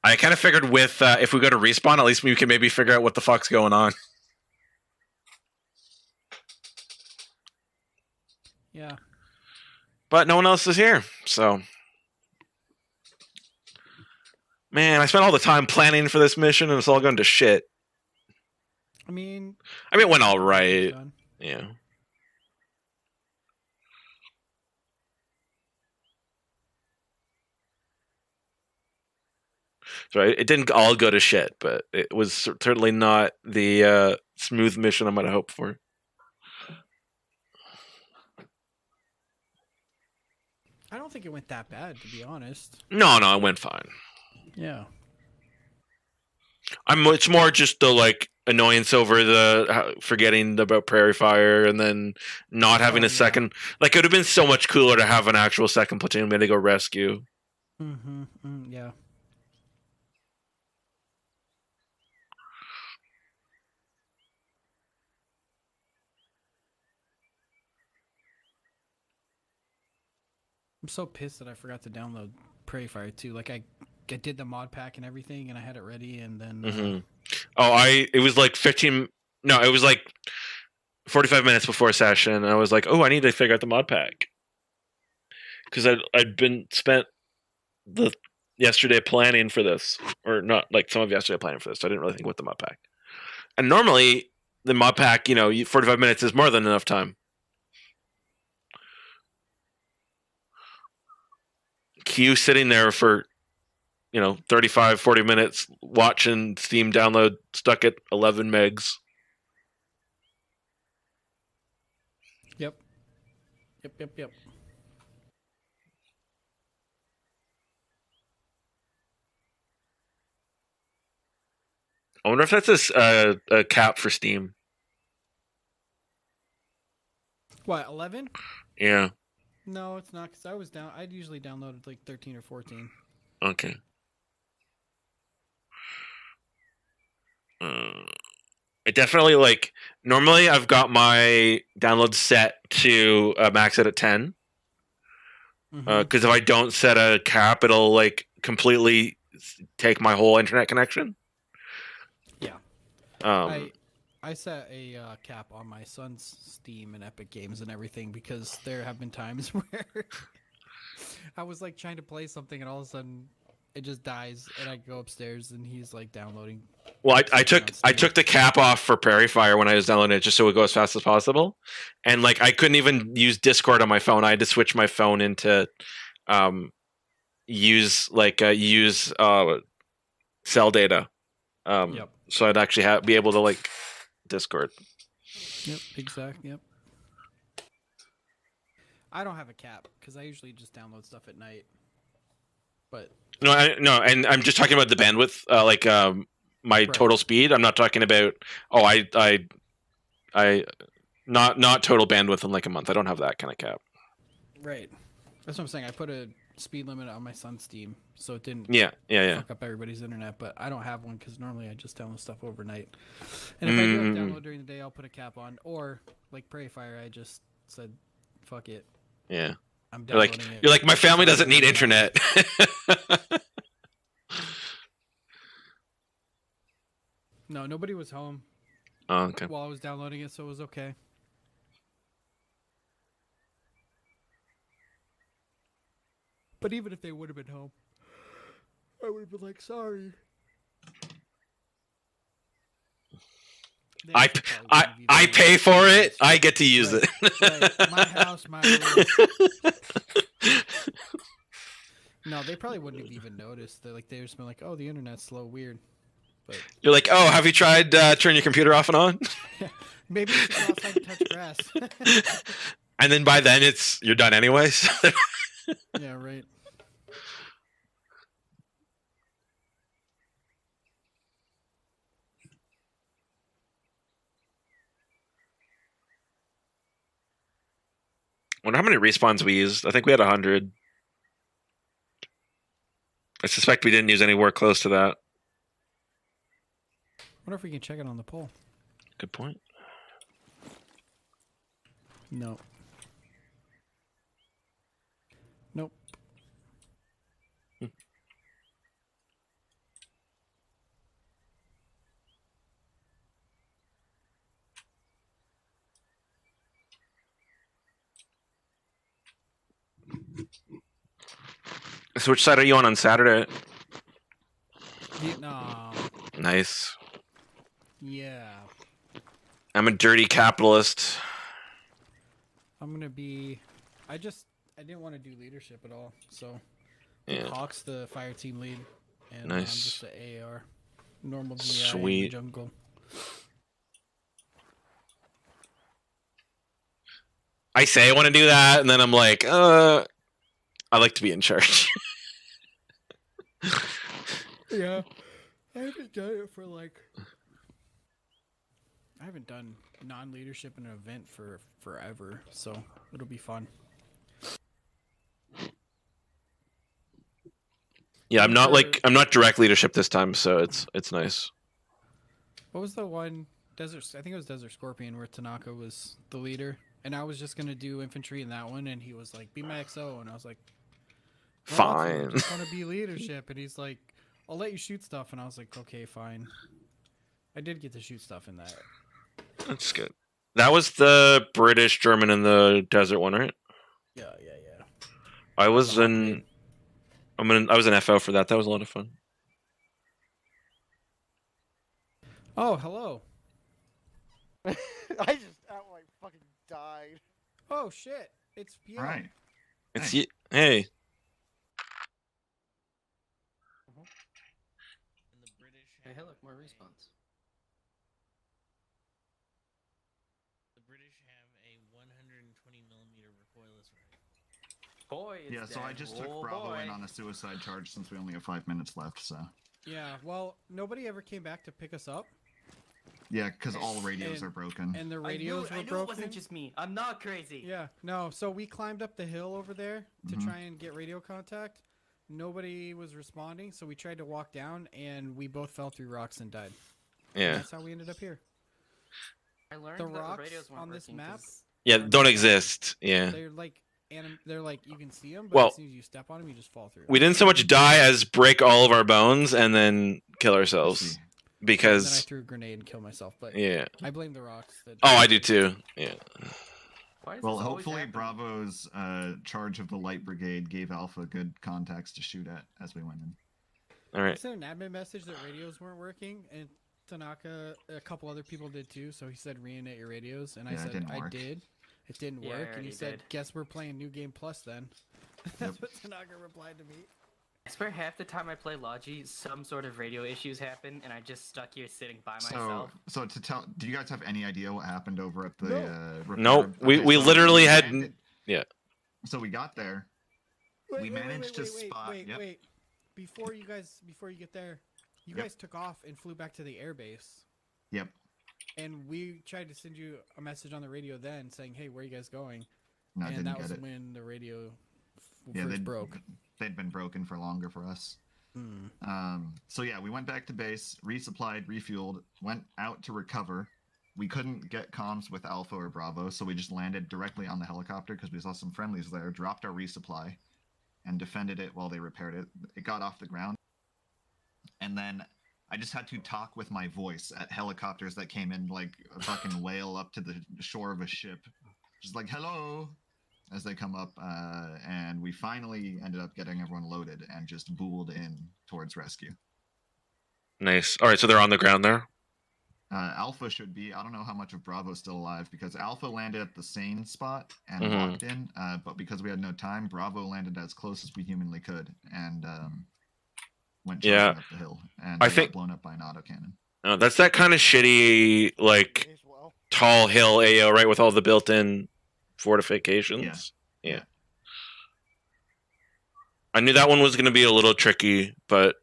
I kind of figured with if we go to respawn, at least we can maybe figure out what the fuck's going on. Yeah. But no one else is here, so. Man, I spent all the time planning for this mission and it's all going to shit. I mean, it went all right. Yeah. So it didn't all go to shit, but it was certainly not the smooth mission I might have hoped for. I don't think it went that bad, to be honest. No, it went fine. Yeah. It's more just the like annoyance over the forgetting about Prairie Fire and then not having a second. Like it would have been so much cooler to have an actual second platoon we had to go rescue. Yeah. I'm so pissed that I forgot to download Prairie Fire too. Like I did the mod pack and everything, and I had it ready, and then. It was like 15. No, it was like 45 minutes before session. And I was like, oh, I need to figure out the mod pack because I'd been spent the yesterday planning for this, or not like some of yesterday planning for this. So I didn't really think about the mod pack. And normally the mod pack, 45 minutes is more than enough time. Q sitting there for 35, 40 minutes watching Steam download stuck at 11 megs. Yep. I wonder if that's a cap for Steam. What, 11? Yeah. No, it's not, because I'd usually downloaded like 13 or 14. Okay. It definitely normally I've got my download set to max it at 10. Because if I don't set a cap, it'll completely take my whole internet connection. Yeah. I set a cap on my son's Steam and Epic Games and everything because there have been times where I was trying to play something and all of a sudden it just dies and I go upstairs and he's downloading. Well, I took the cap off for Prairie Fire when I was downloading it just so it would go as fast as possible, and I couldn't even use Discord on my phone. I had to switch my phone into use cell data. So I'd actually be able to Discord. Yep, exactly. Yep. I don't have a cap because I usually just download stuff at night. But no, and I'm just talking about the bandwidth, my total speed. I'm not talking about not total bandwidth in a month. I don't have that kind of cap. Right. That's what I'm saying. I put a speed limit on my son's Steam, so it didn't fuck up everybody's internet. But I don't have one because normally I just download stuff overnight. And if I do download during the day, I'll put a cap on. Or Prairie Fire, I just said, "Fuck it." Yeah. I'm you're like my family doesn't need internet. No, nobody was home. Oh, okay. While I was downloading it, so it was okay. But even if they would have been home, I would have been sorry. I pay for it. I get to use it. Right. My house, my rules. No, they probably wouldn't have even noticed. They'd just been oh, the internet's slow, weird. But you're oh, have you tried turn your computer off and on? Maybe you should go outside and touch grass. And then by then you're done anyways. Yeah, right. Wonder how many respawns we used. I think we had 100. I suspect we didn't use anywhere close to that. Wonder if we can check it on the poll. Good point. No. Nope. So which side are you on Saturday? Vietnam. Nice. Yeah. I'm a dirty capitalist. I'm gonna be. I didn't want to do leadership at all, so. Yeah. Hawk's the fire team lead. And Nice. just the AR. Normal GI in the Sweet. jungle. I say I want to do that, and then I'm like, I like to be in charge. Yeah. I haven't done it for like... I haven't done non-leadership in an event for forever, so it'll be fun. Yeah, I'm not direct leadership this time, so it's nice. What was the one Desert? I think it was Desert Scorpion where Tanaka was the leader, and I was just gonna do infantry in that one, and he was like, "Be my XO," and I was like, Fine. I just want to be leadership, and he's like, "I'll let you shoot stuff," and I was like, "Okay, fine." I did get to shoot stuff in that. That's good. That was the British, German, and the desert one, right? Yeah. I was in FO for that. That was a lot of fun. Oh, hello. I just outright fucking died. Oh shit! It's Pierre. Right. It's hey. Hey, look, more respawns. The British have a 120mm recoilless rifle. Boy, it's Yeah, so I dead. just took Oh, Bravo boy. in on a suicide charge since we only have 5 minutes left, so. Yeah. Well, nobody ever came back to pick us up. Yeah, because all radios are broken. And the radios I were knew broken. it wasn't just me. I'm not crazy. Yeah, no. So we climbed up the hill over there to Mhm. try and get radio contact. Nobody was responding, so we tried to walk down, and we both fell through rocks and died. Yeah. And that's how we ended up here. I learned The that rocks the radios weren't on this working map. 'cause- Yeah, don't exist. Yeah. They're like, they're like you can see them, but Well, as soon as you step on them, you just fall through. We didn't so much die as break all of our bones and then kill ourselves. And then I Because threw a grenade and killed myself. But Yeah. I blame the rocks. That I do too. Yeah. Well, hopefully Bravo's charge of the Light Brigade gave Alpha good contacts to shoot at as we went in. All I sent an admin message that radios weren't working, and Tanaka, a couple other people did too. So he said reunite your radios, and I Yeah, it said didn't I work. did. It didn't Yeah, I work, and he already said, did. "Guess we're playing New Game Plus then." That's what Tanaka replied to me. I swear half the time I play Logi, some sort of radio issues happen, and I just stuck here sitting by myself. So to tell, do you guys have any idea what happened over at the? repair? Nope. We Okay, so literally had landed- yeah. So we got there. We managed to spot. Wait. Yep. Before you get there, you Yep. guys took off and flew back to the airbase. Yep. And we tried to send you a message on the radio then saying, "Hey, where are you guys going?" No, and didn't that get was it. when the radio Yeah, first broke. They'd been broken for longer for us. So yeah, we went back to base, resupplied, refueled, went out to recover. We couldn't get comms with Alpha or Bravo, so we just landed directly on the helicopter because we saw some friendlies there, dropped our resupply, and defended it while they repaired it. It got off the ground. And then I just had to talk with my voice at helicopters that came in like a fucking whale up to the shore of a ship. Just like, hello, as they come up. And we finally ended up getting everyone loaded and just booled in towards rescue. Nice. All right, so they're on the ground there. Alpha should be. I don't know how much of Bravo's still alive because Alpha landed at the same spot and Mhm. locked in. But because we had no time, Bravo landed as close as we humanly could and went charging Yeah. up the hill. And I they think- got blown up by an autocannon. That's that kind of shitty, like tall hill AO, right, with all the built-in fortifications. Yeah. I knew that one was going to be a little tricky, but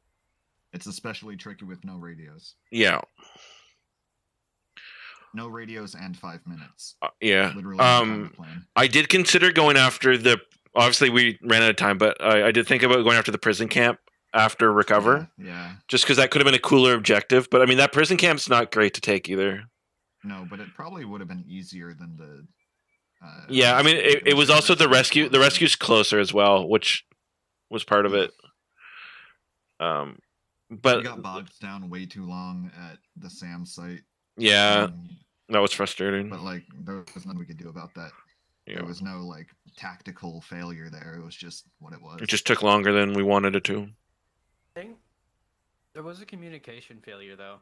It's especially tricky with no radios. yeah, No radios and 5 minutes. yeah. Literally on the plane. I did consider going after the. Obviously, we ran out of time, but I did think about going after the prison camp after recover. Yeah. Just because that could have been a cooler objective, but I mean that prison camp's not great to take either. No, but it probably would have been easier than the. Yeah, I mean it was also the rescue. The rescue's closer as well, which was part of it. But we got bogged down way too long at the SAM site. yeah, that was frustrating. But like, there was nothing we could do about that. Yeah. There was no like tactical failure there. It was just what it was. It just took longer than we wanted it to. Thing? There was a communication failure though,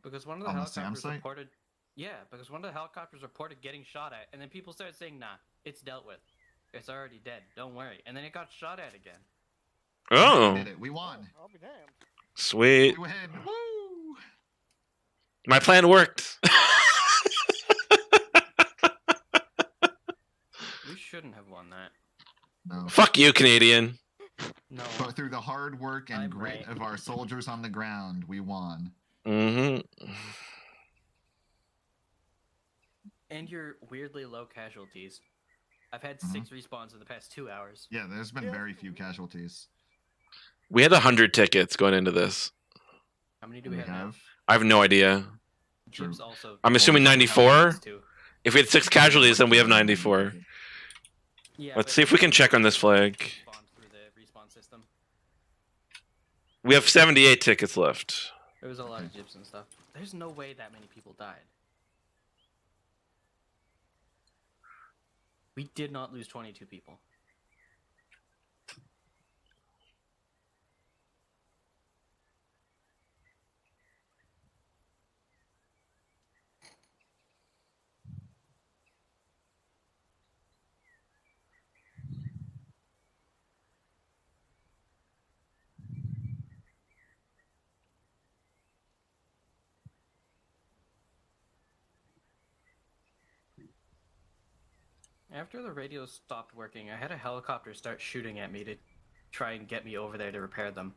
because one of the On the SAM helicopters site? reported. Yeah, because one of the helicopters reported getting shot at, and then people started saying, "Nah, it's dealt with. It's already dead. Don't worry." And then it got shot at again. Oh. We did it. We won. I'll be damned. Sweet. We win. Woo! My plan worked. We shouldn't have won that. No. Fuck you, Canadian. No. But through the hard work and I'm grit right. of our soldiers on the ground, we won. Mm-hmm. And your weirdly low casualties. I've had Mm-hmm. 6 respawns in the past 2 hours. Yeah, there's been very few casualties. We had 100 tickets going into this. How many do we have now? I have no idea. True. Jib's also. I'm assuming 94. If we had 6 casualties, then we have 94. Yeah, Let's see if we can check on this flag. Spawned through the respawn system. We have 78 tickets left. There was a lot of jibs and stuff. There's no way that many people died. We did not lose 22 people. After the radios stopped working, I had a helicopter start shooting at me to try and get me over there to repair them.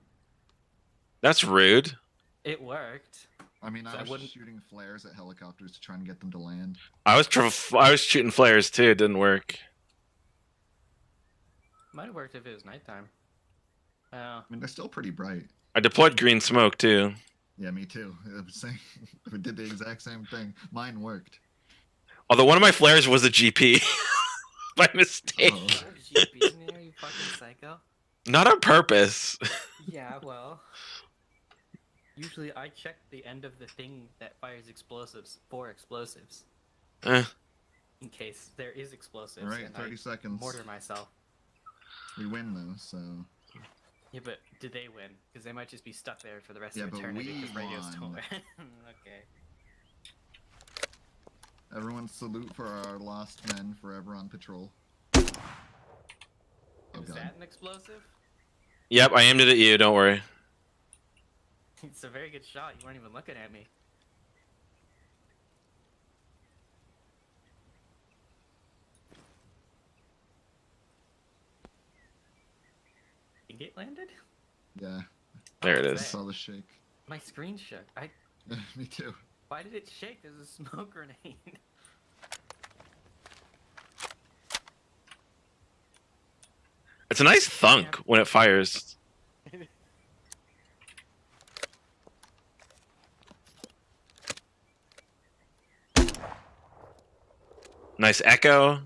That's rude. It worked. I mean, So I I was wouldn't- shooting flares at helicopters to try and get them to land. I was shooting flares too. It didn't work. Might have worked if it was nighttime. I mean, they're still pretty bright. I deployed green smoke too. Yeah, me too. I was saying, we did the exact same thing. Mine worked. Although one of my flares was a GP by mistake. GPs in here, you fucking psycho. Not on purpose. Yeah, well. Usually I check the end of the thing that fires explosives for explosives. Eh. In case there is explosives. All right, and 30 I seconds. mortar myself. We win though, so. Yeah, but did they win? Because they might just be stuck there for the rest Yeah, of but eternity we because radios don't won. work. Okay. Everyone salute for our lost men forever on patrol. Was God. that an explosive? Yep, I aimed it at you. Don't worry. It's a very good shot. You weren't even looking at me. Think it landed? Yeah. There it I is. saw the shake. My screen shook. Me too. Why did it shake? There's a smoke grenade. It's a nice thunk when it fires. Nice echo.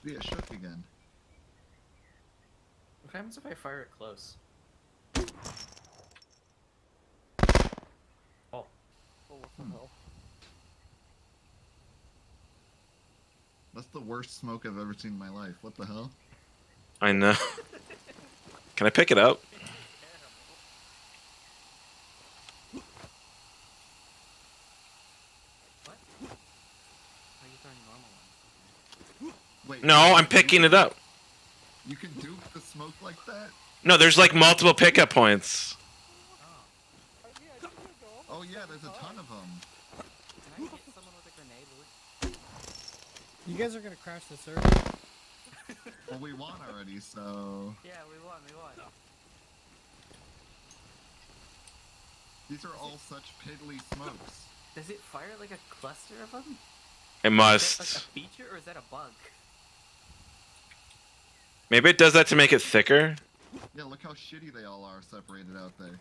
See, it shook again. What happens if I fire it close? Oh. Oh, what the hell? That's the worst smoke I've ever seen in my life. What the hell? I know. Can I pick it up? Wait, No, I'm picking it up. You can dupe the smoke like that? No, there's like multiple pickup points. Oh yeah, there's a ton of them. Can I hit someone with a grenade, Luke? You guys are gonna crash the server. Well, we won already, so... Yeah, we won, we won. These are all such piddly smokes. Does it fire like a cluster of them? It Is must. that like a feature or is that a bug? Maybe it does that to make it thicker. Yeah, look how shitty they all are separated out there.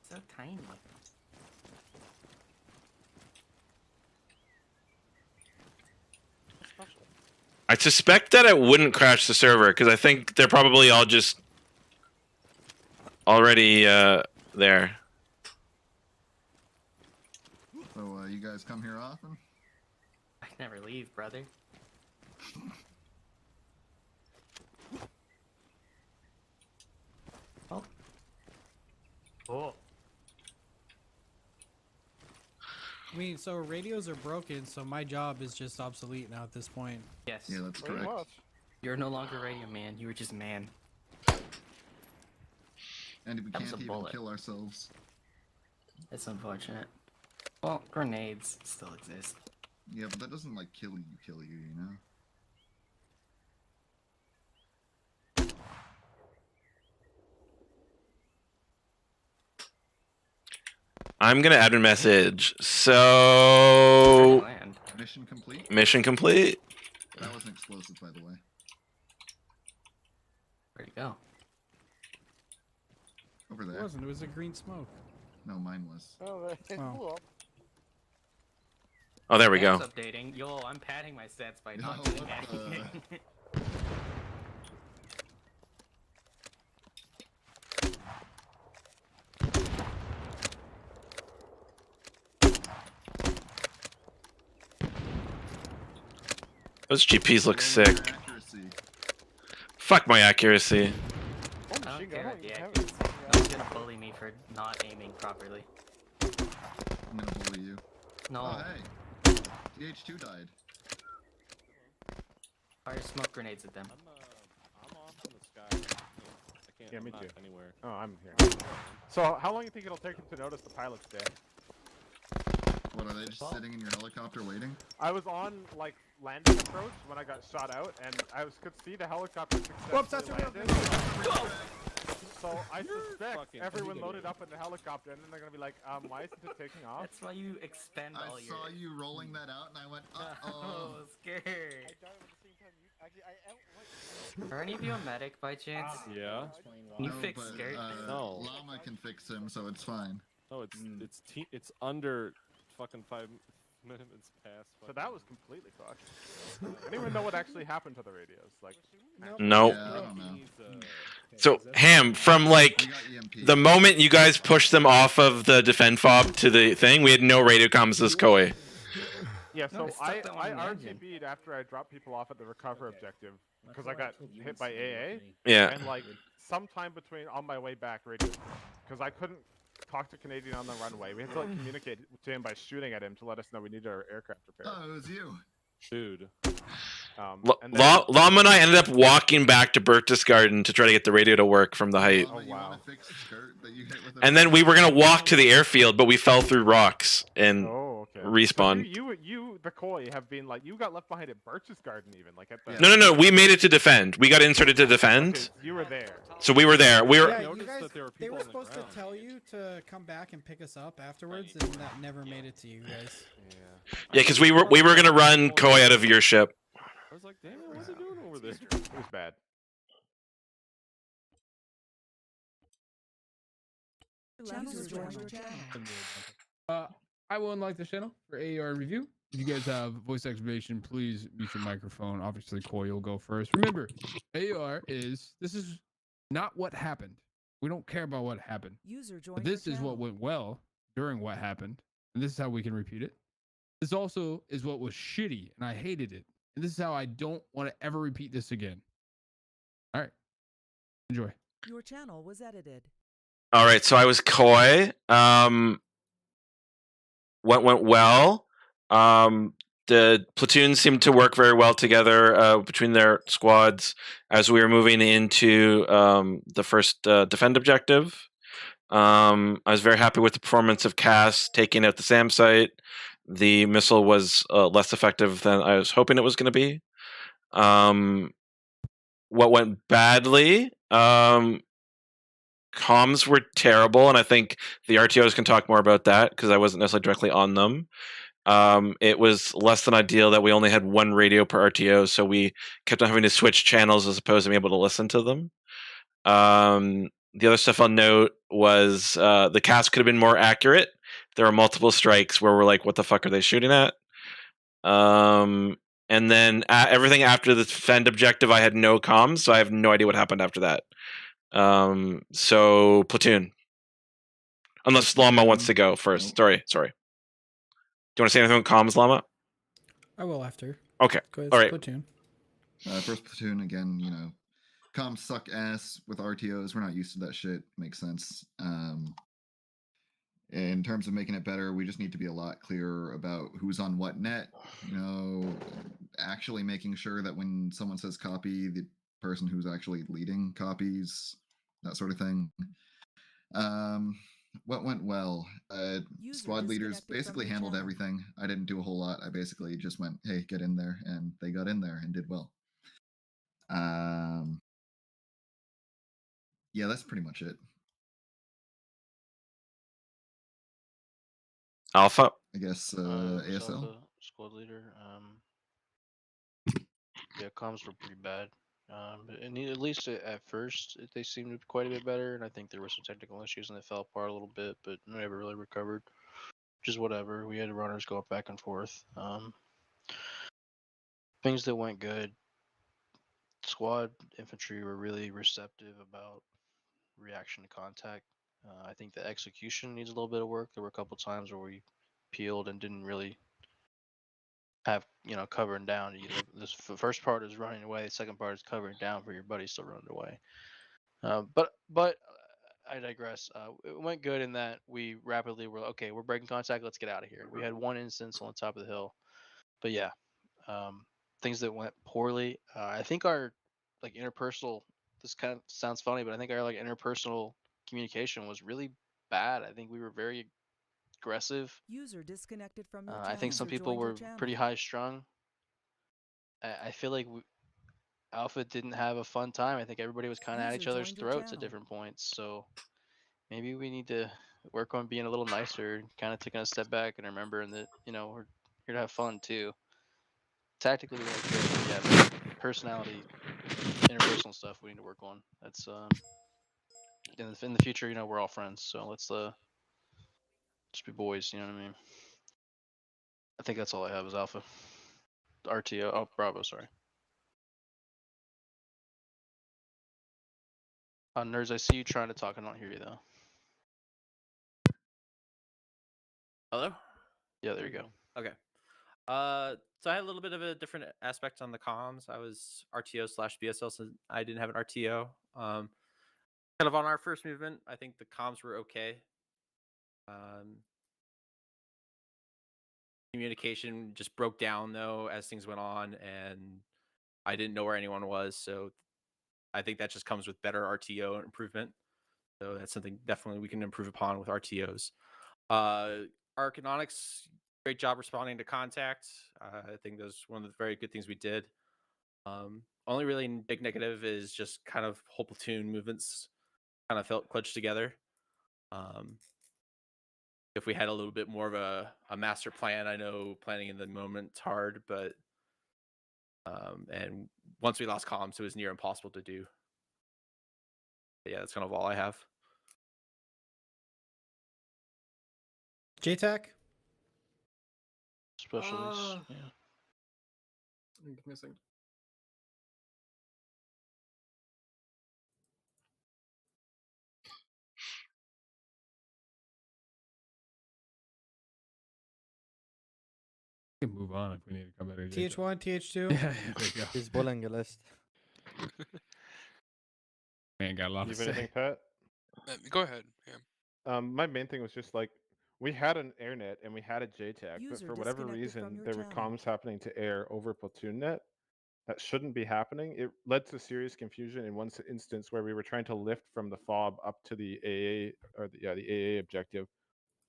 So tiny. I suspect that it wouldn't crash the server because I think they're probably all just already there. So, you guys come here often? I never leave, brother. Oh. Oh. mean, so radios are broken, so my job is just obsolete now at this point. Yes. Yeah, that's Pretty correct. much. You're no longer radio man. You were just man. And we That was can't a even bullet. kill ourselves. It's unfortunate. Well, grenades still exist. Yeah, but that doesn't like kill you, you know? I'm gonna add a message. So Mission complete? mission complete. That was an explosive, by the way. Where'd it go? Over It there. wasn't. It was a green smoke. No, mine was. Oh, it blew up. Oh, there we go. Stats updating. Yo, I'm padding my stats by not No, doing what anything. Those GPs look sick. Accuracy. Fuck my accuracy. I don't care if the accuracy. No one's gonna bully me for not aiming properly. I'm gonna bully you. No. Oh, hey. DH2 died. Fire smoke grenades at them. I'm off in the sky. I can't. Yeah, me I'm too. not anywhere. Oh, I'm here. So, how long do you think it'll take him to notice the pilot's dead? What, are they just sitting in your helicopter waiting? I was on, like, landing approach when I got shot out, and I could see the helicopter Whoops, that's successfully a real landed. So, I suspect fucking everyone idiot. loaded up in the helicopter, and then they're gonna be like, why isn't it taking off? That's why you expend all I your. saw you rolling that out, and I went, uh-oh. Oh, scared. I died at the same time. Actually, Are any of you a medic by chance? Yeah. Can you No, fix but, skirt? No. Llama can fix him, so it's fine. No, it's under fucking 5 minutes past. So that was completely fucked. I don't even know what actually happened to the radios. Like, Nope. Yeah, I don't know. So Ham, from like the moment you guys pushed them off of the defend fob to the thing, we had no radio comms as Koi. yeah, No, so I stuck that one I in the engine. RTB'd after I dropped people off at the recover objective because I got hit by AA. Yeah. And like sometime between on my way back, radio, because I couldn't talk to Canadian on the runway. We had to like communicate to him by shooting at him to let us know we needed our aircraft repaired. Oh, it was you. Dude. And then- Llama and I ended up walking back to Berchtesgaden to try to get the radio to work from the height. Llama, you wow. want to fix the skirt that you hit with And then we were gonna walk to the airfield, but we fell through rocks and Oh, okay. respawned. So you, the Koi, have been like you got left behind at Berchtesgaden even like at the. No. We made it to defend. We got inserted to defend. Okay, you were there. So we were there. We were. Yeah, you noticed guys, that there were they people were on the supposed to ground. tell you to come back and pick us up afterwards, and that never made it to you guys. Yeah. Yeah, because we were gonna run Koi out of your ship. I was like, damn it, what's he doing over there? It was bad. I will unlock the channel for AAR review. If you guys have voice activation, please mute your microphone. Obviously, Koi will go first. Remember, AAR this is not what happened. We don't care about what happened. But this is what went well during what happened, and this is how we can repeat it. This also is what was shitty, and I hated it. And this is how I don't want to ever repeat this again. All right. Enjoy. Your channel was edited. All right, so I was Koi. What went well? The platoons seemed to work very well together between their squads as we were moving into the first defend objective. I was very happy with the performance of Cass taking out the SAM site. The missile was less effective than I was hoping it was going to be. What went badly? Comms were terrible, and I think the RTOs can talk more about that because I wasn't necessarily directly on them. It was less than ideal that we only had one radio per RTO, so we kept on having to switch channels as opposed to being able to listen to them. The other stuff I'll note was the cast could have been more accurate. There were multiple strikes where we're like, what the fuck are they shooting at? And then everything after the defend objective, I had no comms, so I have no idea what happened after that. So platoon. Unless Llama wants to go first. Sorry. Do you want to say anything about comms, Llama? I will after. Okay. Go ahead, All right. platoon. First platoon again. You know, comms suck ass with RTOs. We're not used to that shit. Makes sense. in terms of making it better, we just need to be a lot clearer about who's on what net. You know, actually making sure that when someone says copy, the person who's actually leading copies, that sort of thing. What went well? Squad leaders basically handled everything. I didn't do a whole lot. I basically just went, hey, get in there, and they got in there and did well. Yeah, that's pretty much it. Alpha. I guess was ASL. Alpha, squad leader. Yeah, comms were pretty bad. And at least at first, they seemed quite a bit better, and I think there were some technical issues and they fell apart a little bit, but never really recovered. Which is whatever. We had runners go up back and forth. Things that went good. Squad infantry were really receptive about reaction to contact. I think the execution needs a little bit of work. There were a couple times where we peeled and didn't really have covering down. This first part is running away. The second part is covering down for your buddy still running away. But I digress. It went good in that we rapidly were okay. We're breaking contact. Let's get out of here. We had one instance on the top of the hill, but yeah, things that went poorly. I think our interpersonal. This kind of sounds funny, but I think our interpersonal communication was really bad. I think we were very aggressive. User disconnected from your I think some people were pretty high strung. I feel like Alpha didn't have a fun time. I think everybody was kind of at each other's throats at different points. So maybe we need to work on being a little nicer, kind of taking a step back and remembering that we're here to have fun too. Tactically, we went good, but yeah, personality, interpersonal stuff we need to work on. That's in the future, we're all friends, so let's just be boys. You know what I mean? I think that's all I have is Alpha. RTO. Oh, Bravo. Sorry. Nerds, I see you trying to talk. I don't hear you though. Hello? Yeah, there you go. Okay. So I had a little bit of a different aspect on the comms. I was RTO/BSL, so I didn't have an RTO. Kind of on our first movement, I think the comms were okay. Communication just broke down though as things went on, and I didn't know where anyone was. So I think that just comes with better RTO improvement. So that's something definitely we can improve upon with RTOs. Arcanonics, great job responding to contact. I think that's one of the very good things we did. Only really big negative is just kind of whole platoon movements kind of felt clutched together. If we had a little bit more of a master plan, I know planning in the moment's hard, but and once we lost comms, it was near impossible to do. But yeah, that's kind of all I have. JTAC? Specialties. Yeah. Give me a second. We can move on if we need to come back to TH1, TH2. Yeah, there you go. He's bullying a list. Man, got a lot You to have anything, say. Pat? Go ahead. Yeah. My main thing was just like we had an airnet and we had a JTAC, but User for whatever disconnected from reason your there were channel. comms happening to air over platoon net that shouldn't be happening. It led to serious confusion in one instance where we were trying to lift from the FOB up to the AA or the AA objective,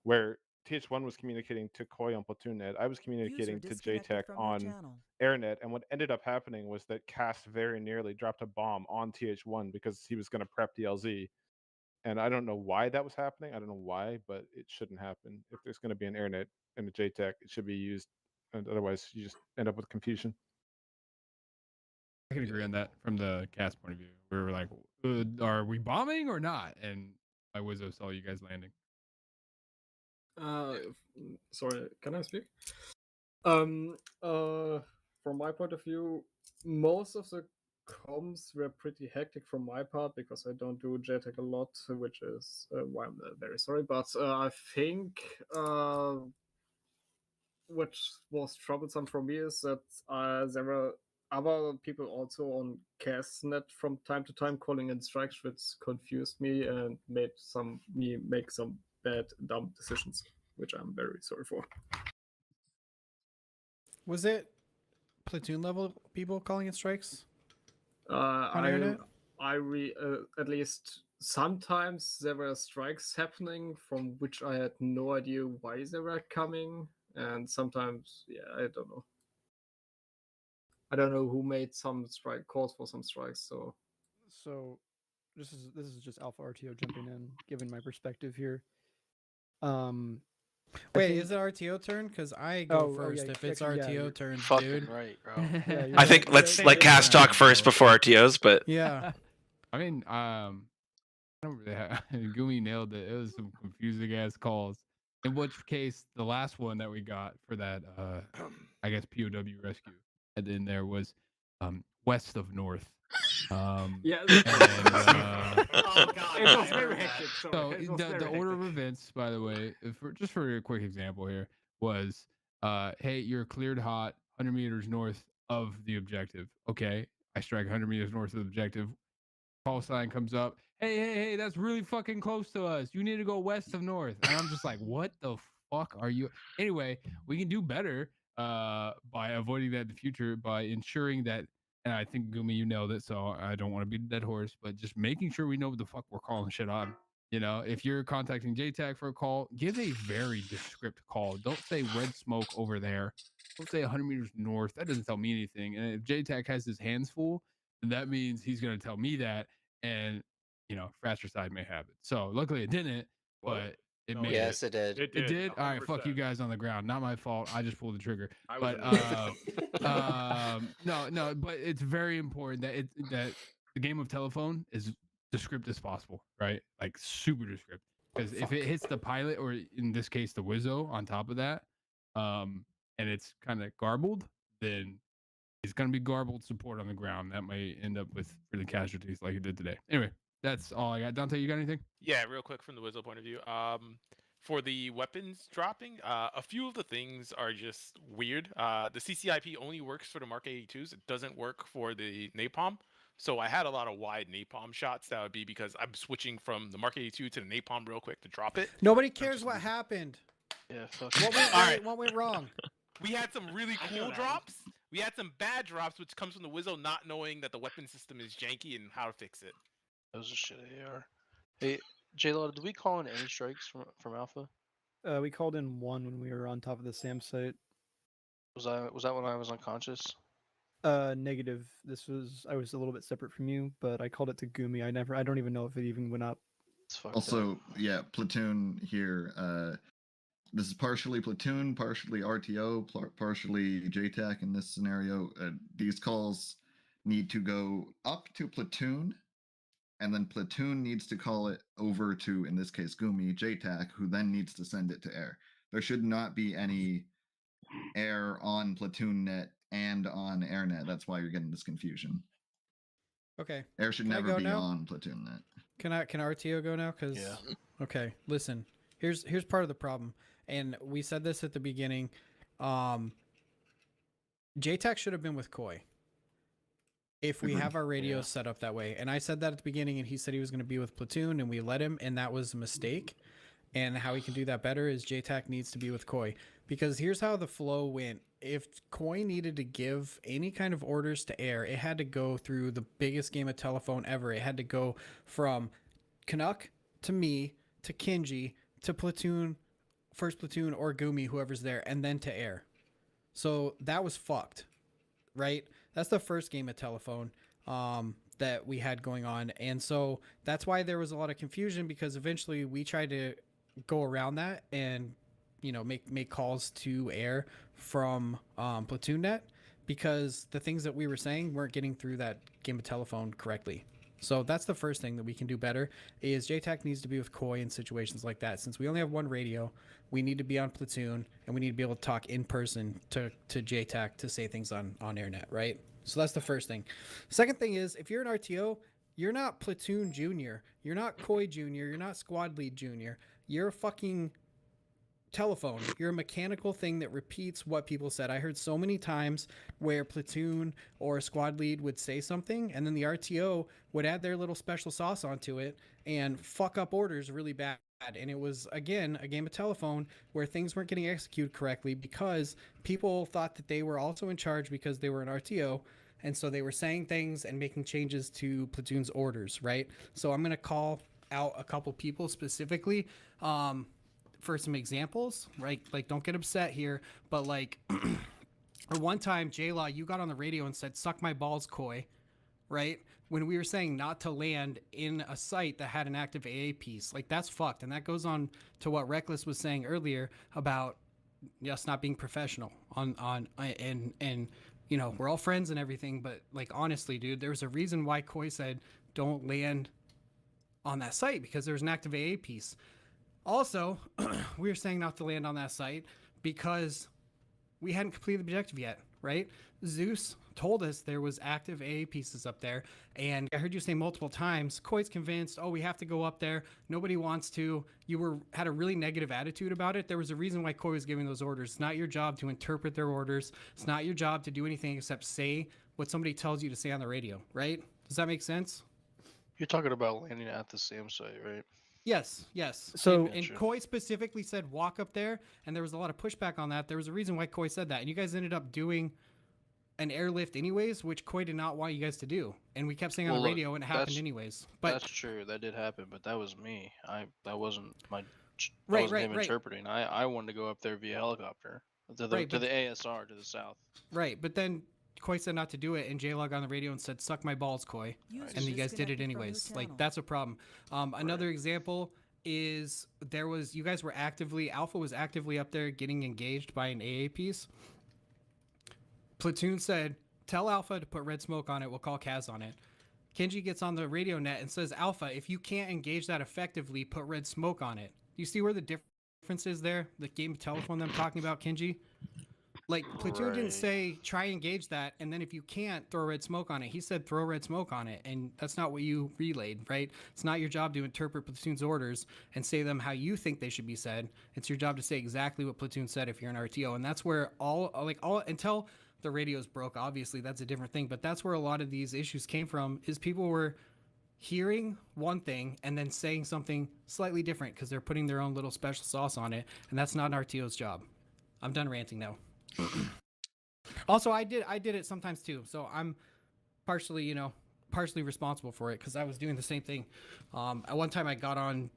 where TH1 was communicating to Koi on platoon net. I was communicating to JTAC on AirNet, and what ended up happening was that Cass very nearly dropped a bomb on TH1 because he was going to prep DLZ. And I don't know why that was happening. I don't know why, but it shouldn't happen. If there's going to be an AirNet and a JTAC, it should be used, and otherwise you just end up with confusion. I can agree on that from the cast point of view. We were like, are we bombing or not? And I Wizzo saw you guys landing. Sorry, can I speak? From my point of view, most of the comms were pretty hectic from my part because I don't do JTAG a lot, which is why I'm very sorry. But I think what was troublesome for me is that there were other people also on CASnet from time to time calling in strikes, which confused me and made me make some bad, dumb decisions, which I'm very sorry for. Was it platoon level people calling it strikes? On internet? At least sometimes there were strikes happening from which I had no idea why they were coming, and sometimes, yeah, I don't know. I don't know who made some strike calls for some strikes. So this is just Alpha RTO jumping in, giving my perspective here. I Wait, think- is it RTO turn? Because I go Oh, first yeah, if it's actually, yeah, RTO you're turn, Fucking dude. right, bro. Yeah, you're I think right. let's Yeah, let Cass talk first before RTOs, but Yeah. I mean, I don't really have, Gumi nailed it. It was some confusing ass calls. In which case, the last one that we got for that, I guess POW rescue, and then there was west of north. Yeah. And, Oh, God, it was very hectic. Sorry. So It was the very order of hectic. events, by the way, just for a quick example here, was hey, you're cleared hot 100 meters north of the objective. Okay, I strike 100 meters north of the objective. Call sign comes up. Hey, that's really fucking close to us. You need to go west of north. And I'm just like, what the fuck are you? Anyway, we can do better by avoiding that in the future by ensuring that. And I think Gumi, you nailed it. So I don't want to beat a dead horse, but just making sure we know what the fuck we're calling shit on. You know, if you're contacting JTAC for a call, give a very descript call. Don't say red smoke over there. Don't say 100 meters north. That doesn't tell me anything. And if JTAC has his hands full, then that means he's going to tell me that. And, you know, Fratricide may have it. So luckily it didn't, but it may. Yes, it did. It did. All right, fuck you guys on the ground. Not my fault. I just pulled the trigger. But no, but it's very important that that the game of telephone is descript as possible, right? Like super descript. Because if it hits the pilot, or in this case the Wizzo on top of that, and it's kind of garbled, then it's gonna be garbled support on the ground. That may end up with really casualties like it did today. Anyway, that's all I got. Dante, you got anything? Yeah, real quick from the Wizzo point of view. For the weapons dropping, a few of the things are just weird. The CCIP only works for the Mark 82s. It doesn't work for the Napalm. So I had a lot of wide Napalm shots. That would be because I'm switching from the Mark 82 to the Napalm real quick to drop it. Nobody cares what happened. Yeah, fuck. What went right? What went wrong? We had some really cool drops. We had some bad drops, which comes from the Wizzo not knowing that the weapon system is janky and how to fix it. Those are shit AR. Hey, J-Lo, did we call in any strikes from Alpha? We called in one when we were on top of the SAM site. Was that when I was unconscious? Negative. I was a little bit separate from you, but I called it to Gumi. I don't even know if it even went up. Also, yeah, platoon here. This is partially platoon, partially RTO, partially JTAC in this scenario. These calls need to go up to platoon, and then platoon needs to call it over to, in this case, Gumi, JTAC, who then needs to send it to air. There should not be any air on platoon net and on air net. That's why you're getting this confusion. Okay. Air should Can I never go be now? on platoon net. Can RTO go now? Cause okay, listen. Here's part of the problem, and we said this at the beginning. JTAC should have been with Koi. If we have our radios set up that way, and I said that at the beginning, and he said he was going to be with platoon, and we let him, and that was a mistake. And how he can do that better is JTAC needs to be with Koi, because here's how the flow went. If Koi needed to give any kind of orders to air, it had to go through the biggest game of telephone ever. It had to go from Canuck to me to Kinji to platoon, first platoon, or Gumi, whoever's there, and then to air. So that was fucked, right? That's the first game of telephone that we had going on. And so that's why there was a lot of confusion, because eventually we tried to go around that and, you know, make calls to air from platoon net, because the things that we were saying weren't getting through that game of telephone correctly. So that's the first thing that we can do better, is JTAC needs to be with Koi in situations like that. Since we only have one radio, we need to be on platoon, and we need to be able to talk in person to JTAC to say things on AirNet, right? So that's the first thing. Second thing is, if you're an RTO, you're not platoon junior. You're not Koi junior. You're not squad lead junior. You're fucking telephone. You're a mechanical thing that repeats what people said. I heard so many times where platoon or a squad lead would say something, and then the RTO would add their little special sauce onto it and fuck up orders really bad. And it was, again, a game of telephone where things weren't getting executed correctly because people thought that they were also in charge because they were an RTO. And so they were saying things and making changes to platoon's orders, right? So I'm going to call out a couple people specifically for some examples, right? Like, don't get upset here, but like, or one time, J-Law, you got on the radio and said, "Suck my balls, Koi," right? When we were saying not to land in a site that had an active AA piece. Like, that's fucked. And that goes on to what Reckless was saying earlier about just not being professional and you know, we're all friends and everything, but like, honestly, dude, there's a reason why Koi said don't land on that site, because there's an active AA piece. Also, we were saying not to land on that site because we hadn't completed the objective yet, right? Zeus told us there was active AA pieces up there, and I heard you say multiple times, Koi's convinced, oh, we have to go up there. Nobody wants to. You had a really negative attitude about it. There was a reason why Koi was giving those orders. It's not your job to interpret their orders. It's not your job to do anything except say what somebody tells you to say on the radio, right? Does that make sense? You're talking about landing at the SAM site, right? Yes, yes. So- and Koi specifically said walk up there, and there was a lot of pushback on that. There was a reason why Koi said that, and you guys ended up doing an airlift anyways, which Koi did not want you guys to do. And we kept saying on the radio, and it happened anyways. But that's true. That did happen, but that was me. That wasn't my. Right, wasn't right, him right. interpreting. I wanted to go up there via helicopter to the Right, to but- the ASR to the south. right, but then Koi said not to do it, and J-Log on the radio and said, "Suck my balls, Koi," and you guys did it anyways. Like, that's a problem. Another example is you guys were Alpha was actively up there getting engaged by an AA piece. Platoon said, "Tell Alpha to put red smoke on it. We'll call Kaz on it." Kenji gets on the radio net and says, "Alpha, if you can't engage that effectively, put red smoke on it." Do you see where the difference is there? The game of telephone that I'm talking about, Kenji? Like, Platoon didn't Right. say, try engage that, and then if you can't, throw red smoke on it. He said, throw red smoke on it, and that's not what you relayed, right? It's not your job to interpret Platoon's orders and say them how you think they should be said. It's your job to say exactly what Platoon said if you're an RTO, and that's where all until the radios broke, obviously, that's a different thing, but that's where a lot of these issues came from, is people were hearing one thing and then saying something slightly different because they're putting their own little special sauce on it, and that's not an RTO's job. I'm done ranting now. Also, I did it sometimes too, so I'm partially responsible for it because I was doing the same thing. At one time I got on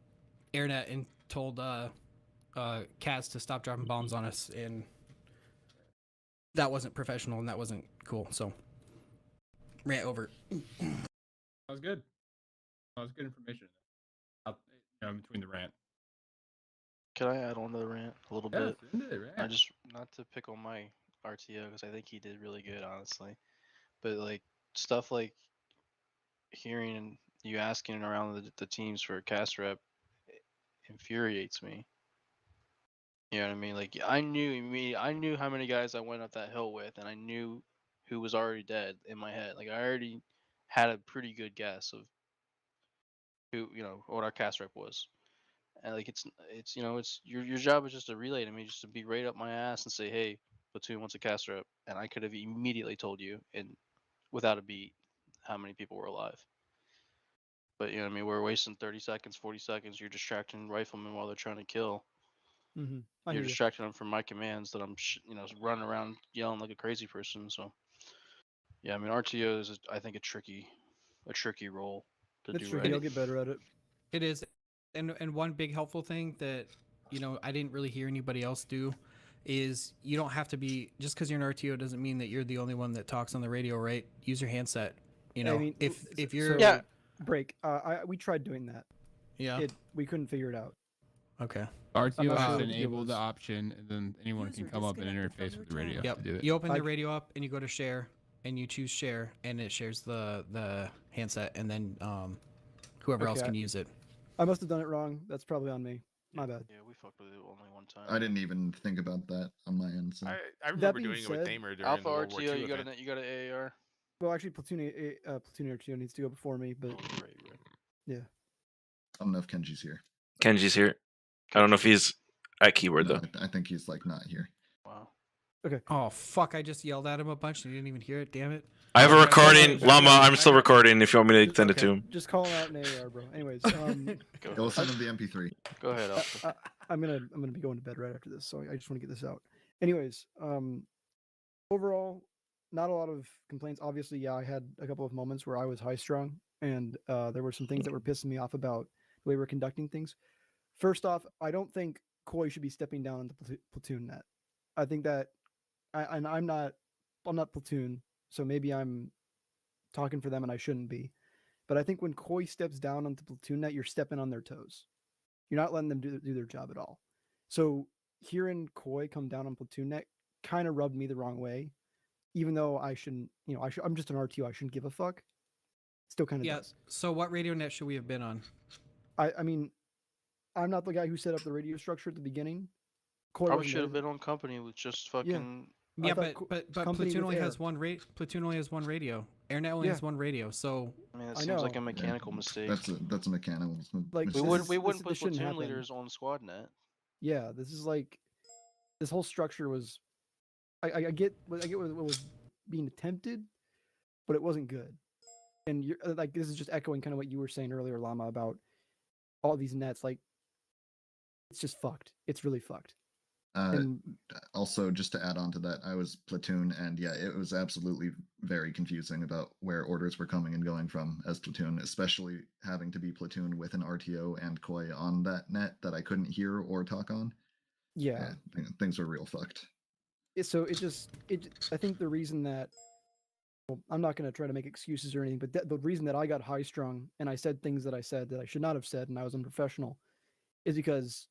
AirNet and told Kaz to stop dropping bombs on us, and that wasn't professional and that wasn't cool. So rant over. That was good. That was good information. In between the rant. Can I add on to the rant a little Yeah, bit? send it, I rant. just not to pick on my RTO because I think he did really good, honestly. But like stuff like hearing you asking around the teams for a cast rep infuriates me. You know what I mean? Like I knew how many guys I went up that hill with, and I knew who was already dead in my head. Like I already had a pretty good guess of who, what our cast rep was. And like it's your job is just to relay to me, just to be right up my ass and say, hey, platoon wants a cast rep, and I could have immediately told you, and without a beat, how many people were alive. But you know what I mean, we're wasting 30 seconds, 40 seconds. You're distracting riflemen while they're trying to kill. Mm-hmm. You're distracting them from my commands that I'm running around yelling like a crazy person. So yeah, I mean RTO is I think a tricky role to That's do tricky. right. I'll get better at it. It is, and one big helpful thing that I didn't really hear anybody else do is you don't have to be, just because you're an RTO doesn't mean that you're the only one that talks on the radio, right? Use your handset. I mean, if you're break. We tried doing that. Yeah. We couldn't figure it out. Okay. RTO I'm not has sure what the deal enabled the was. option, and then anyone can come up and interface with the radio Yep. to do it. You open the radio up and you go to share and you choose share, and it shares the handset, and then whoever else Okay, can use it. I must have done it wrong. That's probably on me. My bad. Yeah, we fucked with it only one time. I didn't even think about that on my end. So. I remember doing it with Damer during Alpha the World War RTO, II you got event. an AAR. Well, actually, platoon RTO needs to go before me, but yeah. I don't know if Kenji's here. Kenji's here. I don't know if he's. keyword No, though. I think he's like not here. Wow. Okay. Oh fuck! I just yelled at him a bunch and he didn't even hear it. Damn it. I have a Yeah, recording, yeah, Llama. I'm still yeah. recording. If you want me to Just- send it okay, to him. Just call him out in AR, bro. Anyways, Go send him the MP3. Go ahead, Alpha. I'm gonna be going to bed right after this, so I just want to get this out. Anyways, overall, not a lot of complaints. Obviously, yeah, I had a couple of moments where I was high strung, and there were some things that were pissing me off about the way we're conducting things. First off, I don't think Koi should be stepping down into platoon net. I think that, I'm not platoon, so maybe I'm talking for them and I shouldn't be. But I think when Koi steps down onto platoon net, you're stepping on their toes. You're not letting them do their job at all. So hearing Koi come down on platoon net kind of rubbed me the wrong way, even though I shouldn't. I'm just an RTO. I shouldn't give a fuck. Still kind of Yeah. does. So what radio net should we have been on? I mean, I'm not the guy who set up the radio structure at the beginning. Koi Probably wasn't should have there. been on company with just fucking. Yeah, thought but company platoon with only air. has one platoon only has one radio. AirNet only Yeah. has one radio. So I mean, that I seems like know. a mechanical mistake. That's a mechanical Like, mistake. We wouldn't this put shouldn't platoon happen. leaders on squad net. Yeah, this is like, this whole structure was. I get what was being attempted, but it wasn't good. And you're like, this is just echoing kind of what you were saying earlier, Llama, about all these nets. Like, it's just fucked. It's really fucked. And Also, just to add on to that, I was platoon, and yeah, it was absolutely very confusing about where orders were coming and going from as platoon, especially having to be platoon with an RTO and Koi on that net that I couldn't hear or talk on. yeah, Things were real fucked. so I think the reason that, well, I'm not going to try to make excuses or anything, but the reason that I got high strung and I said things that I said that I should not have said and I was unprofessional is because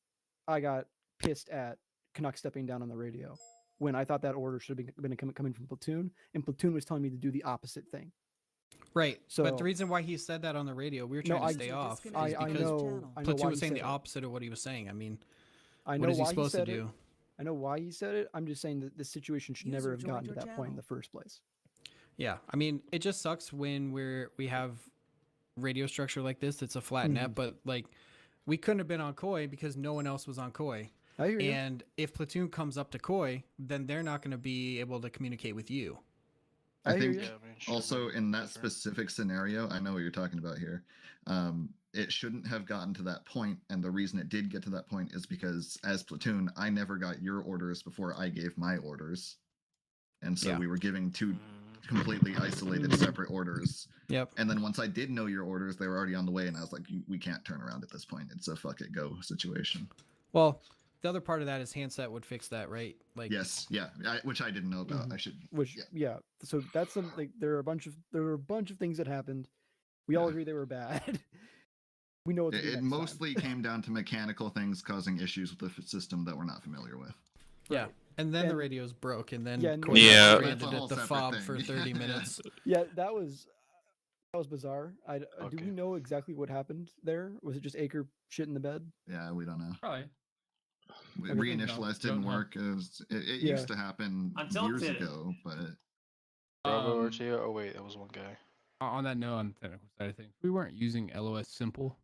I got pissed at Canuck stepping down on the radio when I thought that order should have been coming from platoon, and platoon was telling me to do the opposite thing. Right. So, but the reason why he said that on the radio, we were trying to stay off, is I because know platoon why was he saying said the it. opposite of what he was saying. I mean, I know what is he why supposed to said it. do? I know why he said it. I'm just saying that this situation should never have gotten to that point in the first place. Yeah, I mean, it just sucks when we have radio structure like this. It's a flat net, but like we couldn't have been on Koi because no one else was on Koi. I hear you. And if platoon comes up to Koi, then they're not going to be able to communicate with you. I think also in that specific scenario, I know what you're talking about here. It shouldn't have gotten to that point, and the reason it did get to that point is because as platoon, I never got your orders before I gave my orders, and so we were giving two completely isolated, separate orders. Yep. And then once I did know your orders, they were already on the way, and I was like, we can't turn around at this point. It's a fuck it go situation. Well, the other part of that is handset would fix that, right? Like yes, yeah, which I didn't know about. I should. Which yeah. So that's like there were a bunch of things that happened. We all agree they were bad. We know what to do It next mostly came down to mechanical things causing issues with the system that we're not familiar with. Yeah. And then the radios broke, and then yeah, Koi Yeah. landed That's a at whole the separate fob thing. for 30 minutes. Yeah, that was bizarre. Do we know exactly what happened there? Was it just Acre shit in the bed? Yeah, we don't know. Probably. Reinitialize didn't work. It used to happen Until years today. ago, but Bravo RTO. Oh wait, that was one guy. On that note, on the technical side of things, we weren't using LOS simple,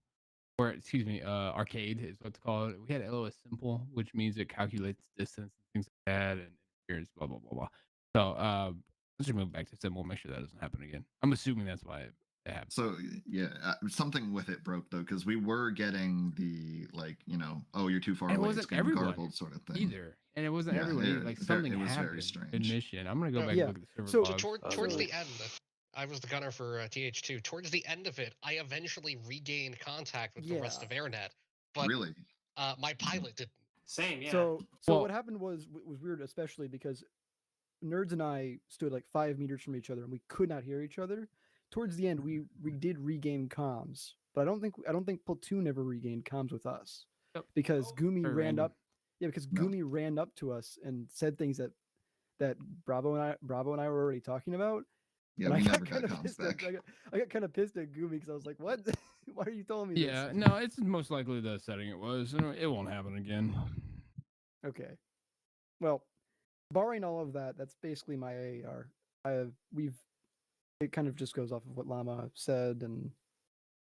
or excuse me, arcade is what to call it. We had LOS simple, which means it calculates distance and things like that, and interference, blah blah blah blah. So let's just move back to simple. Make sure that doesn't happen again. I'm assuming that's why it happened. so yeah, something with it broke though, because we were getting the oh, you're too far And it away, wasn't it's getting everyone garbled sort of thing. either, and it wasn't Yeah, everyone either. Like something it was happened. very strange. Admission. I'm gonna go back Yeah. and look at the server So logs. Towards the end, I was the gunner for TH2. Towards the end of it, I eventually regained contact with the rest of AirNet, but Really? my pilot didn't. Same, yeah. So Well- what happened was weird, especially because Nerds and I stood like 5 meters from each other and we could not hear each other. Towards the end, we did regain comms, but I don't think Platoon ever regained comms with us because Gumi Very ran random. up. Yeah, because Gumi ran up to us and said things that Bravo and I were already talking about. Yeah, And we I never got kinda comms pissed at- back. I got kind of pissed at Gumi because I was like, "What? Why are you telling me Yeah, this?" no, it's most likely the setting it was. It won't happen again. Okay. Well, barring all of that, that's basically my AAR. It kind of just goes off of what Llama said, and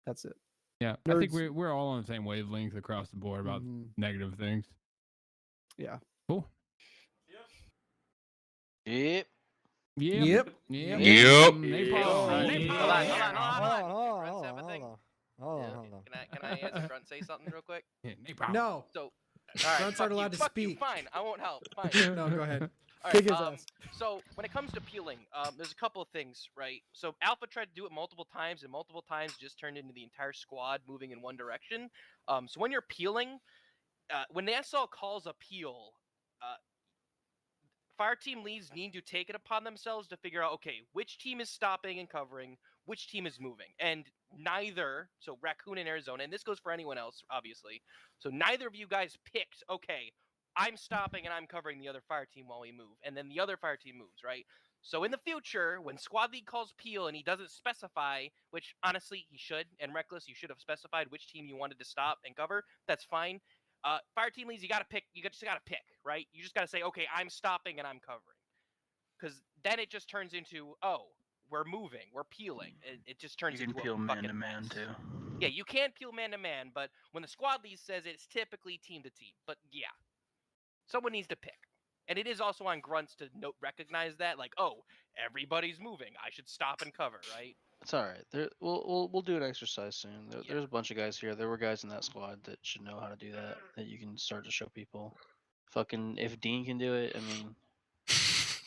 that's it. Yeah, I think Nerds- we're all on the same wavelength across the board about Mhm. negative things. Yeah. Cool. Yep. Yep. Yep. Napalm. Hold on, hold on, hold on, Hold on, hold on. hold Grunt on, have a thing? hold Yeah, on, hold on. Can I as a grunt say something real quick? No. So, all right, Grunts fuck aren't allowed you, to fuck you, speak. fine, I won't help, fine. No, go ahead. All Kick right, his ass. so when it comes to peeling, there's a couple of things, right? So Alpha tried to do it multiple times, and multiple times just turned into the entire squad moving in one direction. So when you're peeling, when the SL calls a peel, fire team leads need to take it upon themselves to figure out, okay, which team is stopping and covering, which team is moving. And neither, so Raccoon in Arizona, and this goes for anyone else, obviously. So neither of you guys picked, okay, I'm stopping and I'm covering the other fire team while we move. And then the other fire team moves, right? So in the future, when squad lead calls peel and he doesn't specify, which honestly he should, and Reckless, you should have specified which team you wanted to stop and cover, that's fine. Fire team leads, you gotta pick. You just gotta pick, right? You just gotta say, okay, I'm stopping and I'm covering, because then it just turns into, oh, we're moving, we're peeling. It just turns You can into peel a man fucking to man mess. too. Yeah, you can peel man to man, but when the squad lead says it's typically team to team. But yeah, someone needs to pick, and it is also on grunts to recognize that, like, oh, everybody's moving, I should stop and cover, right? It's all right. We'll do an exercise soon. There's a bunch of guys here. There were guys in that squad that should know how to do that. That you can start to show people. Fucking if Dean can do it, I mean.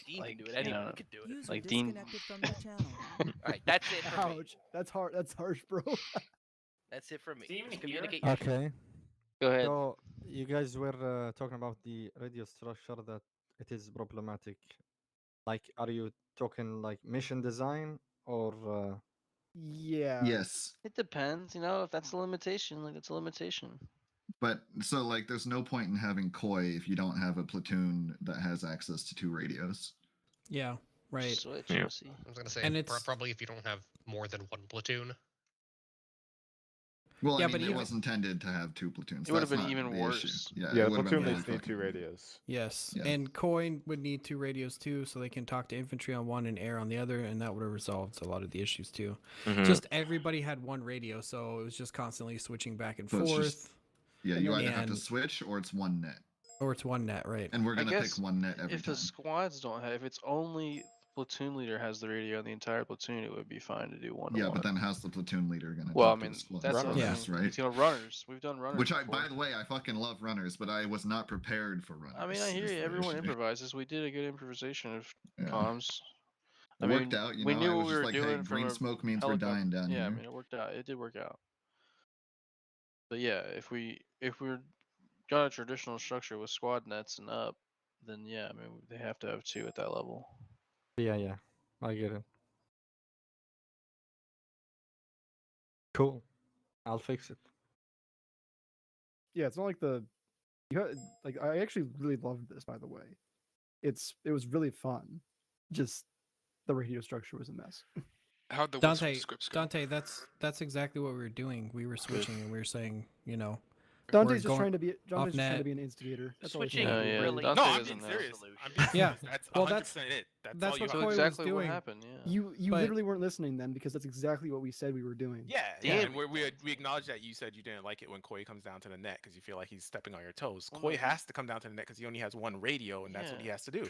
Dean like, can do it. you Anyone know, can do it. User like Dean. disconnected from your channel. All right, that's it for me. Ouch. That's hard. That's harsh, bro. That's it for me. Steven Just here? communicate your shit. Okay. Go ahead. So you guys were talking about the radio structure that it is problematic. Like, are you talking like mission design or? Yeah. Yes. It depends, you know, if that's a limitation, like it's a limitation. But so like there's no point in having Koi if you don't have a platoon that has access to 2 radios. Yeah, right. Switch, Yeah. see. I was gonna say, And it's- probably if you don't have more than 1 platoon. Well, Yeah, I but mean, it even- was intended to have 2 platoons. It would have That's been not even the worse. issue. Yeah, Yeah, it would have platoon been leads really need 2 fucking- radios. Yes, Yeah. and Coin would need 2 radios too, so they can talk to infantry on one and air on the other, and that would have resolved a lot of the issues too. Mhm. Just everybody had 1 radio, so it was just constantly switching back and So it's forth, just- Yeah, you either have to And- switch or it's 1 net. or it's 1 net, right? And we're I gonna pick guess 1 net every if time. the squads don't have, if it's only platoon leader has the radio on the entire platoon, it would be fine to do 1 to Yeah, 1. but then how's the platoon leader gonna Well, I talk to mean, the squad? that's what I'm Runners, saying. right? It's, you know, runners. We've done runners. Which I, before. by the way, I fucking love runners, but I was not prepared for runners. I mean, I hear is you. the Everyone issue. improvises. We did a good improvisation of Yeah. comms. It I worked mean, out, you we know. knew I what was we just were like, hey, doing from green a smoke means we're helicopter. dying down Yeah, I here. mean, it worked out. It did work out. But yeah, if we're got a traditional structure with squad nets and up, then yeah, I mean, they have to have 2 at that level. Yeah, I get it. Cool. I'll fix it. Yeah, it's not like like I actually really loved this, by the way. It was really fun. Just the radio structure was a mess. How'd the Dante, Western scripts go? Dante, that's exactly what we were doing. We were switching, and we were saying, you know, Dante's we're just trying going to be off Dante's just trying to net. be an instigator. That's all he's Switching trying to do. really. Dante No, I'm doesn't being know. serious. I'm being Yeah. serious. That's Well, 100% it. That's that's all you what have So Koi to was exactly what doing. happened, yeah. You But- literally weren't listening then because that's exactly what we said we were doing. Yeah, Yeah, yeah, and we acknowledge that you said you didn't like it when Koi comes down to the net because you feel like he's stepping on your toes. Well, Koi no, has to come down to the net because he only has 1 radio, and that's what he Yeah. has to do.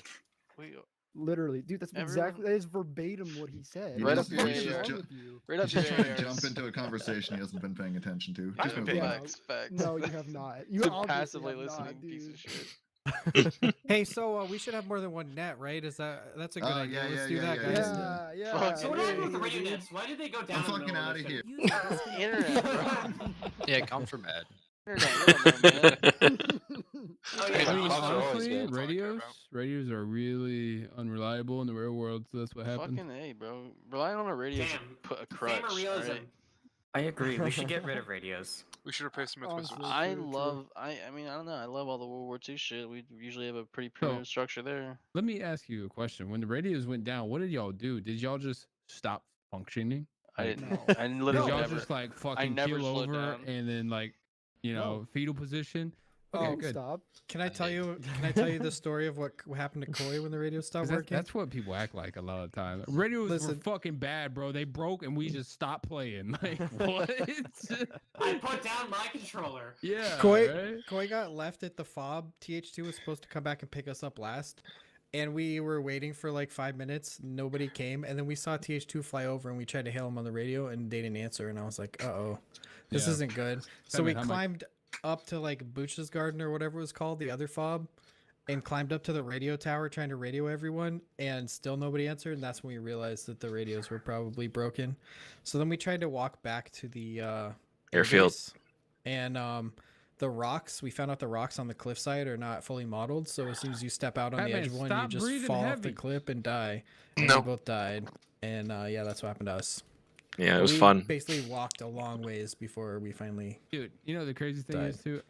We Literally, dude, that's exactly that is verbatim what he said. You Right What up the your fuck is AR. wrong with you? right up He's your just trying to ARs. jump into a conversation he hasn't been paying attention to. I've Just been move paying on. attention. Facts. No, you have not. You It's a obviously passively have listening not, piece dude. of shit. Hey, so we should have more than 1 net, right? That's a good Oh, idea. yeah, Let's yeah, do yeah, that, yeah, guys. yeah. Yeah. Fuck. So what happened with the radio dude. nets? Why did they go down? I'm in the fucking middle out of of this here. thing? User disconnected. Internet, bro. Yeah, comms are bad. Internet, you don't know, man. Oh, I yeah. mean, Comms are always honestly, good. radios are really unreliable in the real world, so that's what happened. Fucking A, bro. Relying on a radio is Damn. put a crutch, Famer realism. right? I agree. We should get rid of radios. We should replace them with Honestly. missiles. I true, true. love, I mean, I don't know. I love all the World War II shit. We usually have a pretty primitive structure there. Let me ask you a question. When the radios went down, what did y'all do? Did y'all just stop functioning? I Like, didn't. No. I did literally y'all never. just like I fucking never keel slowed over down. and then like, you know, fetal position? Okay, Oh, good. stop. Can I tell you the story of what happened to Koi when the radio 'Cause stopped That's, working? that's what people act like a lot of times. Radios were Listen. fucking bad, bro. They broke and we just stopped playing. Like what? I put down my controller. Yeah. Koi got left at the fob. TH2 was supposed to come back and pick us up last. And we were waiting for like 5 minutes. Nobody came. And then we saw TH2 fly over and we tried to hail him on the radio and they didn't answer. And I was like, uh-oh, this Yeah. isn't good. So we climbed up to like Booch's Garden or whatever it was called, the other fob, and climbed up to the radio tower trying to radio everyone. And still nobody answered. And that's when we realized that the radios were probably broken. So then we tried to walk back to the Airfield. airbase. And the rocks, we found out the rocks on the cliffside are not fully modeled, so as soon as you step out on the edge of one, you just fall off the cliff and die. And we both died. And yeah, that's what happened to us. Yeah, it But was we fun. Basically walked a long ways before we finally. Dude, you know the crazy thing died. is too,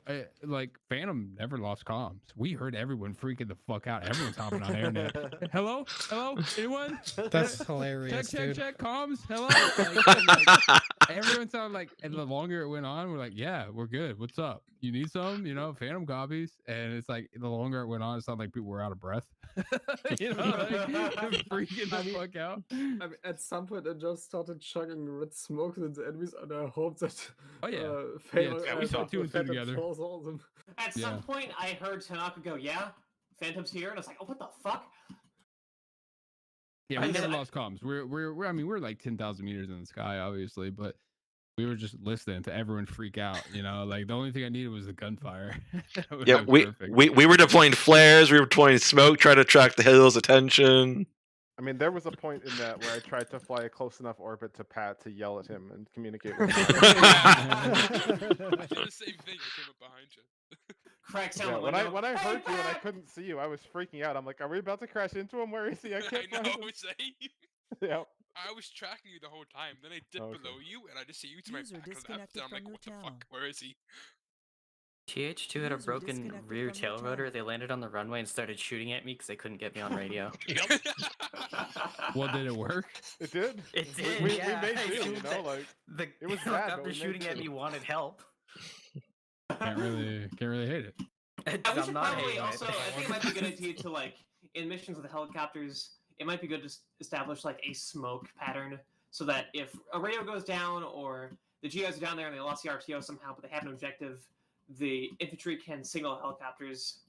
like Phantom never lost comms. We heard everyone freaking the fuck out. Everyone's hopping on internet. Hello, anyone? That's hilarious, check, dude. check, comms. Hello. Everyone sounded like, and the longer it went on, we're like, yeah, we're good. What's up? You need some? You know, Phantom copies. And it's like the longer it went on, it sounded like people were out of breath. You know, like freaking the fuck out. I mean, at some point, I just started chugging red smoke at the enemies, and I hope that. Oh yeah, Phantom, we saw two and two together. Falls all of them. At some point, I heard Tanaka go, "Yeah, Phantom's here," and I was like, "Oh, what the fuck?" Yeah, we never lost comms. We're I mean, we're like 10,000 meters in the sky, obviously, but we were just listening to everyone freak out. You know, like the only thing I needed was the gunfire. Yeah, we were deploying flares. We were deploying smoke, trying to attract the hill's attention. I mean, there was a point in that where I tried to fly a close enough orbit to Pat to yell at him and communicate with him. I did the same thing. I came up behind you. Crack Yeah, when I heard you and I couldn't see you, I was freaking out. I'm like, are we about to crash into him? Where is he? I can't I find know, him. same. Yeah. I was tracking you the whole time. Then I dipped Okay. below you, and I just see you to my User back left, disconnected and I'm like, from what your the channel. fuck? Where is he? TH2 had a User broken disconnected rear from your tail rotor. channel. They landed on the runway and started shooting at me because they couldn't get me on radio. Well, did it work? It did. It did. We Yeah. made I do, you think know, that like the it was bad, but helicopter we made shooting at do. me wanted help. Can't really hate it. We I'm should not probably hating also, it. I think it might be a good idea to, like, in missions with the helicopters, it might be good to establish, like, a smoke pattern so that if a radio goes down or the GIs are down there and they lost the RTO somehow, but they have an objective, the infantry can signal helicopters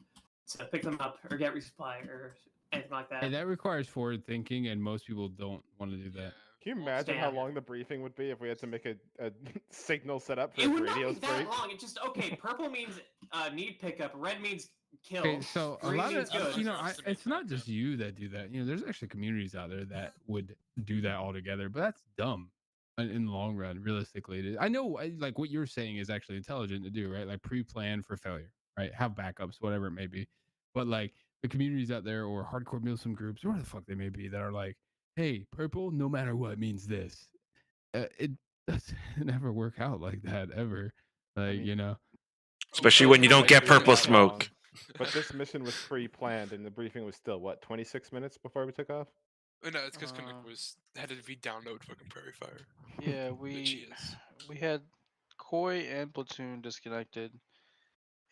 to pick them up or get resupply or anything like that. And that requires forward thinking, and most people don't want to do that. Can you imagine how long the briefing would be if we had to make a signal set up for It if would not be radios that break? long. It just, okay, purple means need pickup, red means kill, Okay, so a green lot means of good. you know, it's not just you that do that. You know, there's actually communities out there that would do that altogether, but that's dumb in the long run. Realistically, it is. I know, like what you're saying is actually intelligent to do, right? Like pre-plan for failure, right? Have backups, whatever it may be. But like the communities out there or hardcore Muslim groups, or whatever the fuck they may be, that are like, hey, purple, no matter what, means this. It doesn't never work out like that ever. Like, you know. Especially when you don't get purple smoke. But this mission was pre-planned, and the briefing was still what 26 minutes before we took off. No, it's because Connect was had to re-download fucking Prairie Fire. Yeah, we had Koi and Platoon disconnected,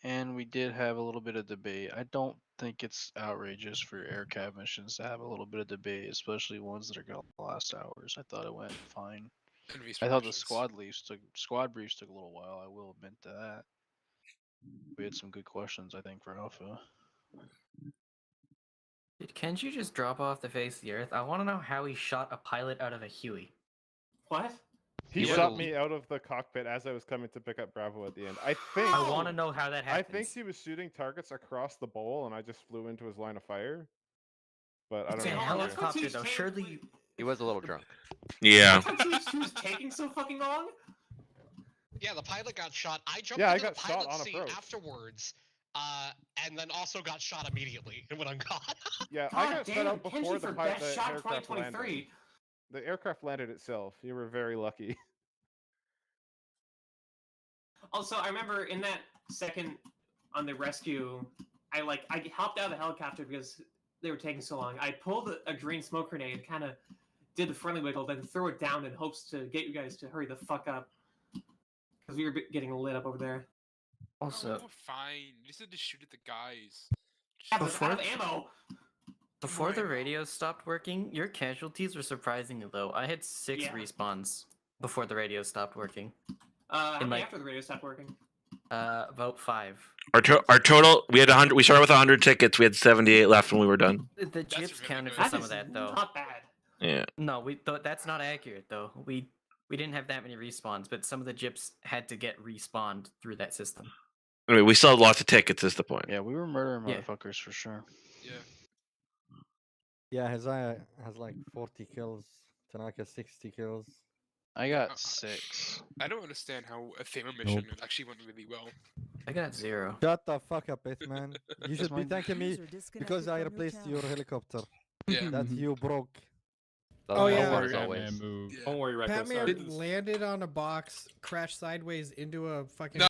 and we did have a little bit of debate. I don't think it's outrageous for aircraft missions to have a little bit of debate, especially ones that are going to last hours. I thought it went fine. I thought the squad briefs took a little while. I will admit to that. We had some good questions, I think, for Alpha. Dude, can't you just drop off the face of the earth? I want to know how he shot a pilot out of a Huey. What? He shot me out of the cockpit as I was coming to pick up Bravo at the end. I think. I want to know how that happens. I think he was shooting targets across the bowl, and I just flew into his line of fire. But I don't It's a know. helicopter, though. Surely. He was a little drunk. Yeah. That's why TH2 was taking so fucking long? Yeah, the pilot got shot. I jumped Yeah, I into the got shot pilot on seat approach. afterwards, and then also got shot immediately and went on God. Yeah, God I got damn, set up Kenji before the for best shot aircraft landed. 2023. The aircraft landed itself. You were very lucky. Also, I remember in that second on the rescue, I hopped out of the helicopter because they were taking so long. I pulled a green smoke grenade, kind of did the friendly wiggle, then threw it down in hopes to get you guys to hurry the fuck up because we were getting lit up over there. Also, Fine. You just had to shoot at the guys. Before- Out of ammo. before the radios stopped working, your casualties were surprisingly low. I had 6 Yeah. respawns before the radios stopped working. How In many my- after the radio stopped working? About 5. Our total, we had 100. We started with 100 tickets. We had 78 left when we were done. The gyps counted for That some is of that though. not bad. Yeah. No, that's not accurate though. We didn't have that many respawns, but some of the gyps had to get respawned through that system. I mean, we still had lots of tickets. Is the point? Yeah, we were murdering Yeah. motherfuckers for sure. Yeah. Yeah, Hazaya has like 40 kills. Tanaka 60 kills. I got 6. I don't understand how a Thamer mission actually went really well. I got 0. Shut the fuck up, man. You should be my- thanking me User disconnected because I from your replaced your channel. helicopter Yeah. that you broke. Oh, yeah. Don't worry, Batman move. Yeah. Don't worry, Reckless. Batman landed on a box, crashed sideways into a fucking